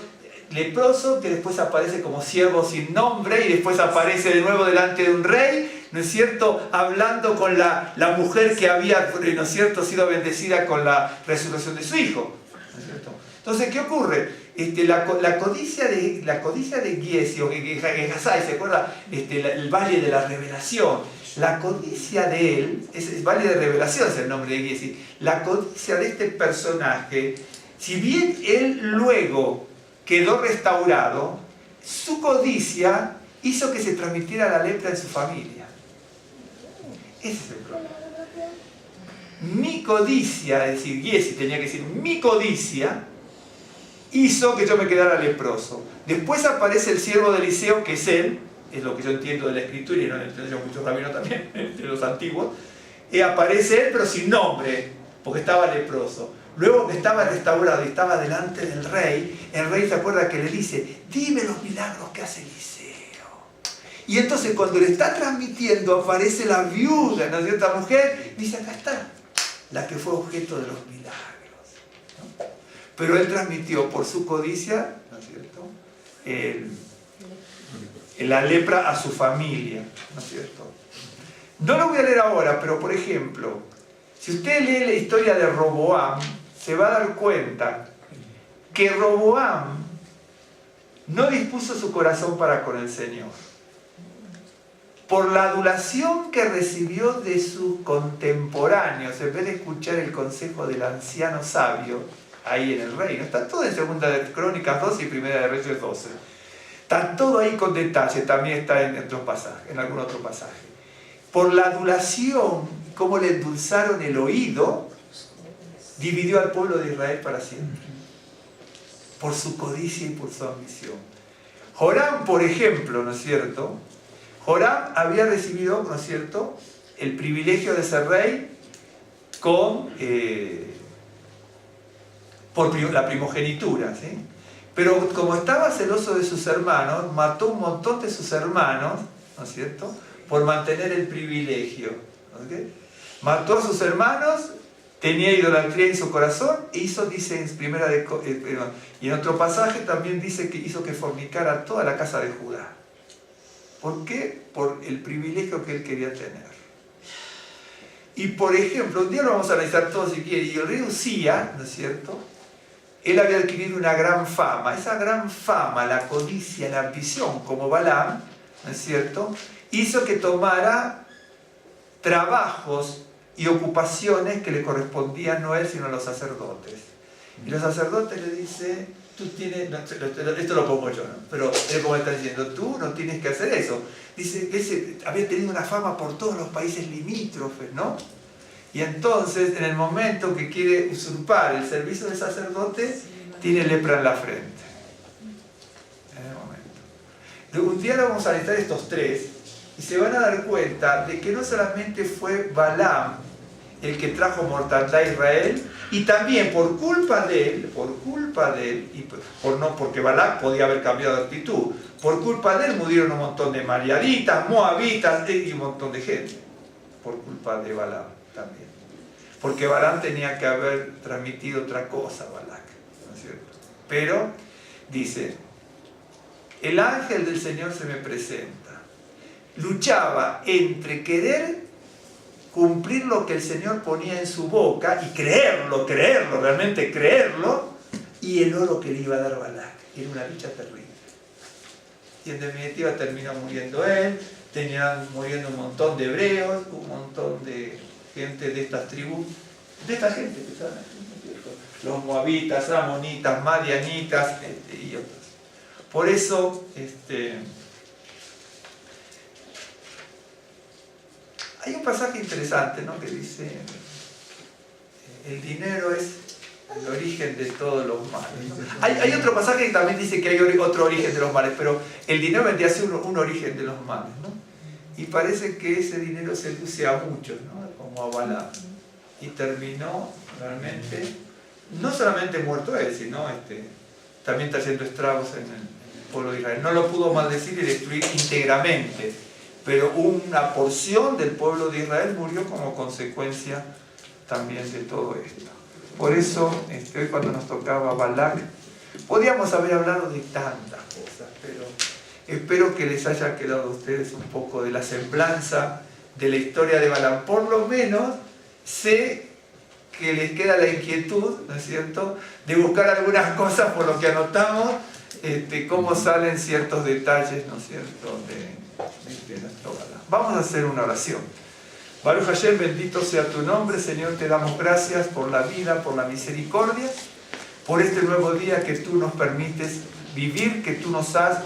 leproso, que después aparece como siervo sin nombre y después aparece de nuevo delante de un rey, ¿no es cierto?, hablando con la mujer que había, ¿no es cierto?, sido bendecida con la resurrección de su hijo, ¿no es cierto? Entonces, ¿qué ocurre? La codicia de Giezi, o Gehazi, ¿se acuerda? El valle de la revelación. La codicia de él, es valle de revelación es el nombre de Giezi. La codicia de este personaje, si bien él luego quedó restaurado, su codicia hizo que se transmitiera la lepra en su familia. Ese es el problema. Mi codicia, es decir, Giezi tenía que decir, mi codicia hizo que yo me quedara leproso. Después aparece el siervo de Eliseo, que es él, es lo que yo entiendo de la escritura, y no entiendo muchos rabinos también, de los antiguos, y aparece él pero sin nombre, porque estaba leproso. Luego que estaba restaurado y estaba delante del rey, el rey se acuerda que le dice, dime los milagros que hace Eliseo. Y entonces cuando le está transmitiendo aparece la viuda, ¿no es cierto? La mujer, dice, acá está, la que fue objeto de los milagros, ¿no? Pero él transmitió por su codicia, ¿no es cierto?, la lepra a su familia, ¿no es cierto? No lo voy a leer ahora, pero por ejemplo, si usted lee la historia de Roboam, se va a dar cuenta que Roboam no dispuso su corazón para con el Señor. Por la adulación que recibió de sus contemporáneos, en vez de escuchar el consejo del anciano sabio, ahí en el reino, está todo en 2 de Crónicas 12 y 1 de Reyes 12. Está todo ahí con detalle, también está en otros pasajes, en algún otro pasaje. Por la adulación, cómo le endulzaron el oído, dividió al pueblo de Israel para siempre. Por su codicia y por su ambición. Joram, por ejemplo, ¿no es cierto? Joram había recibido, ¿no es cierto?, el privilegio de ser rey con... por la primogenitura, ¿sí? Pero como estaba celoso de sus hermanos, mató un montón de sus hermanos, ¿no es cierto?, por mantener el privilegio, ¿okay? Mató a sus hermanos, tenía idolatría en su corazón, e hizo, dice y en otro pasaje también dice que hizo que fornicara toda la casa de Judá. ¿Por qué? Por el privilegio que él quería tener. Y por ejemplo, un día lo vamos a analizar todo si quiere, y el rey Usía, ¿no es cierto?, él había adquirido una gran fama. Esa gran fama, la codicia, la ambición, como Balaam, ¿no es cierto?, hizo que tomara trabajos y ocupaciones que le correspondían no a él, sino a los sacerdotes. Y los sacerdotes le dicen, tú tienes, no, esto lo pongo yo, ¿no?, pero él como está diciendo, tú no tienes que hacer eso. Dice que había tenido una fama por todos los países limítrofes, ¿no? Y entonces, en el momento que quiere usurpar el servicio de sacerdote, tiene lepra en la frente. En el momento. Un día lo vamos a analizar estos tres, y se van a dar cuenta de que no solamente fue Balaam el que trajo mortandad a Israel, y también por culpa de él, y porque Balac podía haber cambiado de actitud, por culpa de él murieron un montón de mariaditas, moabitas y un montón de gente, por culpa de Balac también. Porque Balaam tenía que haber transmitido otra cosa, Balac, ¿no es cierto? Pero, dice, el ángel del Señor se me presenta, luchaba entre querer cumplir lo que el Señor ponía en su boca y creerlo, realmente creerlo, y el oro que le iba a dar Balac. Era una lucha terrible. Y en definitiva terminó muriendo él, terminaron muriendo un montón de hebreos, un montón de gente de estas tribus, de esta gente que están aquí, los moabitas, amonitas, madianitas y otros. Por eso, hay un pasaje interesante, ¿no?, que dice, el dinero es el origen de todos los males, ¿no? Hay otro pasaje que también dice que hay otro origen de los males, pero el dinero vendría a ser un origen de los males, ¿no? Y parece que ese dinero seduce a muchos, ¿no?, como a Balaam. Y terminó realmente, no solamente muerto él, sino también trayendo estragos en el pueblo de Israel. No lo pudo maldecir y destruir íntegramente, pero una porción del pueblo de Israel murió como consecuencia también de todo esto. Por eso, hoy cuando nos tocaba Balac, podíamos haber hablado de tantas cosas, pero espero que les haya quedado a ustedes un poco de la semblanza de la historia de Balaam. Por lo menos sé que les queda la inquietud, ¿no es cierto?, de buscar algunas cosas por lo que anotamos, cómo salen ciertos detalles, ¿no es cierto?, de nuestro Balaam. Vamos a hacer una oración. Baruch Hashem, bendito sea tu nombre, Señor, te damos gracias por la vida, por la misericordia, por este nuevo día que tú nos permites vivir, que tú nos has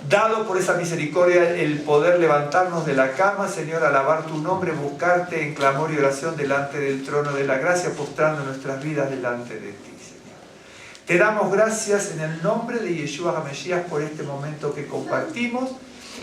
dado por esa misericordia el poder levantarnos de la cama, Señor, alabar tu nombre, buscarte en clamor y oración delante del trono de la gracia, postrando nuestras vidas delante de ti, Señor. Te damos gracias en el nombre de Yeshua HaMashiach por este momento que compartimos,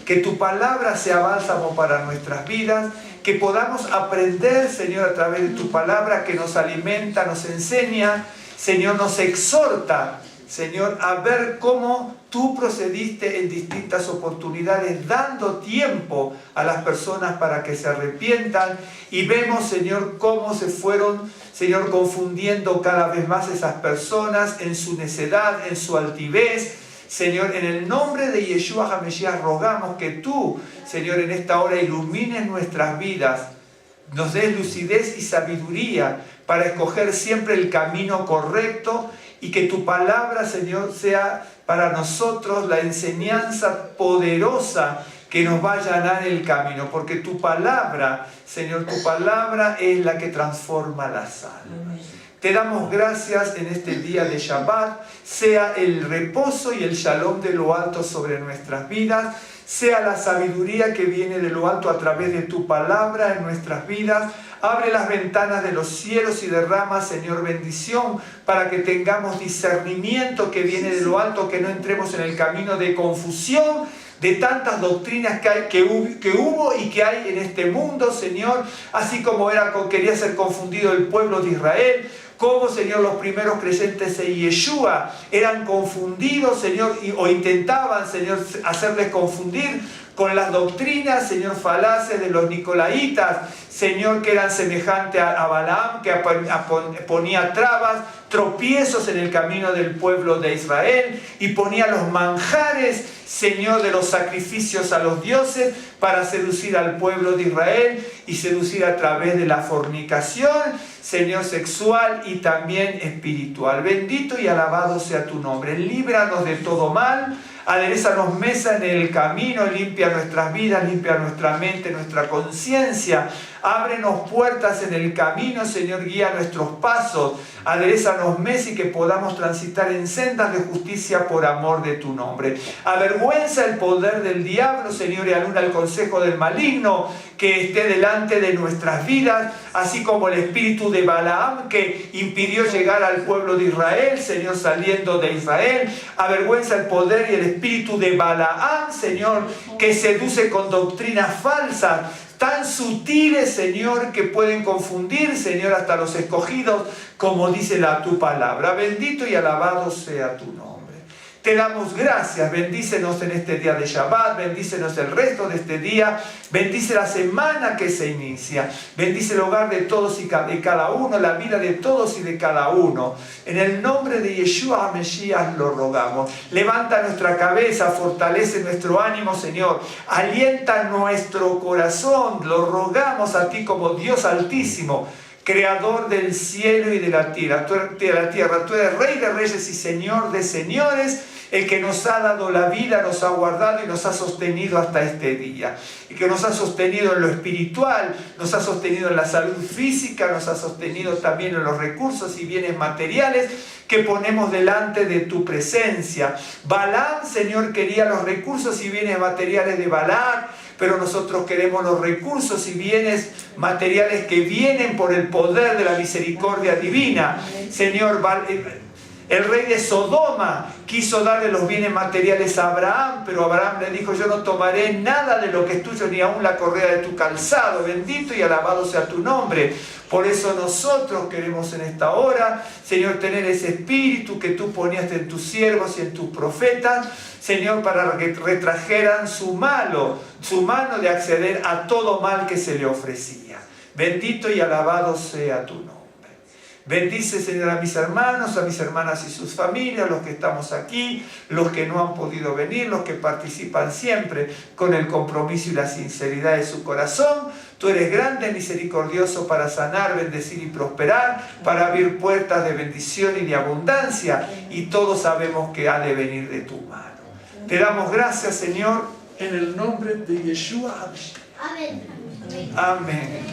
que tu palabra sea bálsamo para nuestras vidas, que podamos aprender, Señor, a través de tu palabra que nos alimenta, nos enseña, Señor, nos exhorta, Señor, a ver cómo tú procediste en distintas oportunidades, dando tiempo a las personas para que se arrepientan, y vemos, Señor, cómo se fueron, Señor, confundiendo cada vez más esas personas en su necedad, en su altivez. Señor, en el nombre de Yeshua HaMashiach rogamos que tú, Señor, en esta hora ilumines nuestras vidas, nos des lucidez y sabiduría para escoger siempre el camino correcto, y que tu palabra, Señor, sea para nosotros la enseñanza poderosa que nos va a allanar el camino, porque tu palabra, Señor, tu palabra es la que transforma las almas. Te damos gracias en este día de Shabbat, sea el reposo y el shalom de lo alto sobre nuestras vidas, sea la sabiduría que viene de lo alto a través de tu palabra en nuestras vidas. Abre las ventanas de los cielos y derrama, Señor, bendición para que tengamos discernimiento que viene de lo alto, que no entremos en el camino de confusión, de tantas doctrinas que hubo y que hay en este mundo, Señor, así como quería ser confundido el pueblo de Israel. Cómo, Señor, los primeros creyentes en Yeshua eran confundidos, Señor, o intentaban, Señor, hacerles confundir con las doctrinas, Señor, falaces de los nicolaitas, Señor, que eran semejantes a Balaam, que ponía trabas, tropiezos en el camino del pueblo de Israel, y ponía los manjares, Señor, de los sacrificios a los dioses para seducir al pueblo de Israel y seducir a través de la fornicación, Señor, sexual y también espiritual. Bendito y alabado sea tu nombre. Líbranos de todo mal, aderézanos mesa en el camino, limpia nuestras vidas, limpia nuestra mente, nuestra conciencia. Ábrenos puertas en el camino, Señor, guía nuestros pasos. Aderézanos mesa y que podamos transitar en sendas de justicia por amor de tu nombre. Avergüenza el poder del diablo, Señor, y anula el consejo del maligno que esté delante de nuestras vidas, así como el espíritu de Balaam que impidió llegar al pueblo de Israel, Señor, saliendo de Israel. Avergüenza el poder y el espíritu de Balaam, Señor, que seduce con doctrinas falsas tan sutiles, Señor, que pueden confundir, Señor, hasta los escogidos, como dice tu palabra. Bendito y alabado sea tu nombre. Te damos gracias, bendícenos en este día de Shabbat, bendícenos el resto de este día, bendice la semana que se inicia, bendice el hogar de todos y de cada uno, la vida de todos y de cada uno. En el nombre de Yeshua Mesías lo rogamos. Levanta nuestra cabeza, fortalece nuestro ánimo, Señor, alienta nuestro corazón, lo rogamos a ti como Dios Altísimo, Creador del cielo y de la tierra. Tú eres Rey de reyes y Señor de señores, el que nos ha dado la vida, nos ha guardado y nos ha sostenido hasta este día. Y que nos ha sostenido en lo espiritual, nos ha sostenido en la salud física, nos ha sostenido también en los recursos y bienes materiales que ponemos delante de tu presencia. Balaam, Señor, quería los recursos y bienes materiales de Balac, pero nosotros queremos los recursos y bienes materiales que vienen por el poder de la misericordia divina. Señor, el rey de Sodoma quiso darle los bienes materiales a Abraham, pero Abraham le dijo: yo no tomaré nada de lo que es tuyo, ni aun la correa de tu calzado. Bendito y alabado sea tu nombre. Por eso nosotros queremos en esta hora, Señor, tener ese espíritu que tú ponías en tus siervos y en tus profetas, Señor, para que retrajeran su mano de acceder a todo mal que se le ofrecía. Bendito y alabado sea tu nombre. Bendice, Señor, a mis hermanos, a mis hermanas y sus familias, los que estamos aquí, los que no han podido venir, los que participan siempre con el compromiso y la sinceridad de su corazón. Tú eres grande, misericordioso para sanar, bendecir y prosperar, para abrir puertas de bendición y de abundancia, y todos sabemos que ha de venir de tu mano. Te damos gracias, Señor, en el nombre de Yeshua. Amén. Amén.